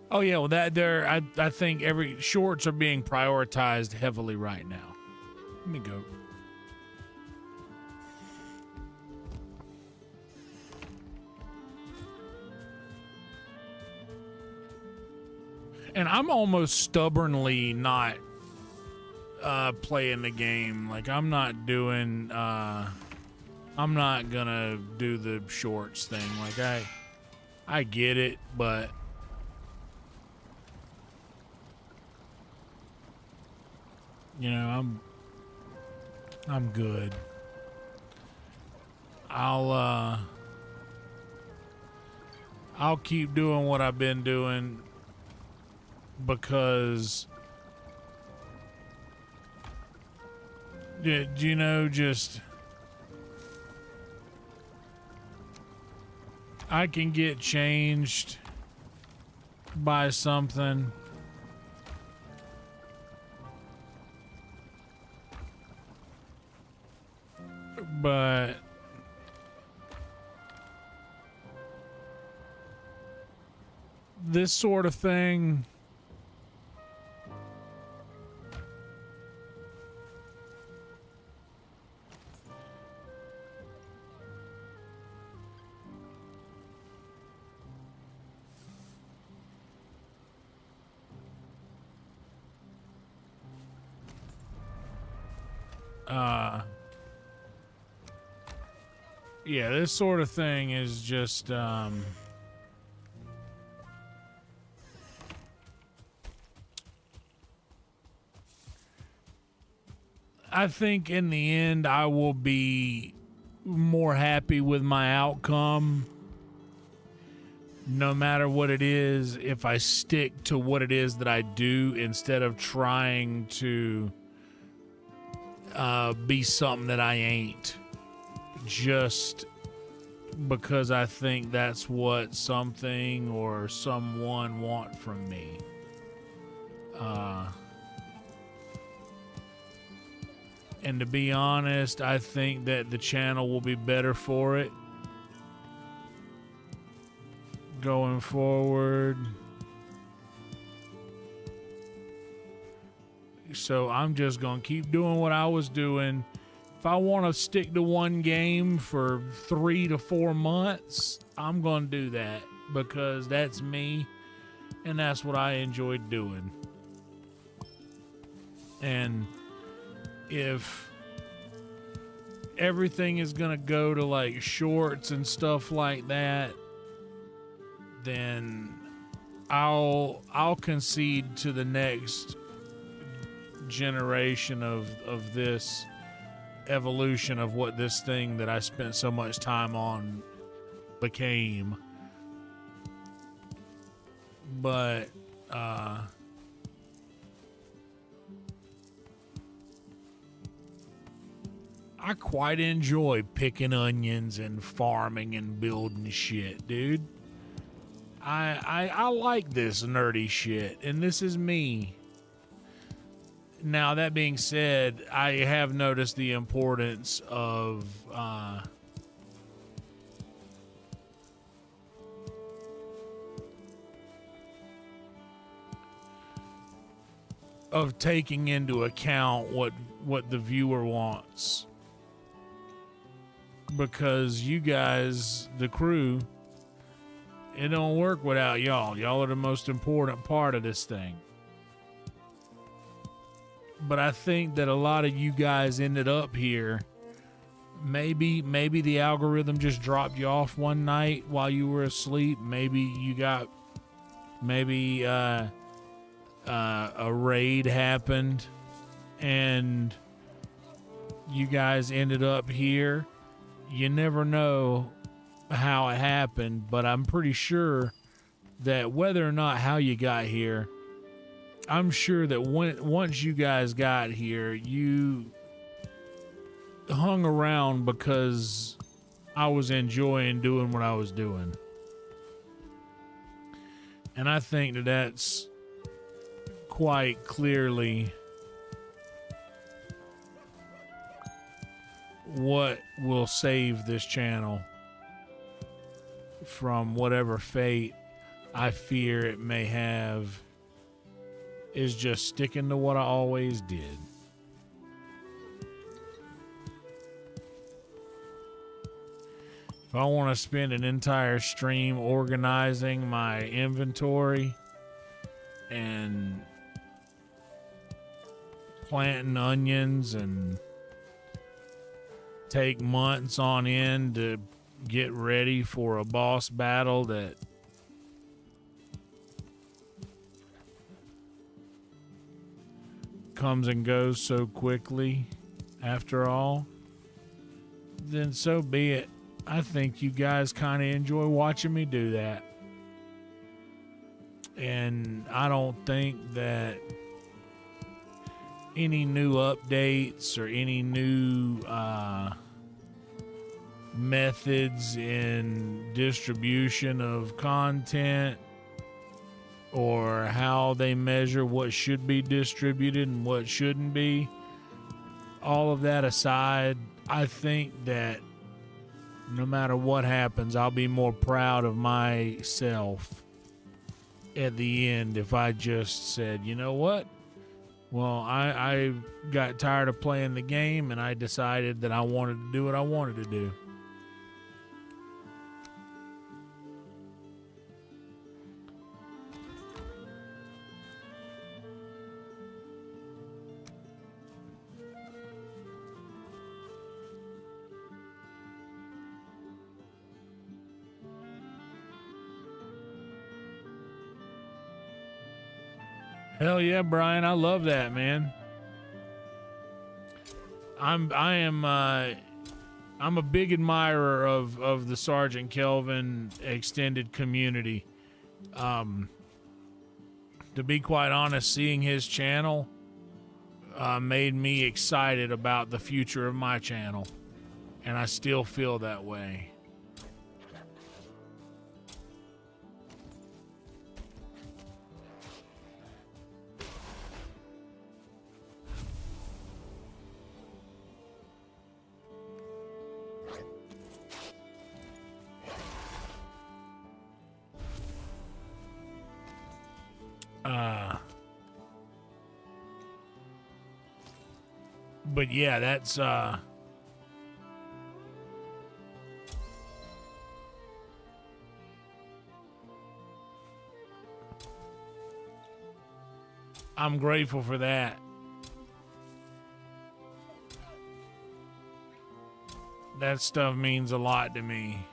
Oh yeah, well I think every shorts are being prioritized heavily right now. Let me go. And I'm almost stubbornly not playing the game. Like I'm not doing I'm not gonna do the shorts thing. Like I get it, but you know, I'm good. I'll keep doing what I've been doing because you know, just I can get changed by something. But this sort of thing, Yeah, this sort of thing is just, I think in the end I will be more happy with my outcome no matter what it is if I stick to what it is that I do instead of trying to be something that I ain't just because I think that's what something or someone want from me. And to be honest, I think that the channel will be better for it going forward. So I'm just going to keep doing what I was doing. If I want to stick to one game for 3 to 4 months, I'm going to do that because that's me and that's what I enjoyed doing. And if everything is going to go to like shorts and stuff like that, then I'll concede to the next generation of this evolution of what this thing that I spent so much time on became. But I quite enjoy picking onions and farming and building shit, dude. I like this nerdy shit, and this is me. Now, that being said, I have noticed the importance of taking into account what the viewer wants. Because you guys, the crew, it don't work without y'all. Y'all are the most important part of this thing. But I think that a lot of you guys ended up here. Maybe the algorithm just dropped you off one night while you were asleep. Maybe you got, a raid happened and you guys ended up here. You never know how it happened, but I'm pretty sure that whether or not how you got here, I'm sure that once you guys got here, you hung around because I was enjoying doing what I was doing. And I think that that's quite clearly what will save this channel from whatever fate I fear it may have, is just sticking to what I always did. If I want to spend an entire stream organizing my inventory and planting onions and take months on end to get ready for a boss battle that comes and goes so quickly after all, then so be it. I think you guys kind of enjoy watching me do that. And I don't think that any new updates or any new methods in distribution of content or how they measure what should be distributed and what shouldn't be, all of that aside, I think that no matter what happens, I'll be more proud of myself at the end if I just said, you know what? Well, I got tired of playing the game and I decided that I wanted to do what I wanted to do. Hell yeah, Brian. I love that, man. I'm a big admirer of the Sergeant Kelvin extended community. To be quite honest, seeing his channel made me excited about the future of my channel, and I still feel that way. But yeah, that's I'm grateful for that. That stuff means a lot to me.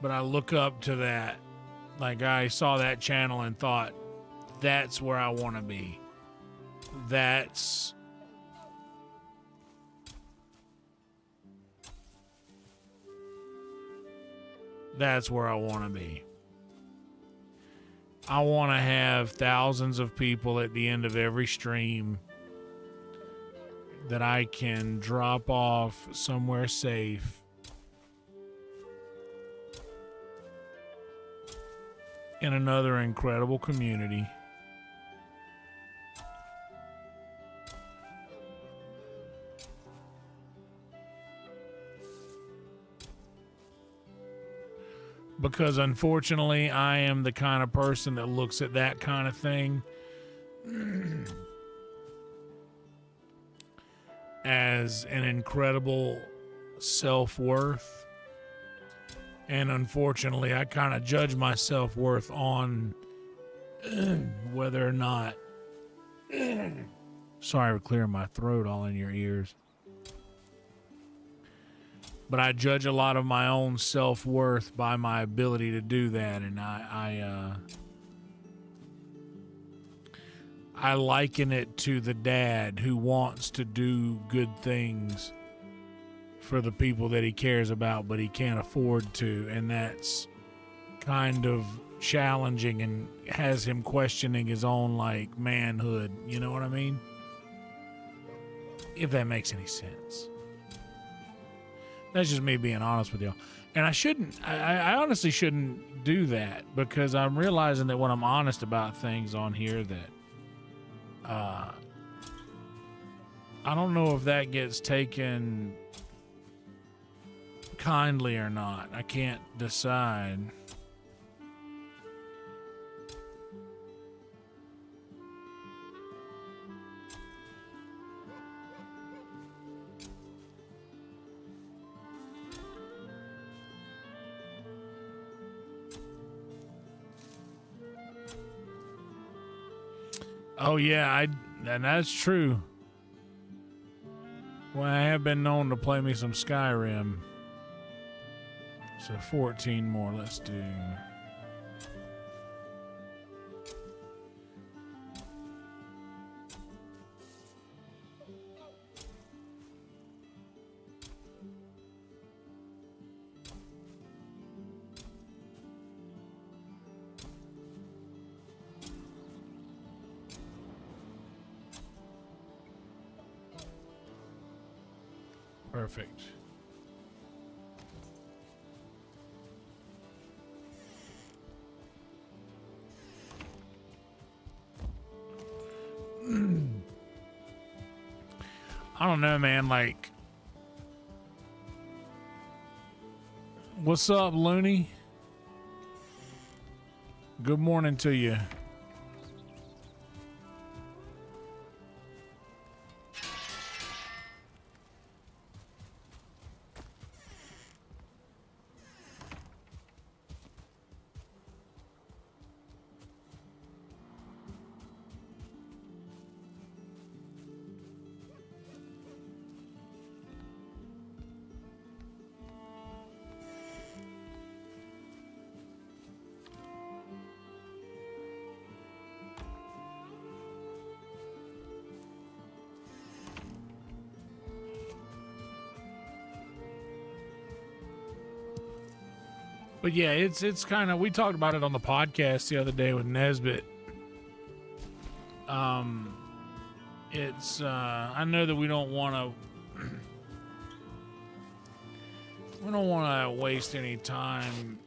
But I look up to that. Like, I saw that channel and thought, that's where I want to be. That's where I want to be. I want to have thousands of people at the end of every stream that I can drop off somewhere safe in another incredible community. Because unfortunately, I am the kind of person that looks at that kind of thing as an incredible self-worth. And unfortunately, I kind of judge my self-worth on whether or not... Sorry for clearing my throat all in your ears. But I judge a lot of my own self-worth by my ability to do that. And I liken it to the dad who wants to do good things for the people that he cares about, but he can't afford to. And that's kind of challenging and has him questioning his own, like, manhood. You know what I mean? If that makes any sense. That's just me being honest with y'all. And I honestly shouldn't do that, because I'm realizing that when I'm honest about things on here that I don't know if that gets taken kindly or not. I can't decide. Oh yeah, and that's true. Well, I have been known to play me some Skyrim. So 14 more, let's do. Perfect. I don't know, man. Like, what's up, Looney? Good morning to you. But yeah, it's kind of, we talked about it on the podcast the other day with Nesbitt. It's I know that we don't want to waste any time.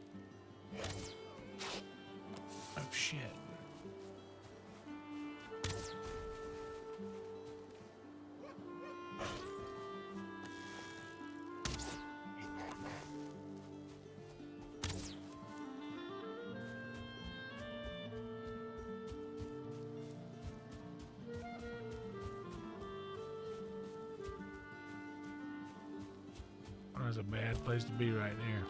Oh shit. That's a bad place to be right there.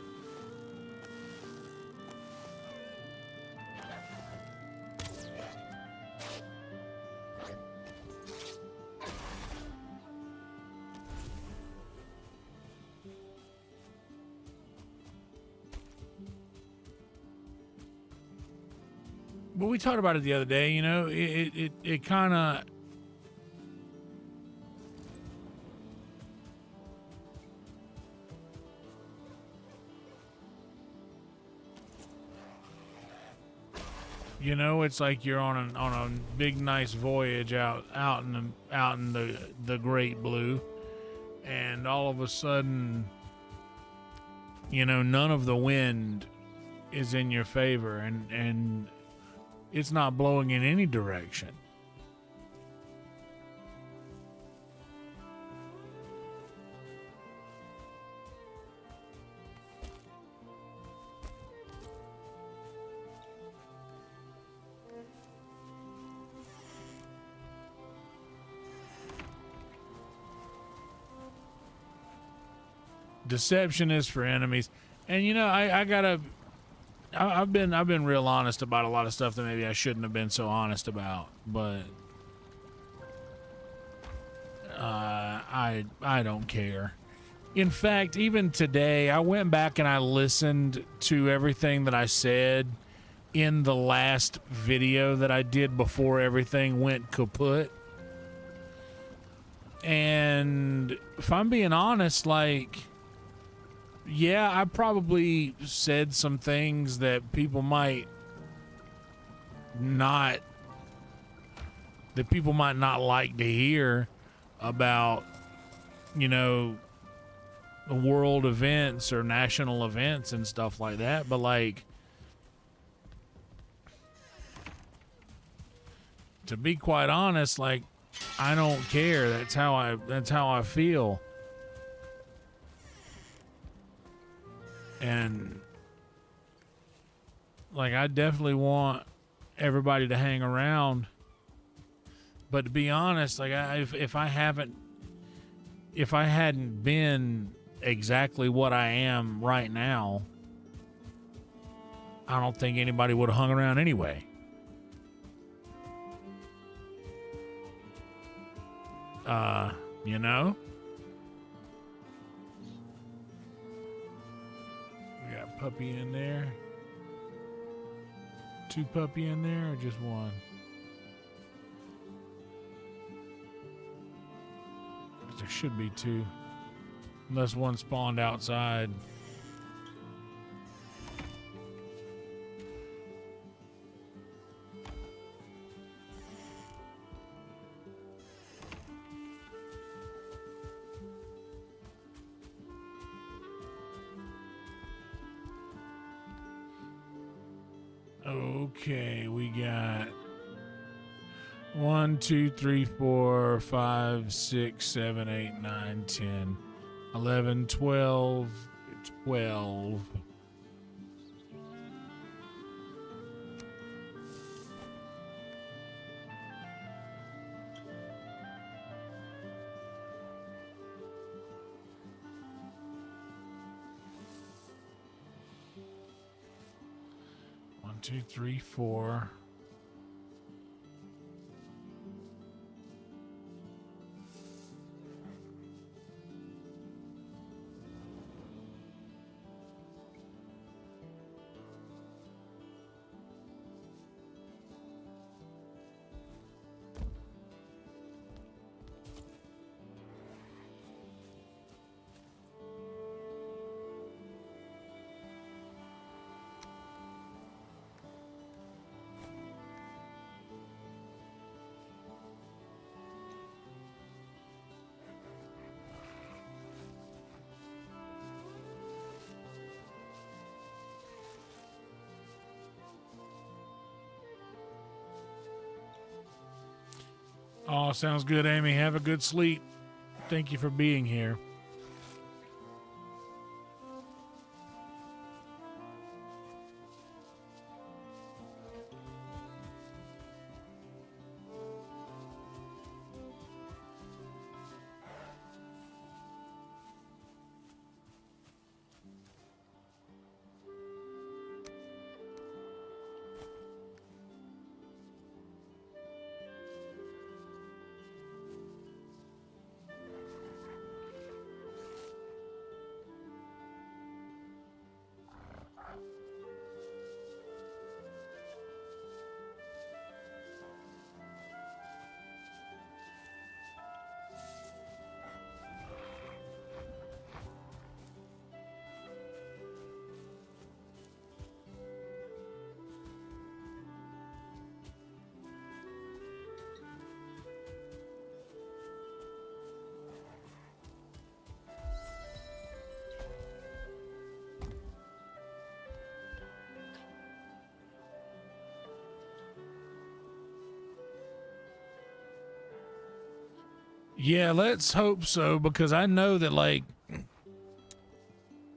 But we talked about it the other day, you know, it kind of, you know, it's like you're on a big nice voyage out in the great blue, and all of a sudden, you know, none of the wind is in your favor, and it's not blowing in any direction. Deception is for enemies. And you know, I've been real honest about a lot of stuff that maybe I shouldn't have been so honest about, but I don't care. In fact, even today, I went back and I listened to everything that I said in the last video that I did before everything went kaput. And if I'm being honest, like, yeah, I probably said some things that people might not like to hear about, you know, world events or national events and stuff like that. But like, to be quite honest, like, I don't care. That's how I feel. And like, I definitely want everybody to hang around, but to be honest, like, if I hadn't been exactly what I am right now, I don't think anybody would have hung around anyway. You know? We got puppy in there. 2 puppy in there or just 1? There should be 2. Unless 1 spawned outside. Okay, we got 1, 2, 3, 4, 5, 6, 7, 8, 9, 10, 11, 12, 12. One, 2, 3, 4. Oh, sounds good, Amy. Have a good sleep. Thank you for being here. Yeah, let's hope so, because I know that, like,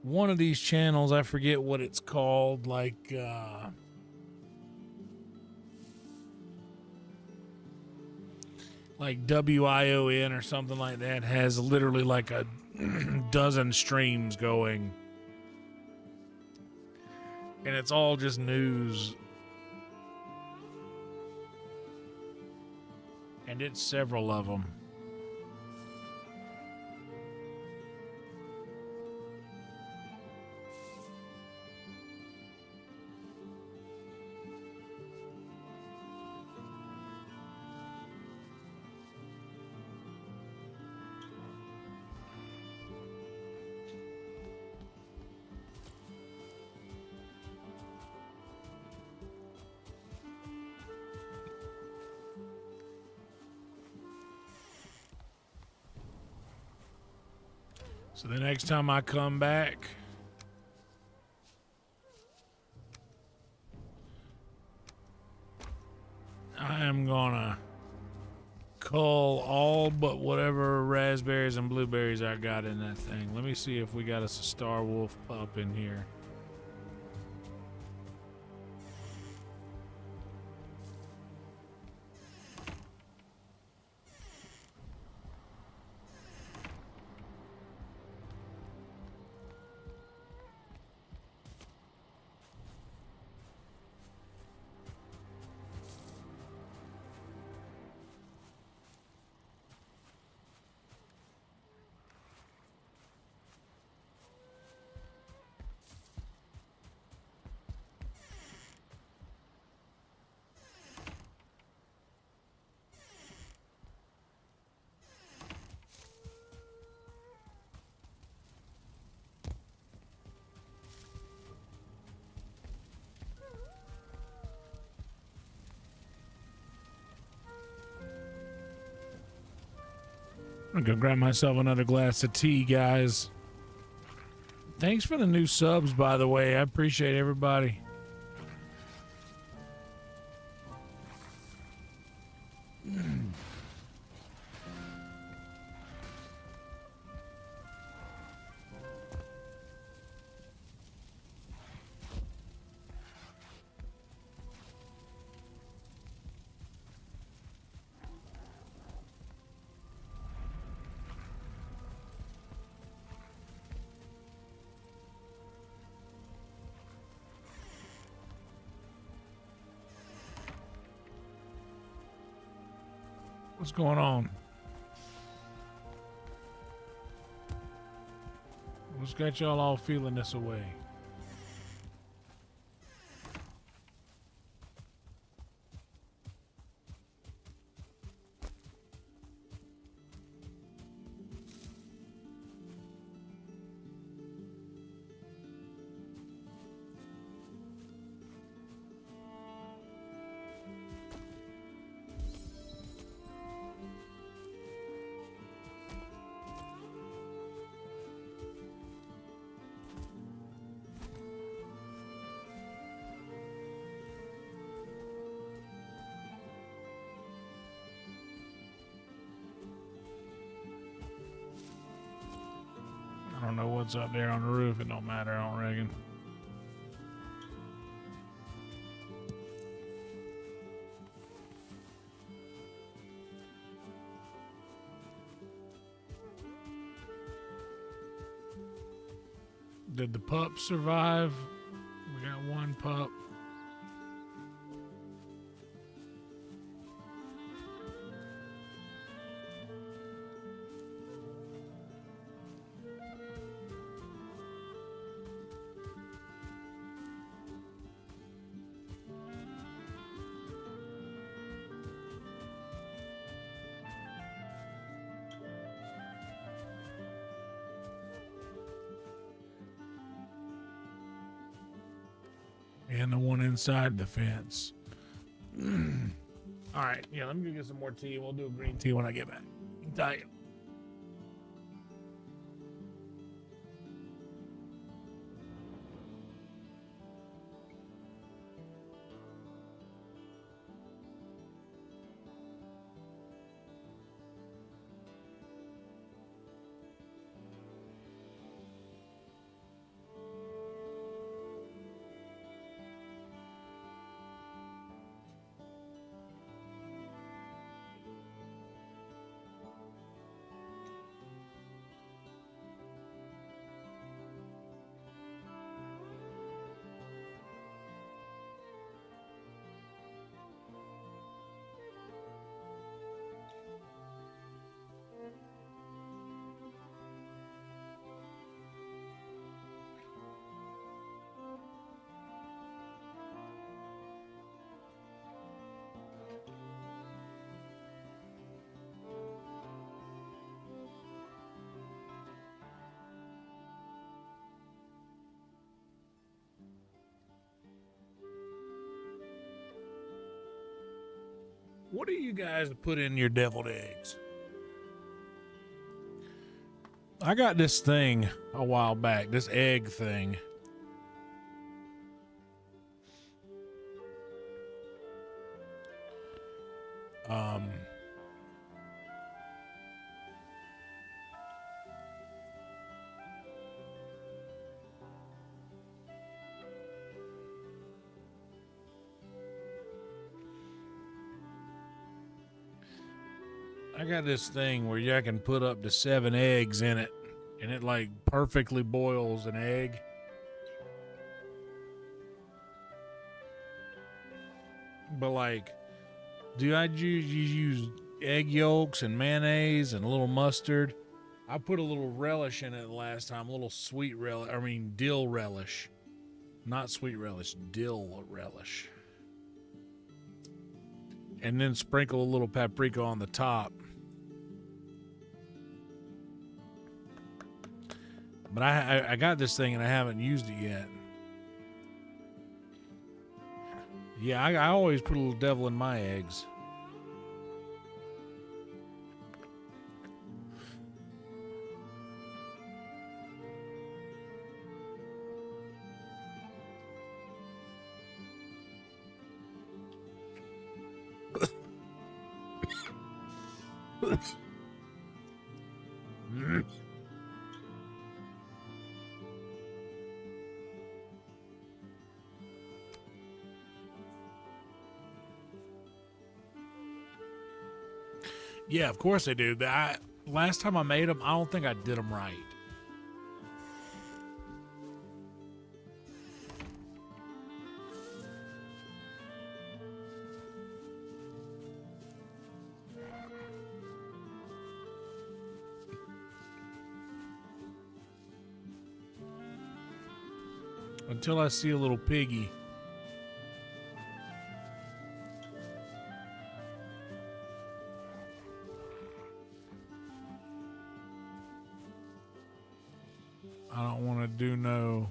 one of these channels, I forget what it's called, like WION or something like that, has literally like a dozen streams going. And it's all just news. And it's several of them. So the next time I come back, I am gonna cull all but whatever raspberries and blueberries I got in that thing. Let me see if we got us a Star Wolf pup in here. I'm gonna grab myself another glass of tea, guys. Thanks for the new subs, by the way. I appreciate everybody. What's going on? What's got y'all all feeling this away? I don't know what's up there on the roof. It don't matter, I don't reckon. Did the pup survive? We got one pup. And the one inside the fence. All right, yeah, let me go get some more tea. We'll do a green tea when I get back. Tell you. What do you guys put in your deviled eggs? I got this thing a while back, this egg thing. I got this thing where I can put up to 7 eggs in it, and it like perfectly boils an egg. But like, do I use egg yolks and mayonnaise and a little mustard? I put a little relish in it last time, a little sweet relish. I mean, dill relish, not sweet relish, dill relish. And then sprinkle a little paprika on the top. But I got this thing and I haven't used it yet. Yeah, I always put a little devil in my eggs. Yeah, of course they do. Last time I made them, I don't think I did them right. Until I see a little piggy. I don't want to do no.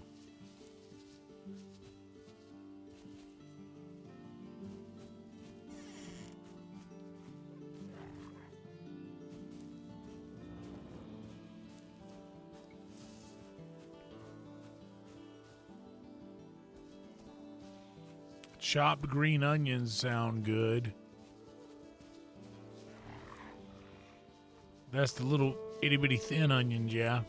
Chopped green onions sound good. That's the little itty bitty thin onions, yeah.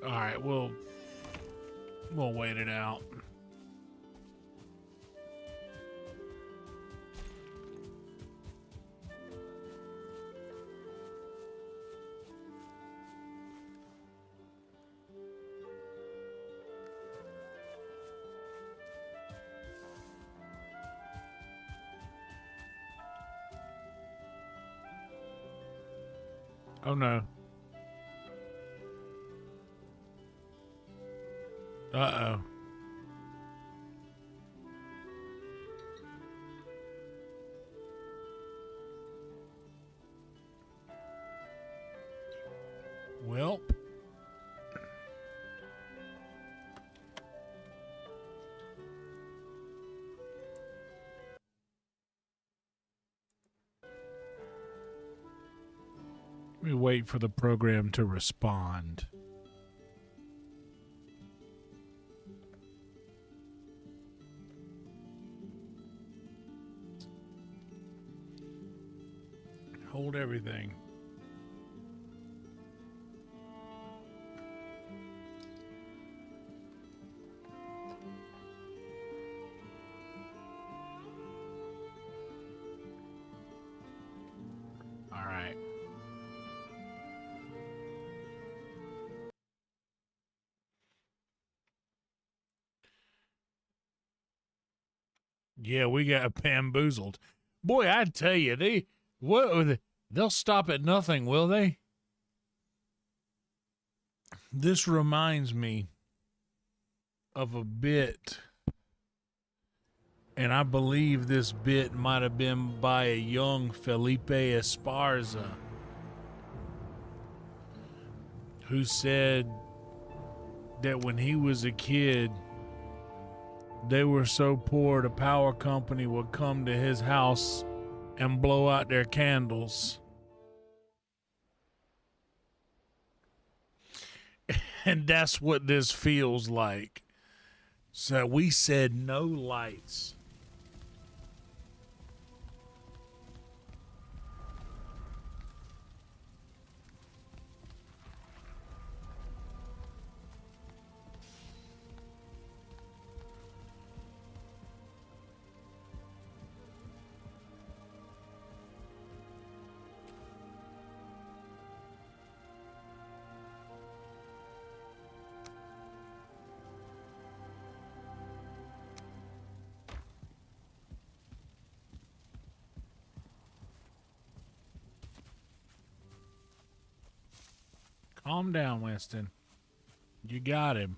All right, we'll wait it out. Oh no. Uh-oh. Welp. We wait for the program to respond. Hold everything. All right. Yeah, we got bamboozled. Boy, I tell you, they'll stop at nothing, will they? This reminds me of a bit, and I believe this bit might have been by a young Felipe Esparza, who said that when he was a kid, they were so poor the power company would come to his house and blow out their candles. And that's what this feels like. So we said no lights. Calm down, Winston. You got him.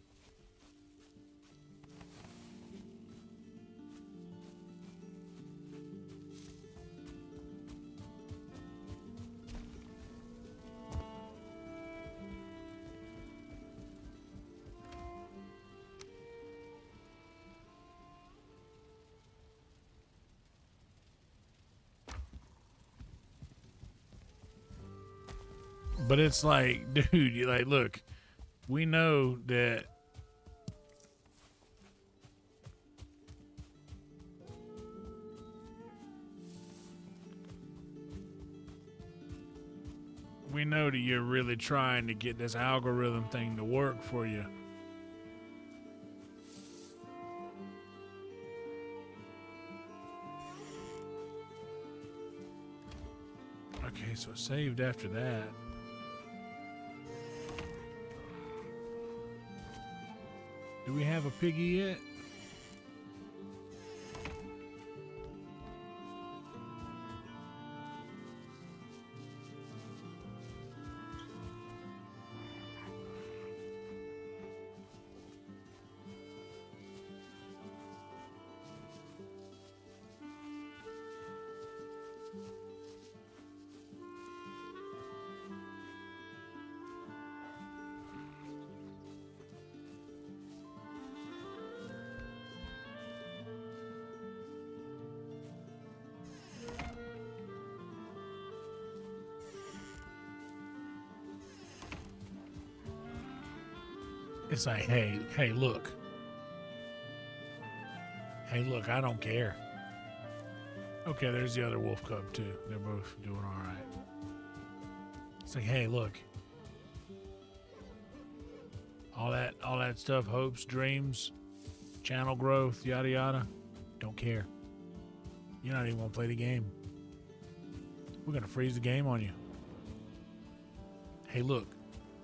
But it's like, dude, you're like, look, we know that you're really trying to get this algorithm thing to work for you. Okay, so saved after that. Do we have a piggy yet? It's like, hey, look. Hey, look, I don't care. Okay, there's the other wolf cub, too. They're both doing all right. It's like, hey, look. all that stuff, hopes, dreams, channel growth, yada yada. Don't care. You're not even gonna play the game. We're gonna freeze the game on you. Hey, look,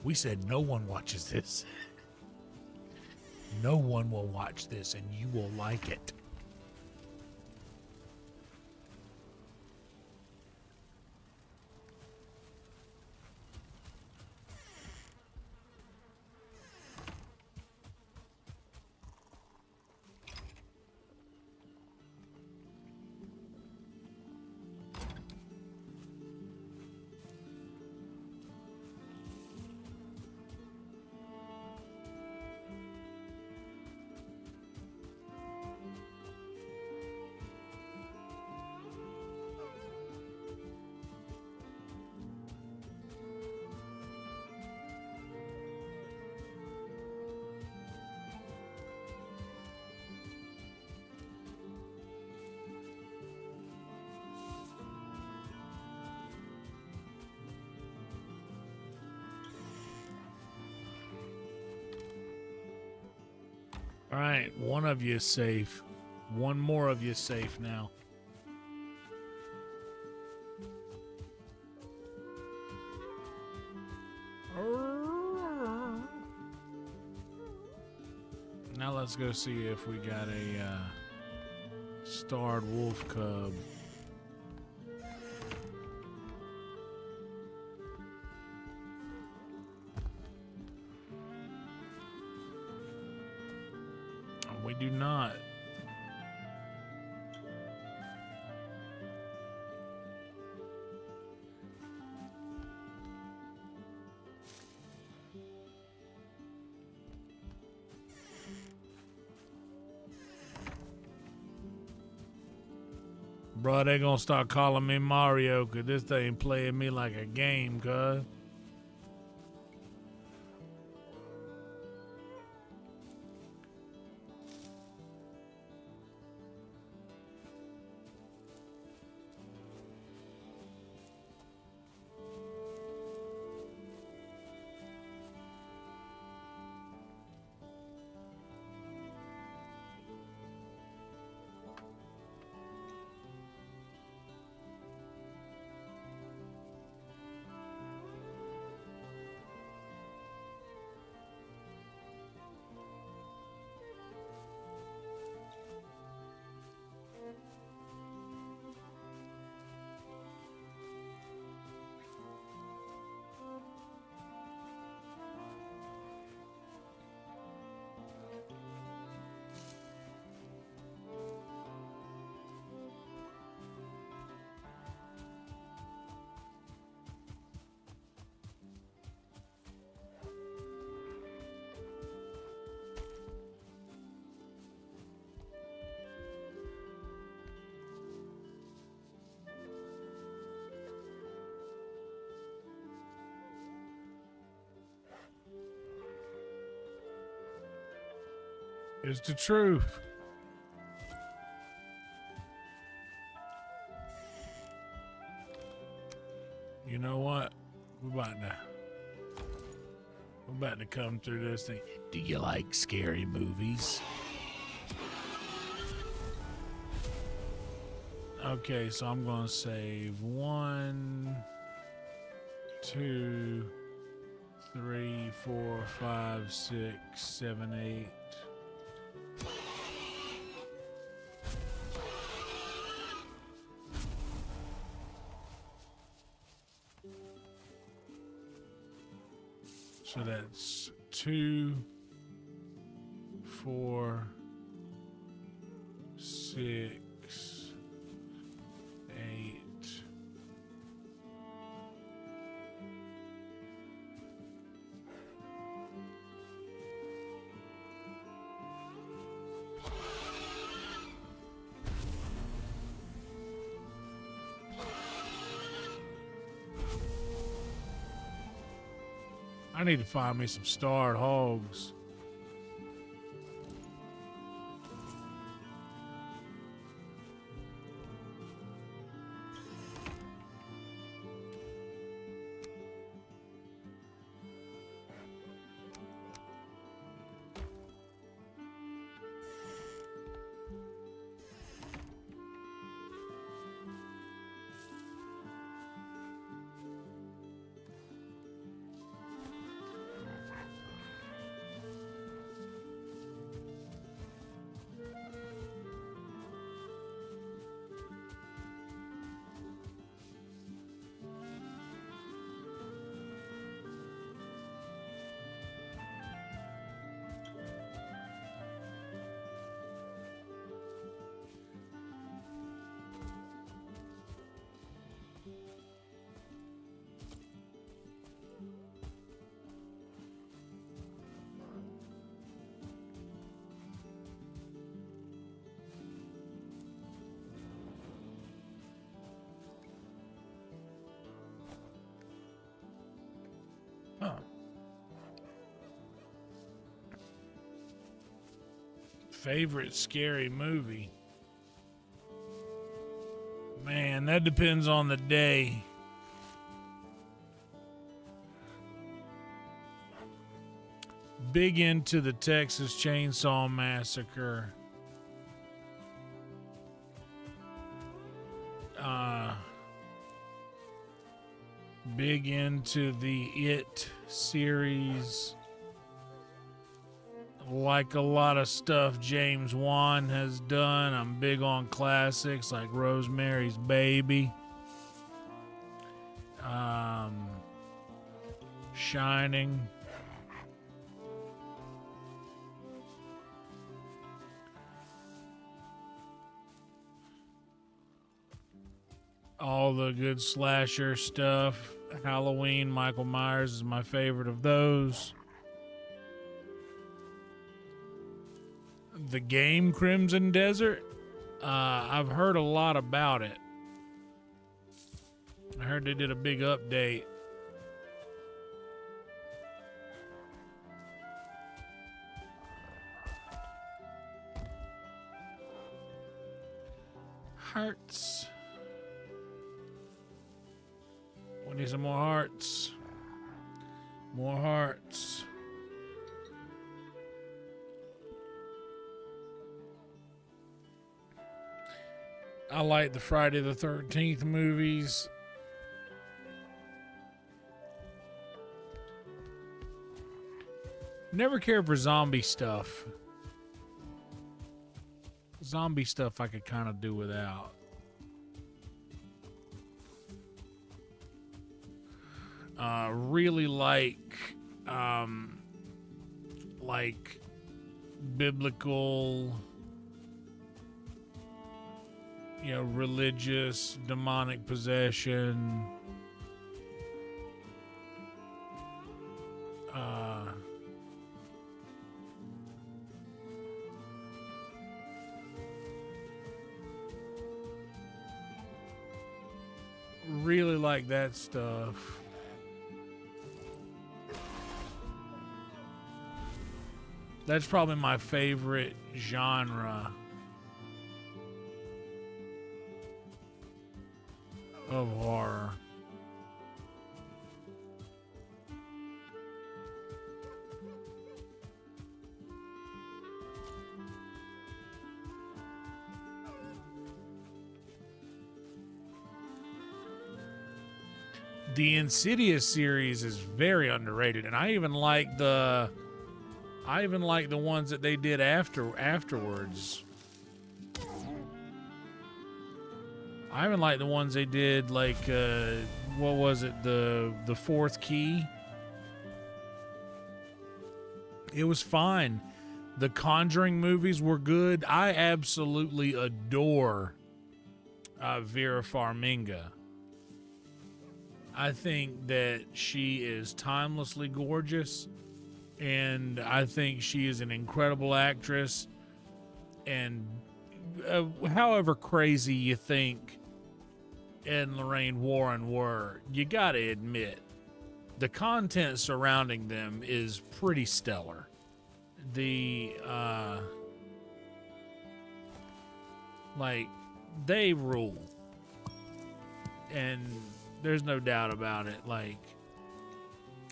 we said no one watches this. No one will watch this, and you will like it. All right, one of you is safe. One more of you is safe now. Now let's go see if we got a starred wolf cub. We do not. Bro, they gonna start calling me Mario because this thing playing me like a game, cuz. It's the truth. You know what? We're about to come through this thing. Do you like scary movies? Okay, so I'm gonna save 1, 2, 3, 4, 5, 6, 7, 8. So that's 2, 4, 6, 8. I need to find me some starred hogs. Favorite scary movie? Man, that depends on the day. Big into the Texas Chainsaw Massacre. Big into the It series. Like a lot of stuff James Wan has done. I'm big on classics like Rosemary's Baby. Shining. All the good slasher stuff. Halloween, Michael Myers is my favorite of those. The game Crimson Desert, I've heard a lot about it. I heard they did a big update. Hearts. We need some more hearts. More hearts. I like the Friday the 13th movies. Never cared for zombie stuff. Zombie stuff I could kind of do without. Really like biblical, you know, religious, demonic possession. Really like that stuff. That's probably my favorite genre of horror. The Insidious series is very underrated, and I even like the ones that they did afterwards. I even like the ones they did, like what was it, the Fourth Key? It was fine. The Conjuring movies were good. I absolutely adore Vera Farmiga. I think that she is timelessly gorgeous, and I think she is an incredible actress. And however crazy you think Ed and Lorraine Warren were, you gotta admit the content surrounding them is pretty stellar. They rule, and there's no doubt about it. Like,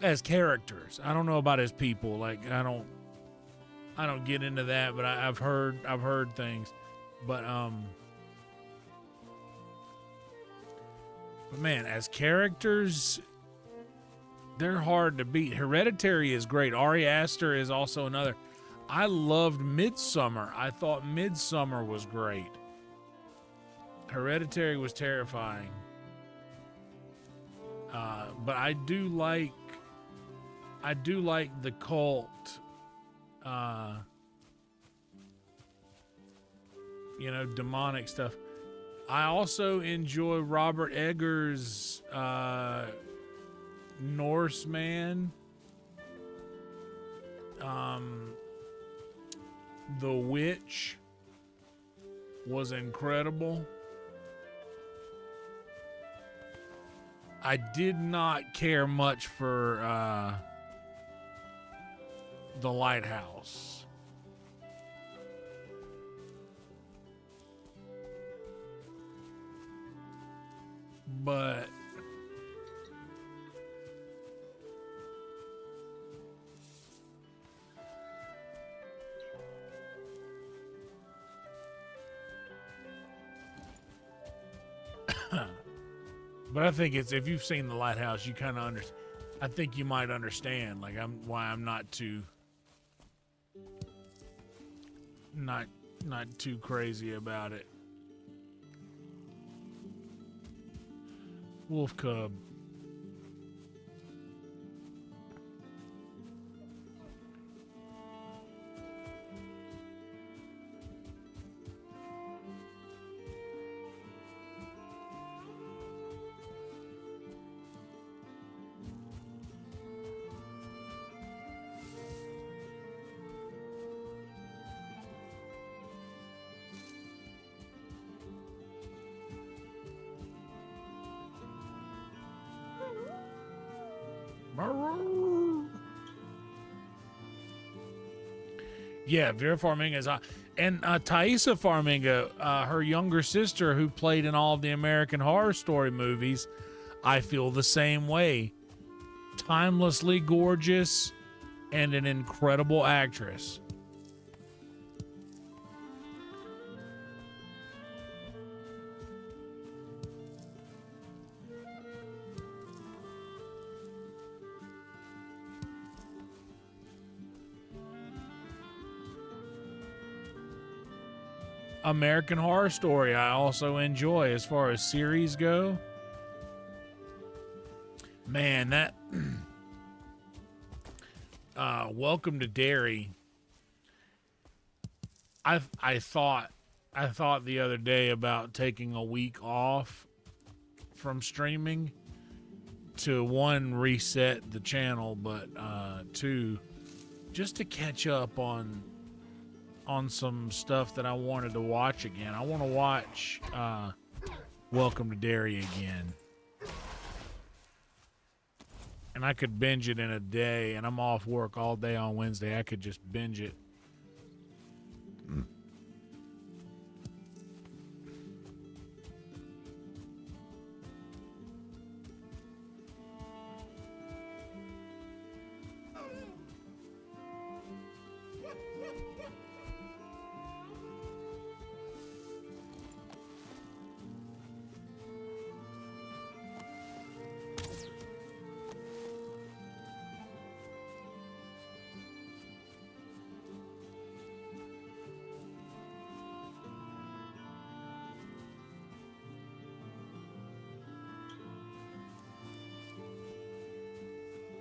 as characters, I don't know about as people. Like, I don't get into that, but I've heard things. But man, as characters, they're hard to beat. Hereditary is great. Ari Aster is also another. I loved Midsommar. I thought Midsommar was great. Hereditary was terrifying. But I do like the cult, demonic stuff. I also enjoy Robert Eggers' Norseman. The Witch was incredible. I did not care much for the lighthouse. But I think it's, if you've seen the lighthouse, you kind of understand. I think you might understand, like, why I'm not too crazy about it. Wolf cub. Yeah, Vera Farmiga is, and Thaisa Farmiga, her younger sister, who played in all of the American Horror Story movies. I feel the same way. Timelessly gorgeous and an incredible actress. American Horror Story I also enjoy as far as series go. Man, that Welcome to Derry. I thought the other day about taking a week off from streaming to, one, reset the channel, but two, just to catch up on some stuff that I wanted to watch again. I want to watch Welcome to Derry again. And I could binge it in a day, and I'm off work all day on Wednesday. I could just binge it.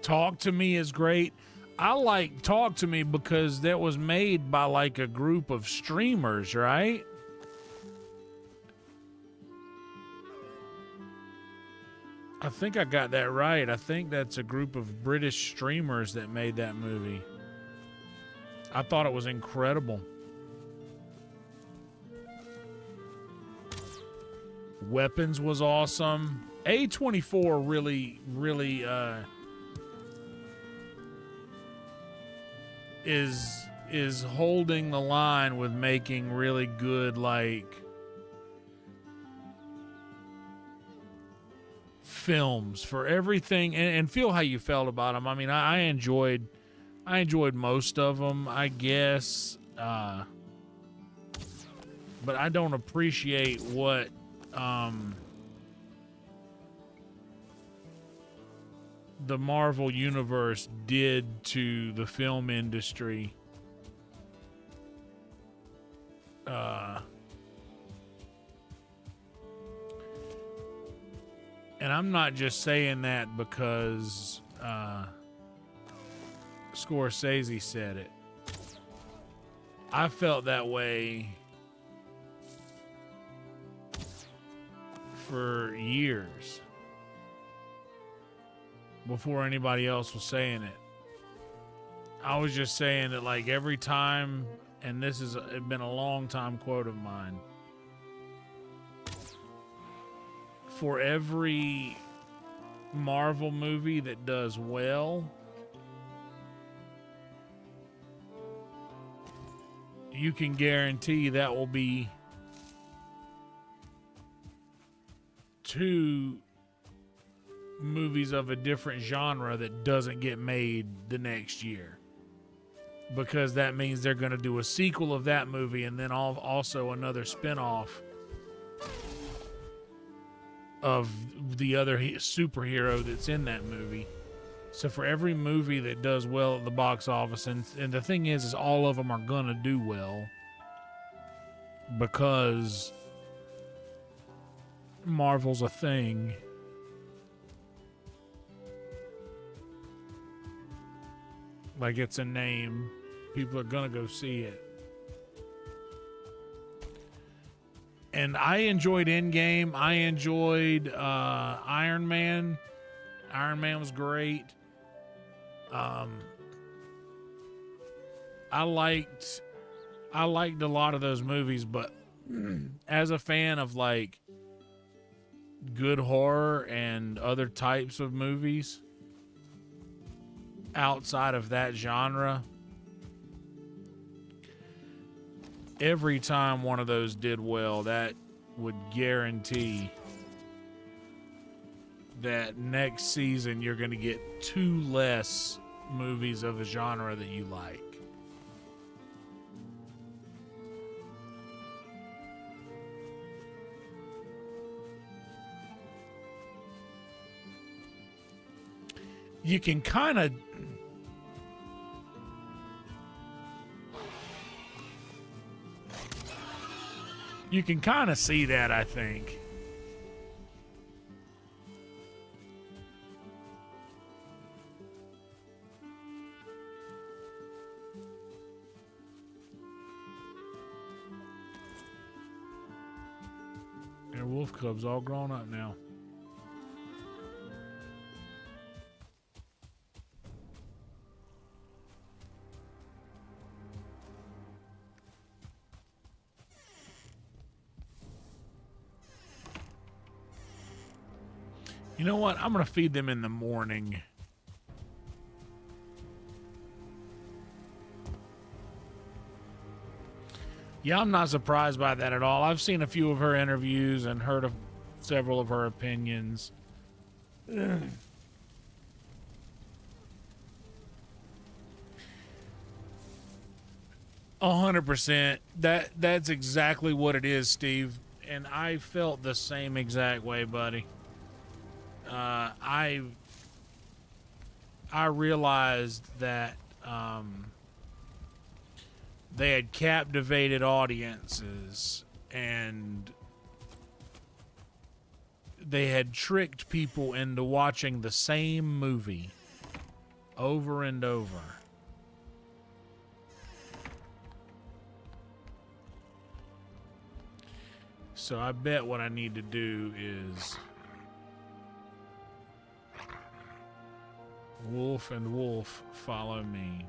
Talk to Me is great. I like Talk to Me because that was made by like a group of streamers, right? I think I got that right. I think that's a group of British streamers that made that movie. I thought it was incredible. Weapons was awesome. A24 really is holding the line with making really good, like, films for everything, and feel how you felt about them. I mean, I enjoyed most of them, I guess, but I don't appreciate what the Marvel Universe did to the film industry. And I'm not just saying that because Scorsese said it. I felt that way for years before anybody else was saying it. I was just saying that, like, every time, and this has been a long time quote of mine, for every Marvel movie that does well, you can guarantee that will be 2 movies of a different genre that doesn't get made the next year, because that means they're going to do a sequel of that movie and then also another spin-off of the other superhero that's in that movie. So for every movie that does well at the box office, and the thing is all of them are going to do well because Marvel's a thing. Like, it's a name. People are going to go see it. And I enjoyed Endgame. I enjoyed Iron Man. Iron Man was great. I liked a lot of those movies, but as a fan of like good horror and other types of movies outside of that genre, every time one of those did well, that would guarantee that next season you're going to get 2 less movies of a genre that you like. You can kind of see that, I think. Their wolf cub's all grown up now. You know what? I'm going to feed them in the morning. Yeah, I'm not surprised by that at all. I've seen a few of her interviews and heard of several of her opinions. 100%. That's exactly what it is, Steve. And I felt the same exact way, buddy. I realized that they had captivated audiences and they had tricked people into watching the same movie over and over. So I bet what I need to do is wolf and wolf follow me.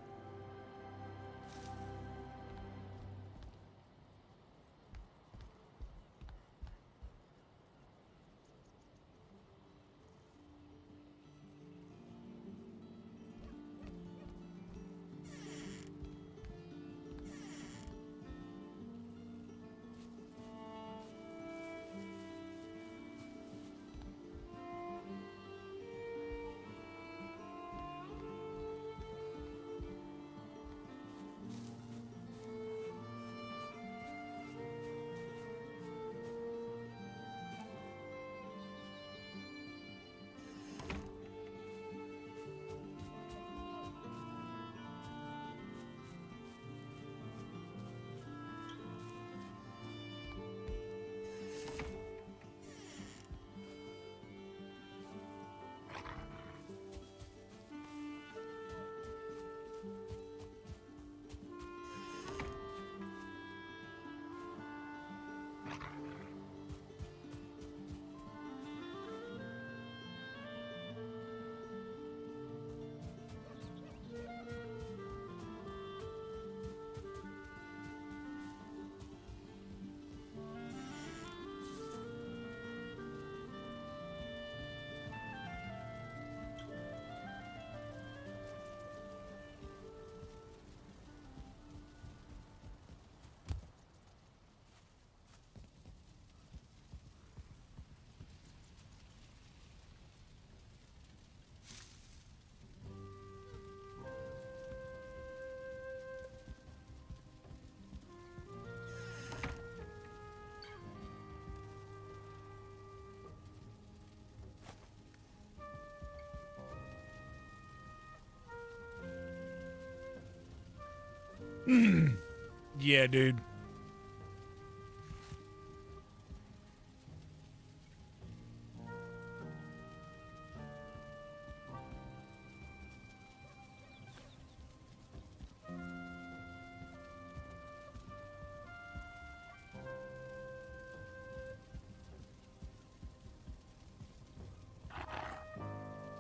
Yeah, dude.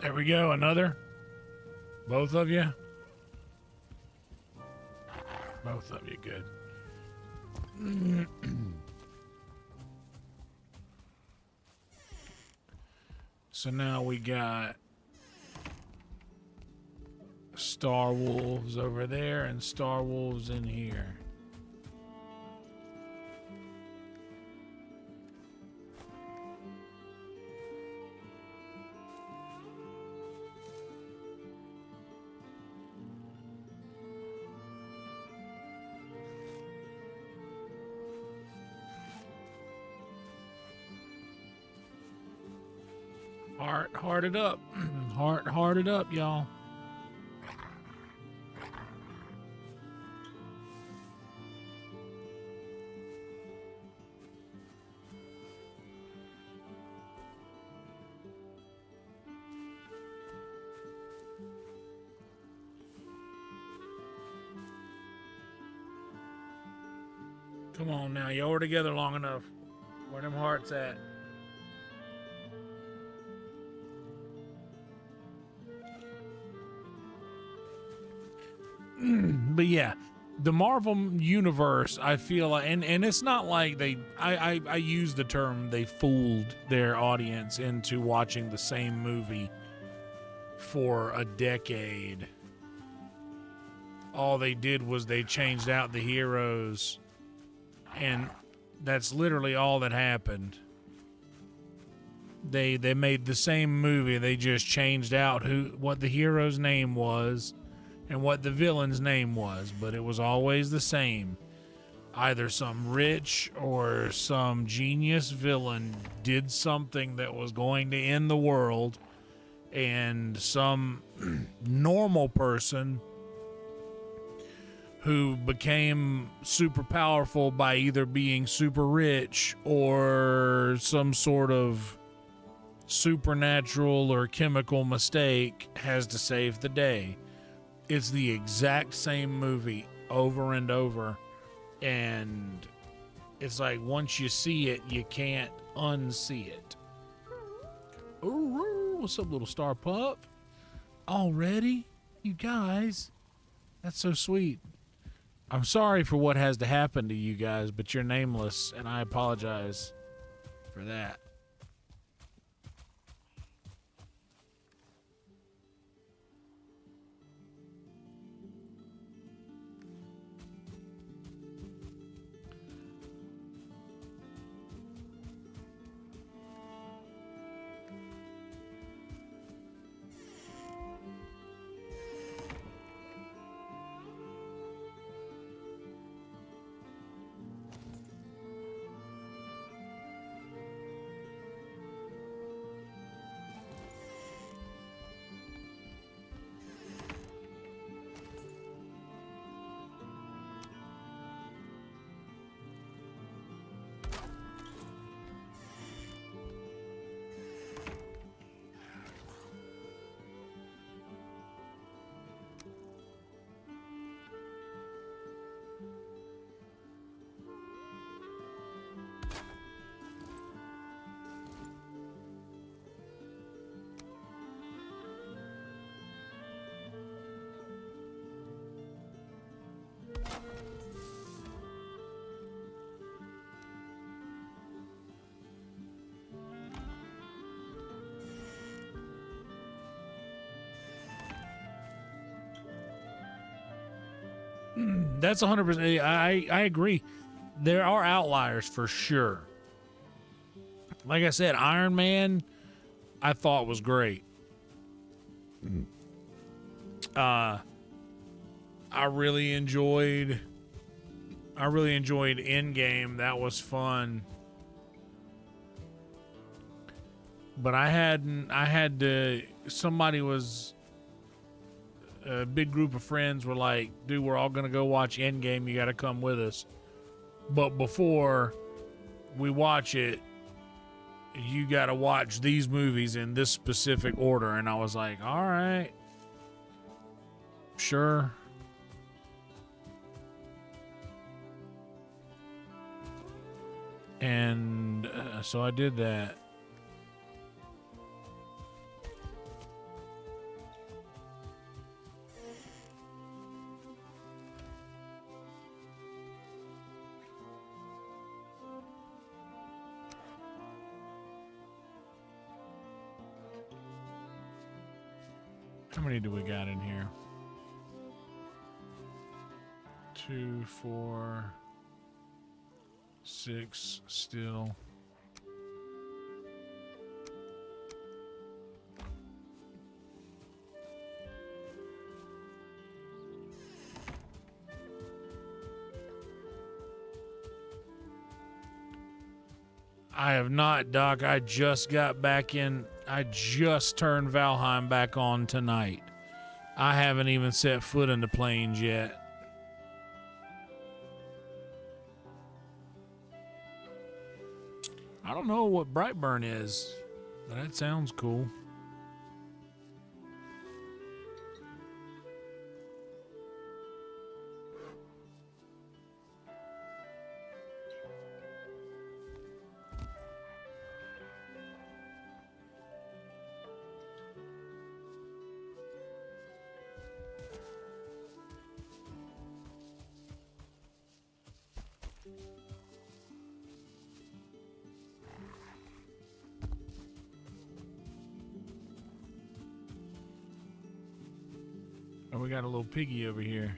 There we go, another. Both of you? Both of you, good. So now we got Star Wolves over there and Star Wolves in here. Heart it up. Heart it up, y'all. Come on now, y'all were together long enough. Where them hearts at? But yeah, the Marvel universe, I feel like, and it's not like I use the term they fooled their audience into watching the same movie for a decade. All they did was they changed out the heroes, and that's literally all that happened. They made the same movie, they just changed out what the hero's name was and what the villain's name was, but it was always the same. Either some rich or some genius villain did something that was going to end the world, and some normal person who became super powerful by either being super rich or some sort of supernatural or chemical mistake has to save the day. It's the exact same movie over and over, and it's like once you see it, you can't unsee it. Ooh, what's up, little star pup? Already? You guys, that's so sweet. I'm sorry for what has to happen to you guys, but you're nameless, and I apologize for that. That's 100%. I agree. There are outliers for sure. Like I said, Iron Man, I thought was great. I really enjoyed Endgame. That was fun. But somebody was a big group of friends were like, dude, we're all going to go watch Endgame. You got to come with us. But before we watch it, you got to watch these movies in this specific order. And I was like, all right, sure. And so I did that. How many do we got in here? 2, 4, 6 still. I have not, Doc. I just got back in. I just turned Valheim back on tonight. I haven't even set foot in the plains yet. I don't know what Brightburn is, but that sounds cool. Oh, we got a little piggy over here.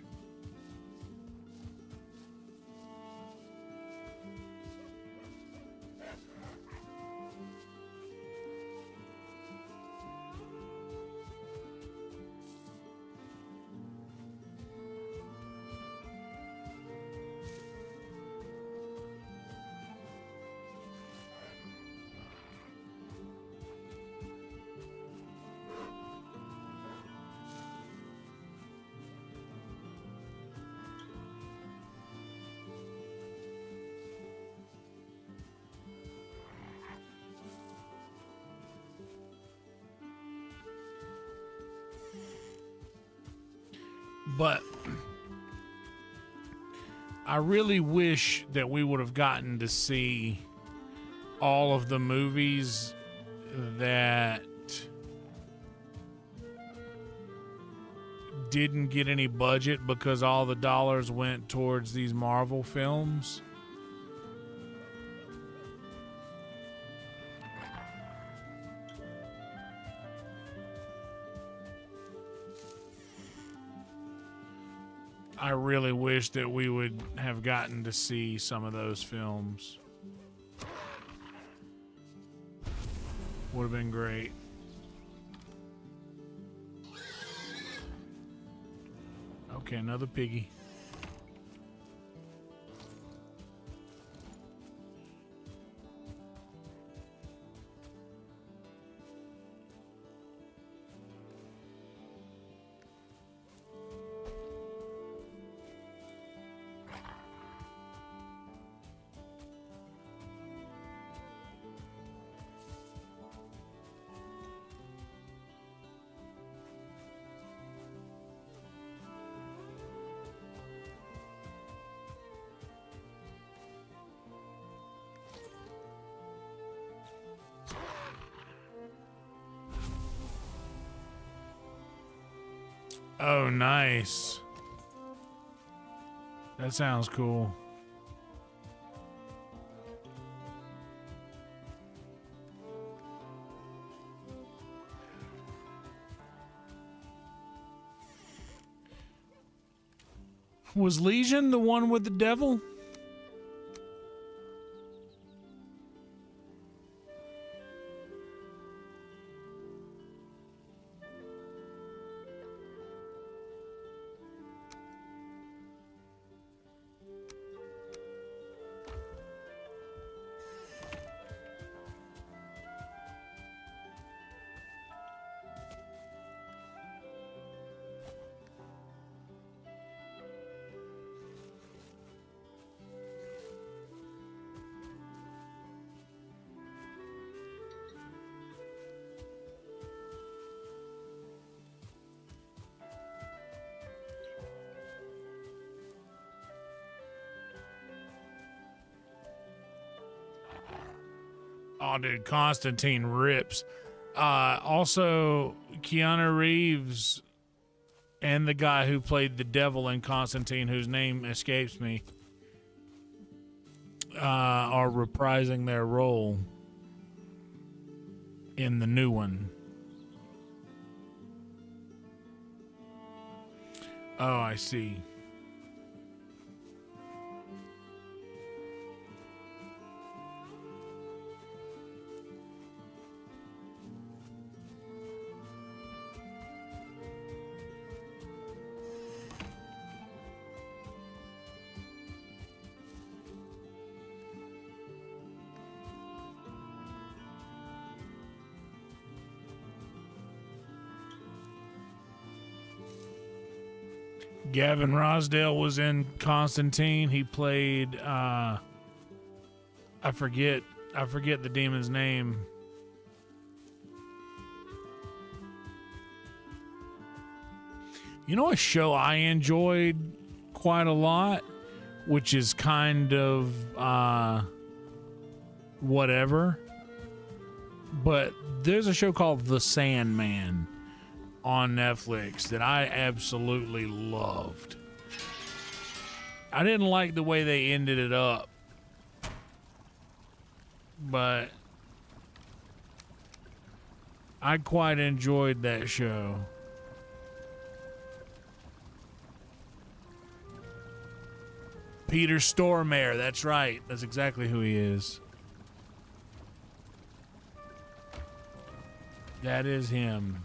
But I really wish that we would have gotten to see all of the movies that didn't get any budget because all the dollars went towards these Marvel films. I really wish that we would have gotten to see some of those films. Would have been great. Okay, another piggy. Oh, nice. That sounds cool. Was Legion the one with the devil? Oh, dude, Constantine rips. Also, Keanu Reeves and the guy who played the devil in Constantine, whose name escapes me, are reprising their role in the new one. Oh, I see. Gavin Rosdale was in Constantine. He played I forget the demon's name. You know a show I enjoyed quite a lot, which is kind of whatever, but there's a show called The Sandman on Netflix that I absolutely loved. I didn't like the way they ended it up, but I quite enjoyed that show. Peter Stormare, that's right. That's exactly who he is. That is him.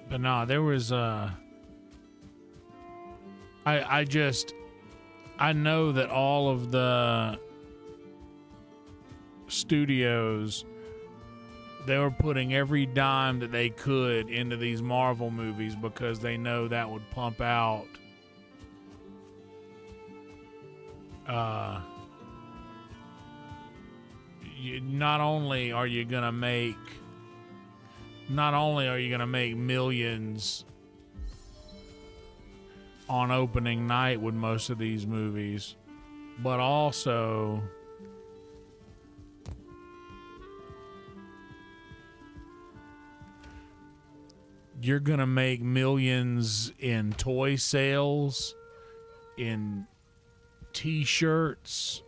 But no, there was I know that all of the studios, they were putting every dime that they could into these Marvel movies because they know that would pump out not only are you gonna make millions on opening night with most of these movies, but also you're gonna make millions in toy sales, in t-shirts,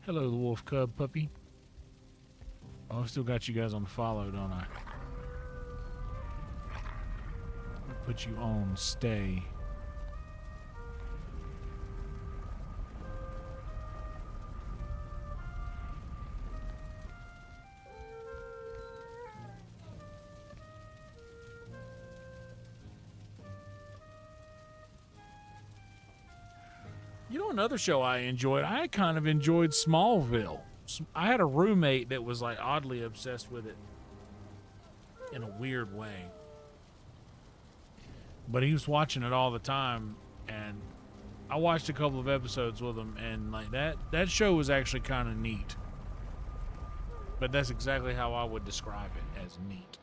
hello, the wolf cub puppy. Oh, I've still got you guys on follow, don't I? I'll put you on stay. You know, another show I enjoyed, I kind of enjoyed Smallville. I had a roommate that was like oddly obsessed with it in a weird way. But he was watching it all the time, and I watched a couple of episodes with him, and like that show was actually kind of neat. But that's exactly how I would describe it, as neat.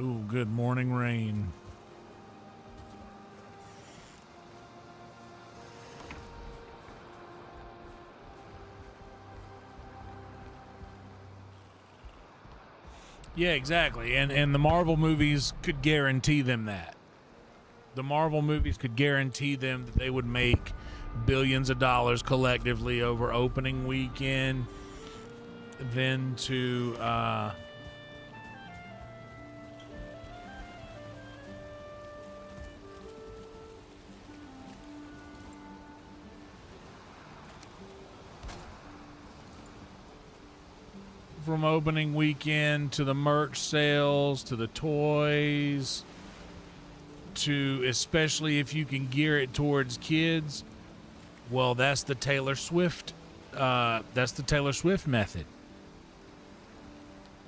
Ooh, good morning rain. Yeah, exactly. And the Marvel movies could guarantee them that. The Marvel movies could guarantee them that they would make billions of dollars collectively over opening weekend, then to from opening weekend to the merch sales to the toys to, especially if you can gear it towards kids, well, that's the Taylor Swift method.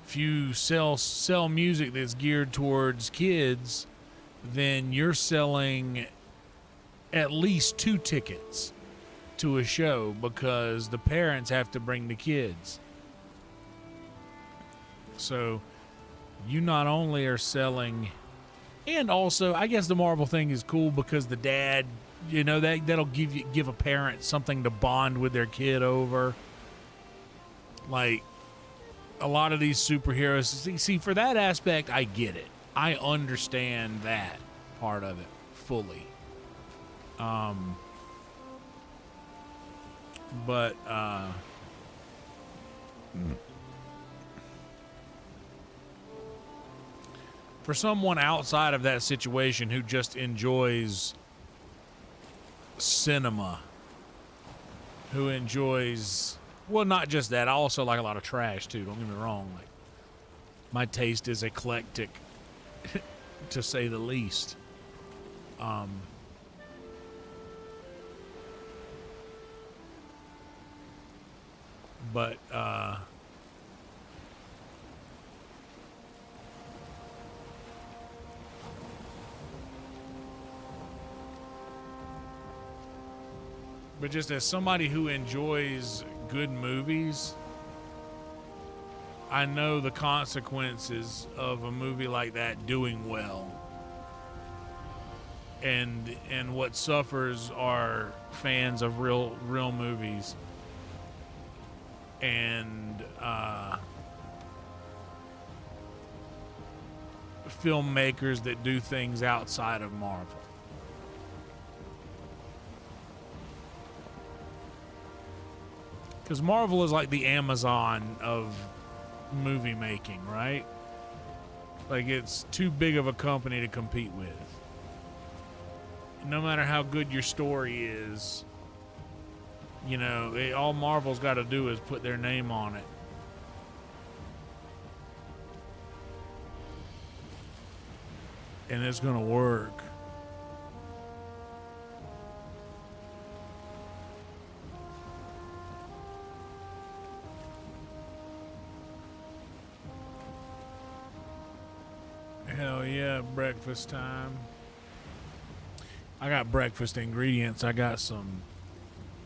If you sell music that's geared towards kids, then you're selling at least 2 tickets to a show because the parents have to bring the kids. So you not only are selling, and also I guess the Marvel thing is cool because the dad, you know, that'll give a parent something to bond with their kid over. Like a lot of these superheroes, see, for that aspect, I get it. I understand that part of it fully. But for someone outside of that situation who just enjoys cinema, who enjoys, well, not just that, I also like a lot of trash too, don't get me wrong. Like, my taste is eclectic to say the least. But just as somebody who enjoys good movies, I know the consequences of a movie like that doing well. And what suffers are fans of real movies and filmmakers that do things outside of Marvel. Because Marvel is like the Amazon of movie making, right? Like, it's too big of a company to compete with. No matter how good your story is, you know, all Marvel's got to do is put their name on it. And it's going to work. Hell yeah, breakfast time. I got breakfast ingredients. I got some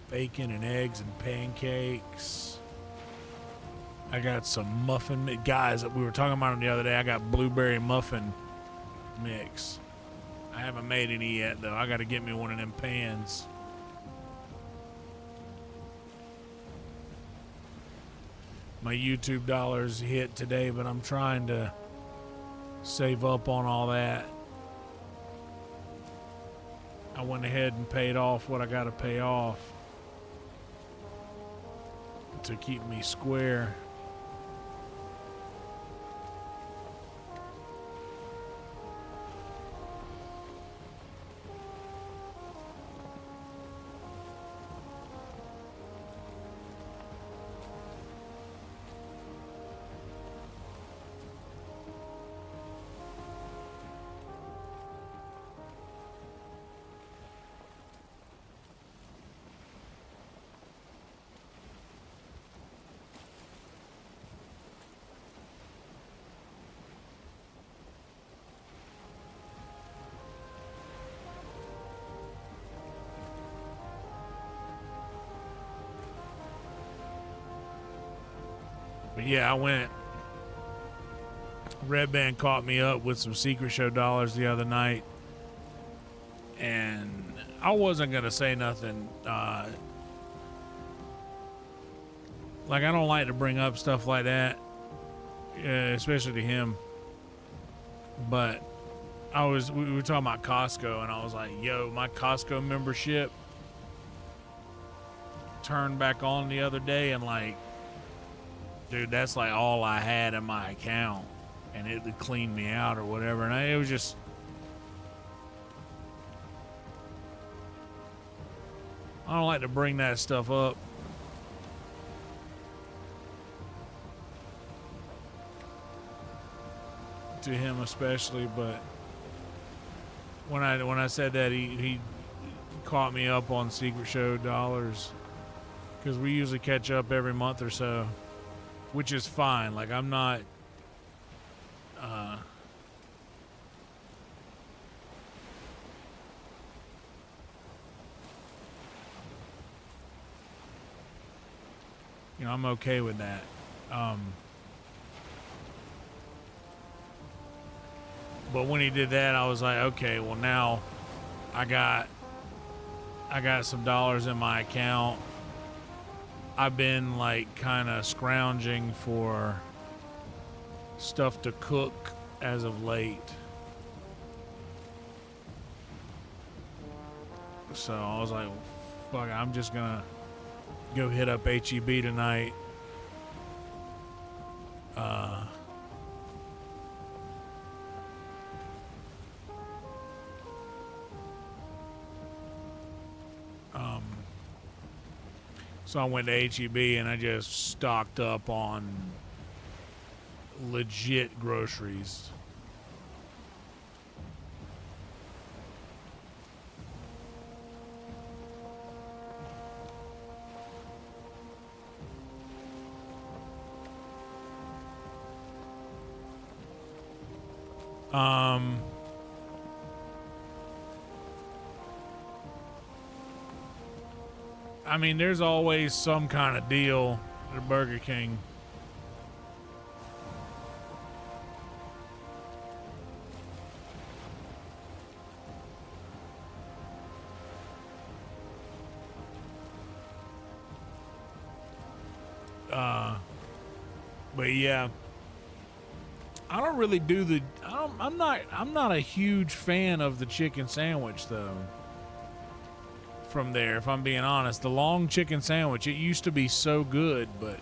bacon and eggs and pancakes. I got some muffin guys, we were talking about them the other day. I got blueberry muffin mix. I haven't made any yet though. I got to get me one of them pans. My YouTube dollars hit today, but I'm trying to save up on all that. I went ahead and paid off what I got to pay off to keep me square. But yeah, I went. Red Band caught me up with some Secret Show dollars the other night. And I wasn't going to say nothing. Like, I don't like to bring up stuff like that, especially to him. But we were talking about Costco, and I was like, yo, my Costco membership turned back on the other day, and like, dude, that's like all I had in my account, and it cleaned me out or whatever. And it was just, I don't like to bring that stuff up. To him especially, but when I said that, he caught me up on Secret Show dollars, because we usually catch up every month or so, which is fine. Like, I'm not you know, I'm okay with that. But when he did that, I was like, okay, well, now I got some dollars in my account. I've been like kind of scrounging for stuff to cook as of late. So I was like, fuck it, I'm just gonna go hit up HEB tonight. So I went to HEB and I just stocked up on legit groceries. I mean, there's always some kind of deal at Burger King. But yeah, I don't really do the. I'm not a huge fan of the chicken sandwich though. From there, if I'm being honest, the long chicken sandwich, it used to be so good, but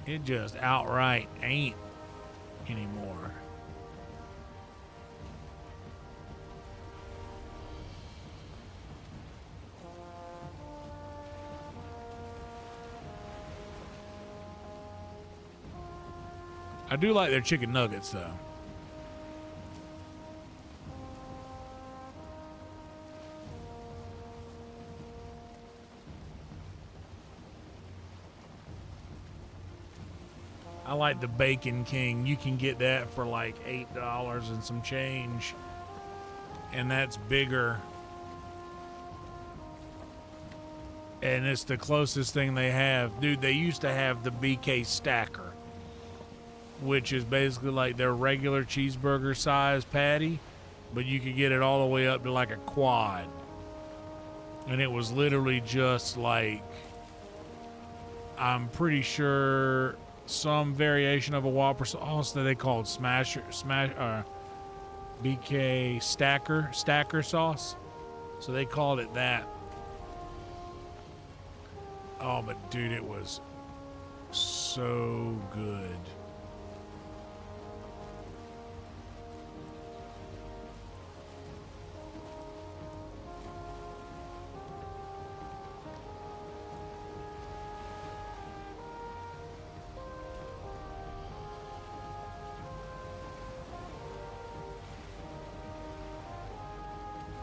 it just outright ain't anymore. I do like their chicken nuggets though. I like the Bacon King. You can get that for like $8 and some change. And that's bigger. And it's the closest thing they have. Dude, they used to have the BK Stacker, which is basically like their regular cheeseburger size patty, but you could get it all the way up to like a quad. And it was literally just like, I'm pretty sure, some variation of a Whopper sauce that they called BK Stacker sauce. So they called it that. Oh, but dude, it was so good.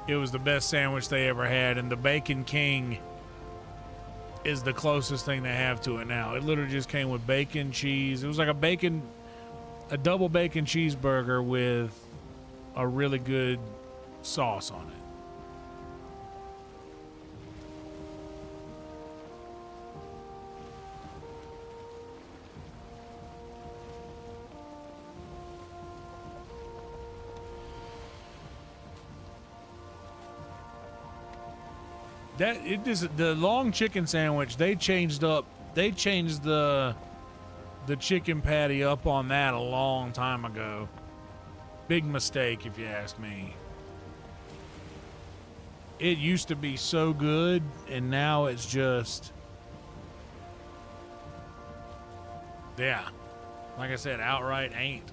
It was the best sandwich they ever had, and the Bacon King is the closest thing they have to it now. It literally just came with bacon, cheese. It was like a double bacon cheeseburger with a really good sauce on it. The long chicken sandwich, they changed the chicken patty up on that a long time ago. Big mistake if you ask me. it used to be so good, and now it's just, yeah, like I said, outright ain't.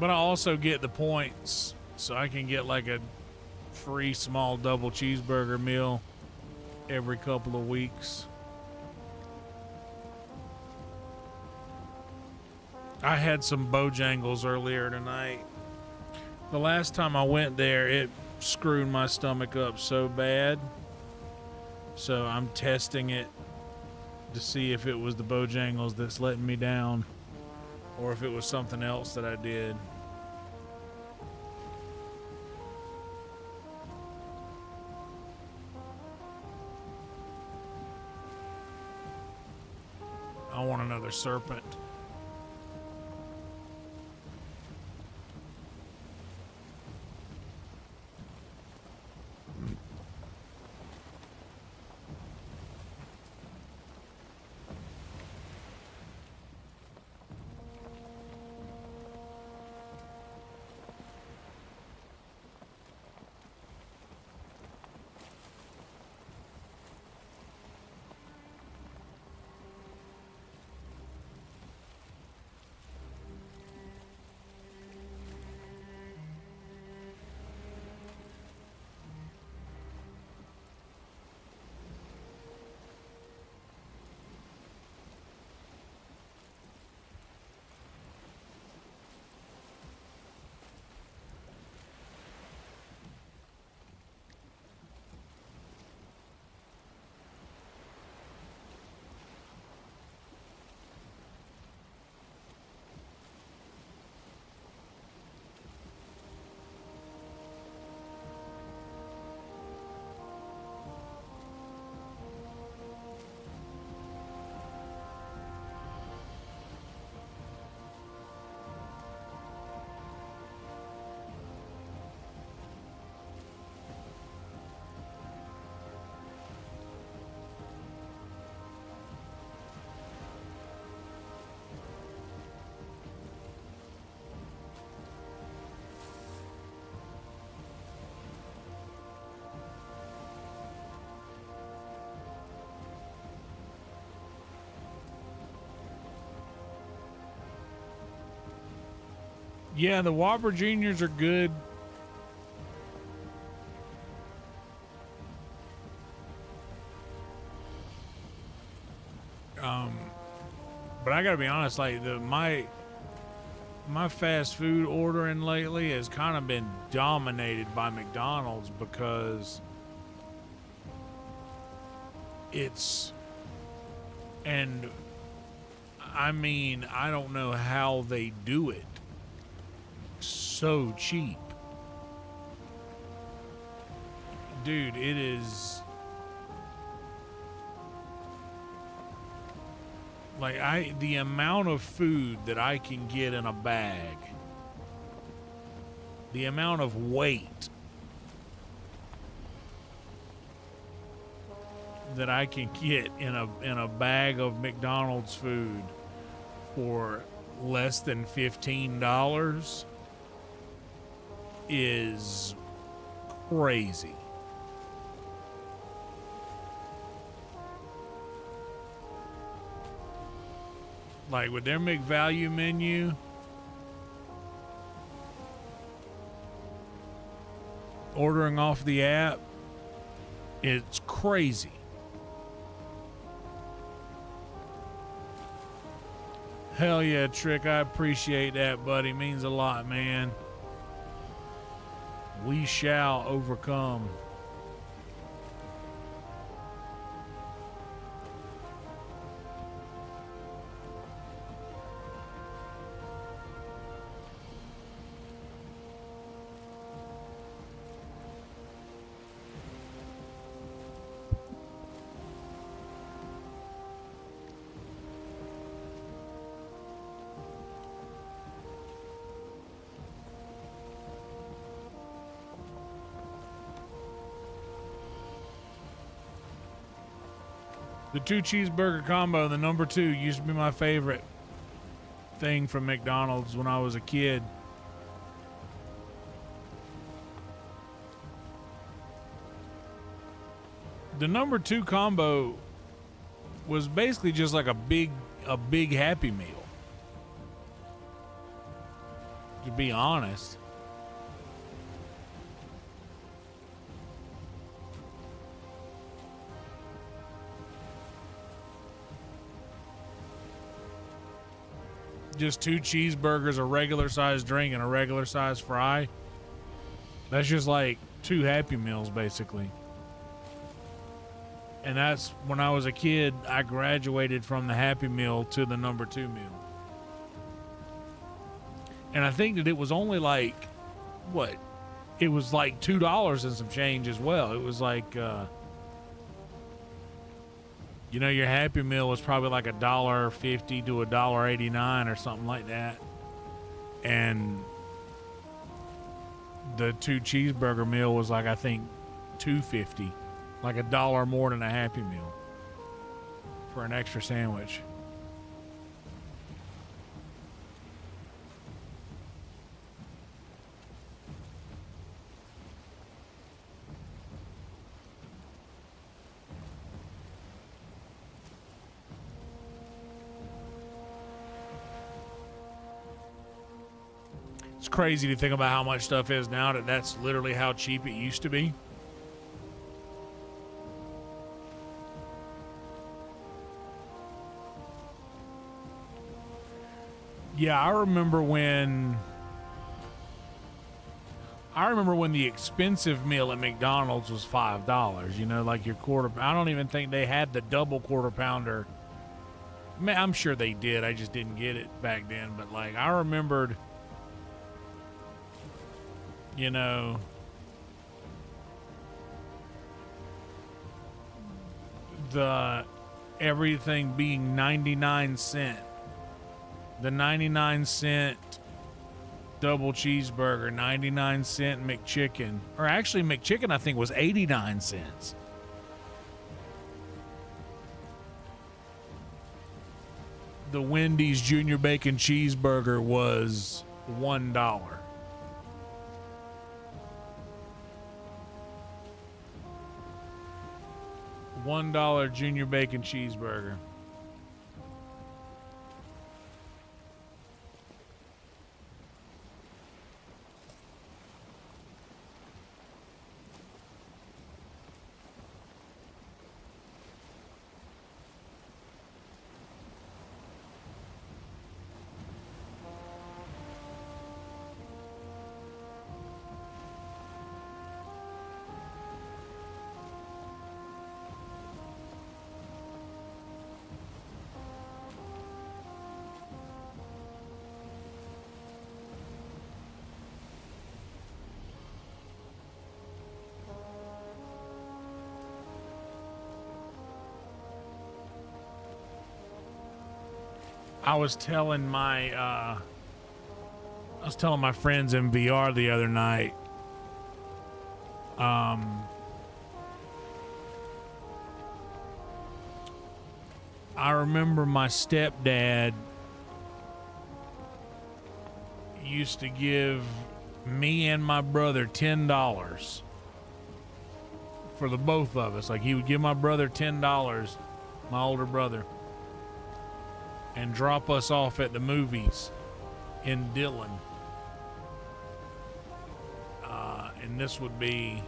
But I also get the points, so I can get like a free small double cheeseburger meal every couple of weeks. I had some Bojangles earlier tonight. The last time I went there, it screwed my stomach up so bad. So I'm testing it to see if it was the Bojangles that's letting me down, or if it was something else that I did. I want another Serpent. Yeah, the Whopper Juniors are good. But I gotta be honest, like my fast food ordering lately has kind of been dominated by McDonald's, because it's, and I mean, I don't know how they do it so cheap. Dude, it is like the amount of food that I can get in a bag, the amount of weight that I can get in a bag of McDonald's food for less than $15 is crazy. Like with their McValue menu, ordering off the app, it's crazy. Hell yeah, Trick, I appreciate that, buddy. Means a lot, man. We shall overcome. The 2 cheeseburger combo, the number 2, used to be my favorite. thing from McDonald's when I was a kid. The number 2 combo was basically just like a big Happy Meal. To be honest. Just 2 cheeseburgers, a regular size drink, and a regular size fry. That's just like 2 Happy Meals, basically. And that's when I was a kid, I graduated from the Happy Meal to the number 2 meal. And I think that it was only like, what? It was like $2 and some change as well. It was like, you know, your Happy Meal was probably like $1.50 to $1.89 or something like that. And the 2 cheeseburger meal was like, I think $2.50, like $1 more than a Happy Meal for an extra sandwich. It's crazy to think about how much stuff is now that's literally how cheap it used to be. Yeah, I remember when the expensive meal at McDonald's was $5. You know, like your quarter. I don't even think they had the double quarter pounder. Man, I'm sure they did. I just didn't get it back then. But like, I remembered, you know, the everything being 99 cent. The 99-cent double cheeseburger, 99-cent McChicken. Or actually, McChicken, I think, was 89 cents. The Wendy's Junior Bacon Cheeseburger was $1. $1 Junior Bacon Cheeseburger. I was telling my friends in VR the other night. I remember my stepdad used to give me and my brother $10 for the both of us. Like, he would give my brother $10, my older brother, and drop us off at the movies in Dillon. And this would be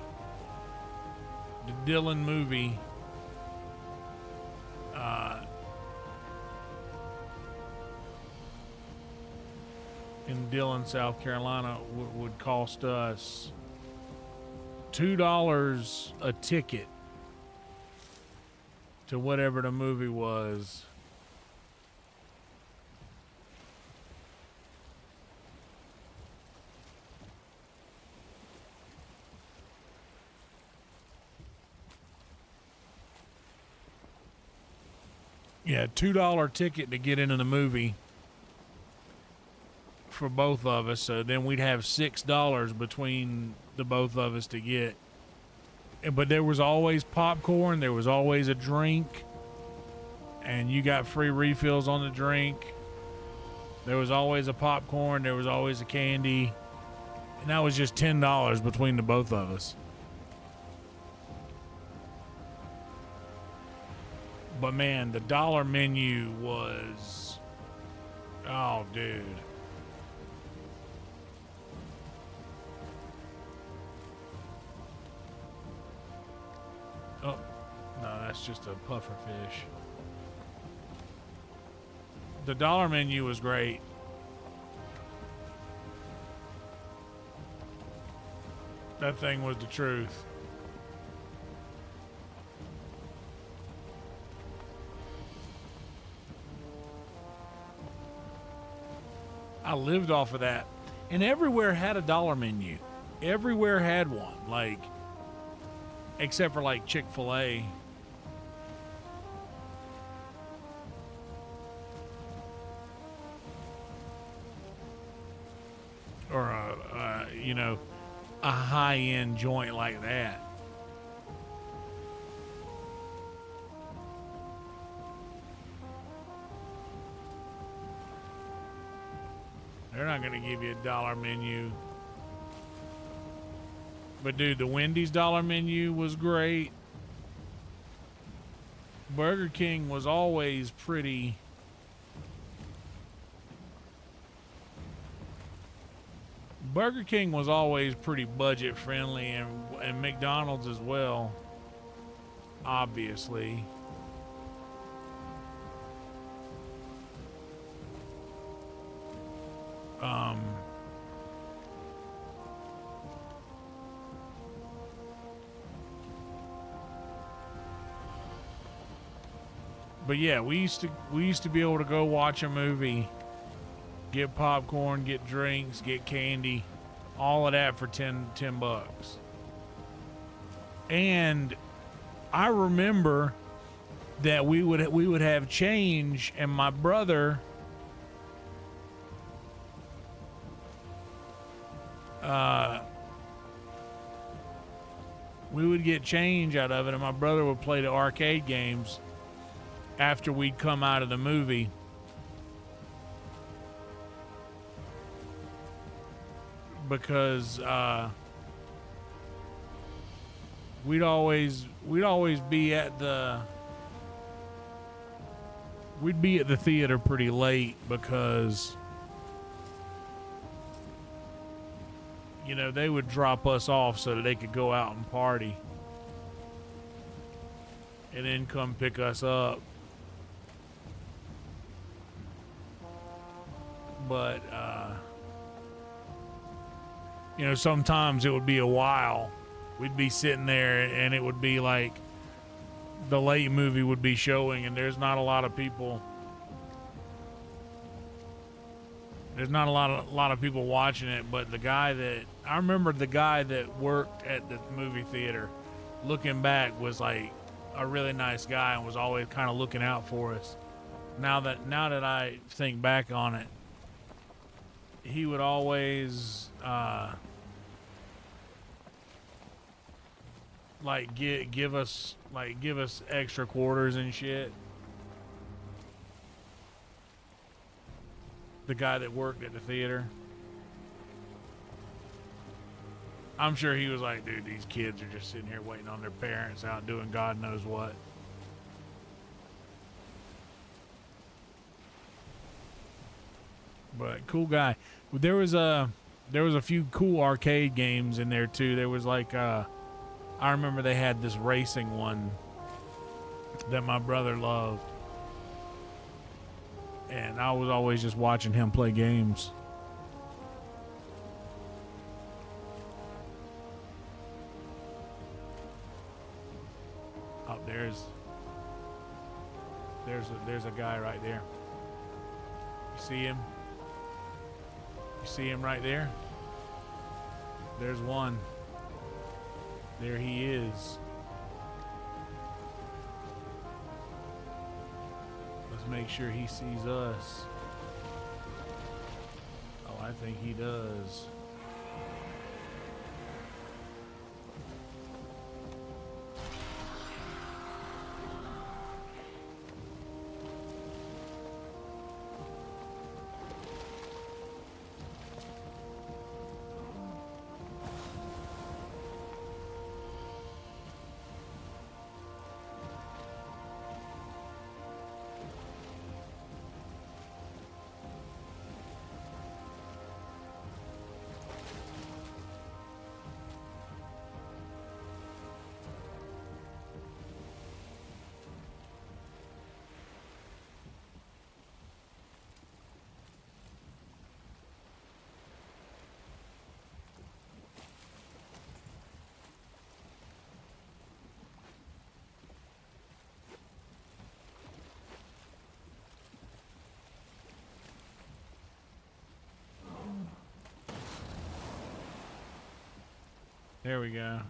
the Dillon movie. In Dillon, South Carolina, would cost us $2 a ticket to whatever the movie was. Yeah, $2 ticket to get into the movie for both of us. So then we'd have $6 between the both of us to get. But there was always popcorn. There was always a drink. And you got free refills on the drink. There was always a popcorn. There was always a candy. And that was just $10 between the both of us. But man, the dollar menu was, oh dude. Oh, no, that's just a puffer fish. The dollar menu was great. That thing was the truth. I lived off of that. And everywhere had a dollar menu. Everywhere had one. Like, except for like Chick-fil-A. Or you know, a high-end joint like that. They're not going to give you a dollar menu. But dude, the Wendy's dollar menu was great. Burger King was always pretty. Burger King was always pretty budget friendly, and McDonald's as well, obviously. But yeah, we used to be able to go watch a movie, get popcorn, get drinks, get candy, all of that for 10 bucks. And I remember that we would have change, and my brother we would get change out of it, and my brother would play the arcade games after we'd come out of the movie. Because we'd always be at the theater pretty late, because you know, they would drop us off so that they could go out and party and then come pick us up. But you know, sometimes it would be a while. We'd be sitting there and it would be like the late movie would be showing, and there's not a lot of people. There's not a lot of people watching it, but I remember the guy that worked at the movie theater, looking back, was like a really nice guy and was always kind of looking out for us. Now that I think back on it, he would always like give us extra quarters and shit. The guy that worked at the theater. I'm sure he was like, dude, these kids are just sitting here waiting on their parents out doing God knows what. But cool guy. There was a few cool arcade games in there too. There was like I remember they had this racing one that my brother loved, and I was always just watching him play games. Oh, there's a guy right there. You see him? You see him right there? There's one. There he is. Let's make sure he sees us. Oh, I think he does. There we go.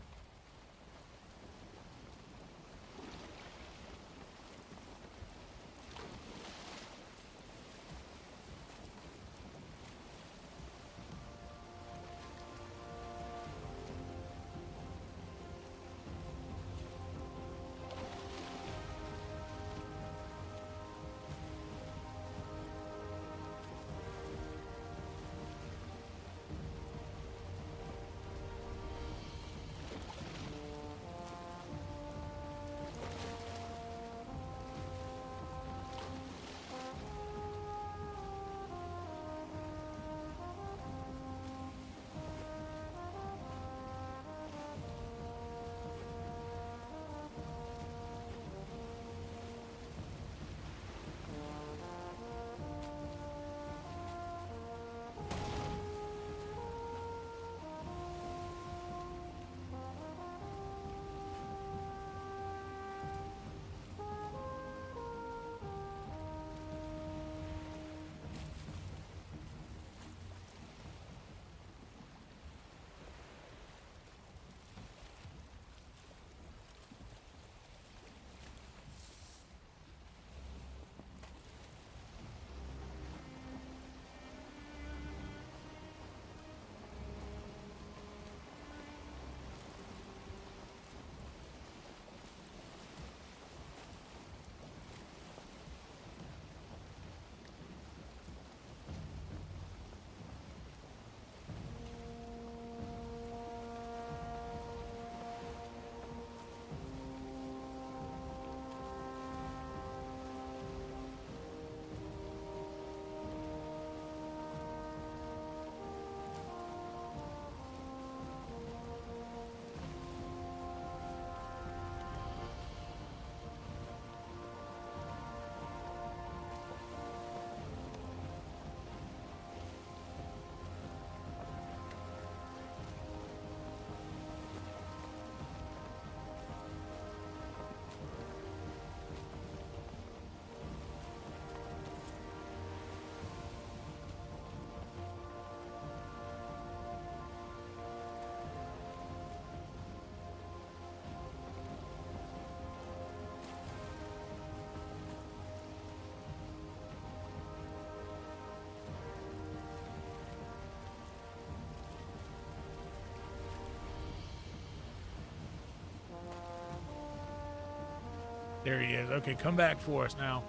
There he is. Okay, come back for us now.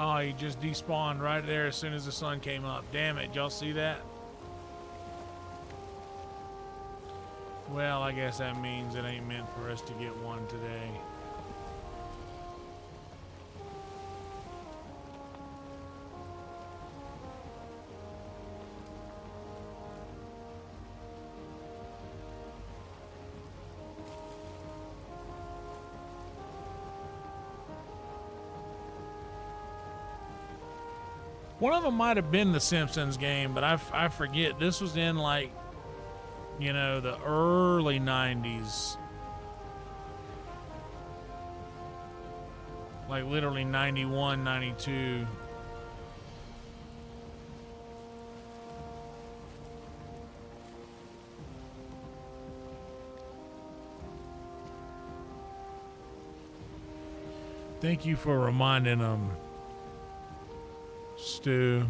Oh, he just despawned right there as soon as the sun came up. Damn it, y'all see that? Well, I guess that means it ain't meant for us to get one today. One of them might have been the Simpsons game, but I forget. This was in, like, you know, the early 90s. Like literally 91, 92. Thank you for reminding them, Stu.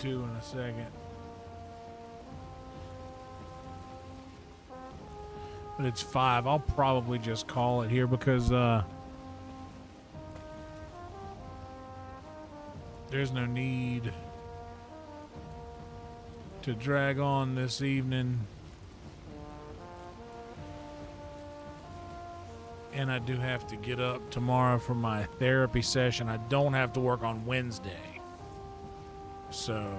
to in a second. But it's 5. I'll probably just call it here because there's no need to drag on this evening. And I do have to get up tomorrow for my therapy session. I don't have to work on Wednesday. So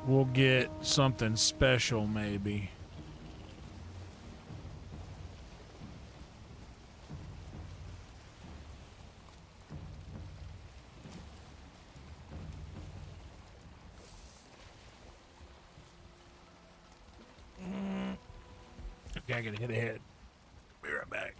we'll get something special maybe. Okay, I gotta hit ahead. Be right back.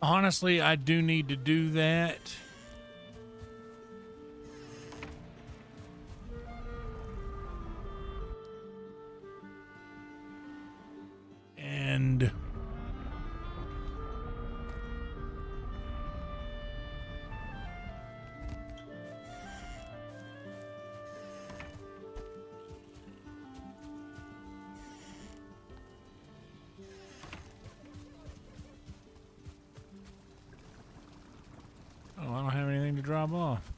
Honestly, I do need to do that. And oh, I don't have anything to drop off.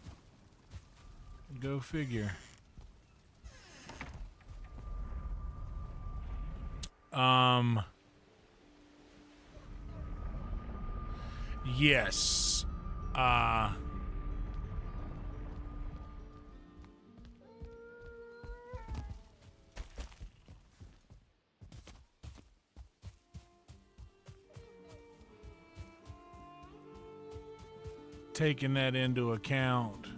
Go figure. Yes. Taking that into account.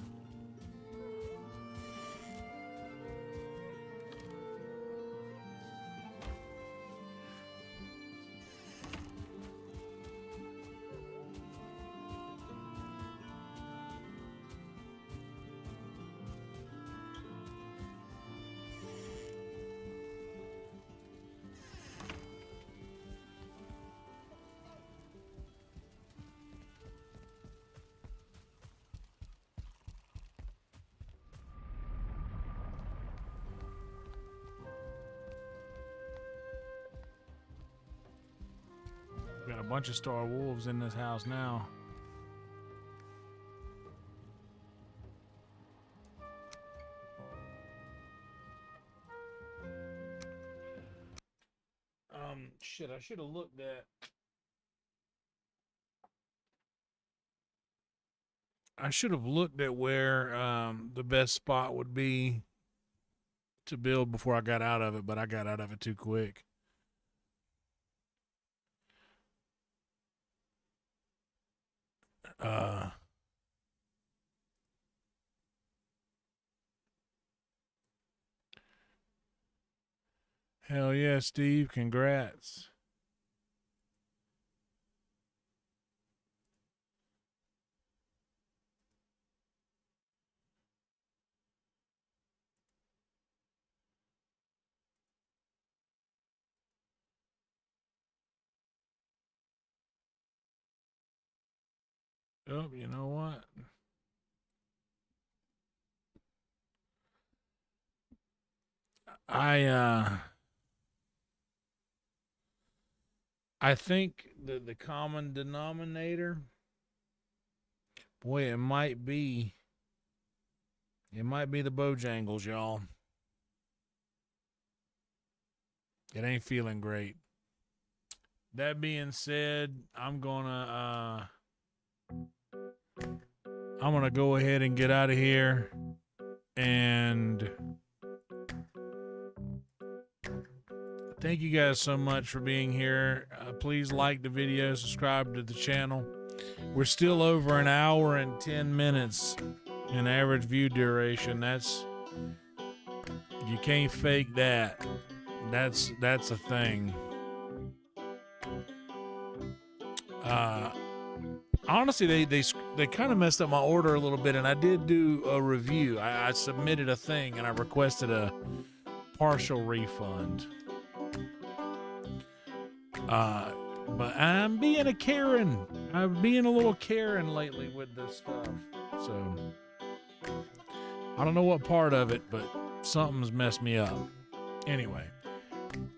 Got a bunch of Star Wolves in this house now. Shit, I should have looked at. I should have looked at where the best spot would be to build before I got out of it, but I got out of it too quick. Hell yeah, Steve, congrats. Oh, you know what? I think the common denominator, boy, it might be the Bojangles, y'all. It ain't feeling great. That being said, I'm gonna go ahead and get out of here, and thank you guys so much for being here. Please like the video, subscribe to the channel. We're still over an hour and 10 minutes in average view duration. You can't fake that. That's a thing. Honestly, they kind of messed up my order a little bit, and I did do a review. I submitted a thing, and I requested a partial refund. But I'm being a Karen. I'm being a little Karen lately with this stuff. So I don't know what part of it, but something's messed me up. Anyway,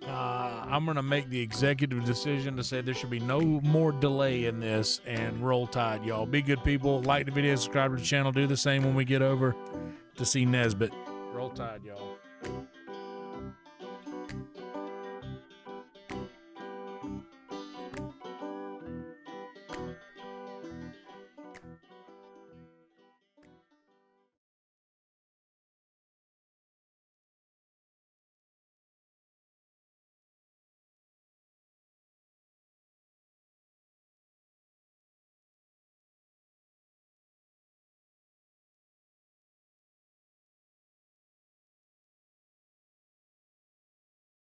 I'm going to make the executive decision to say there should be no more delay in this, and roll tide, y'all. Be good people. Like the video, subscribe to the channel. Do the same when we get over to see Nesbit. Roll tide, y'all.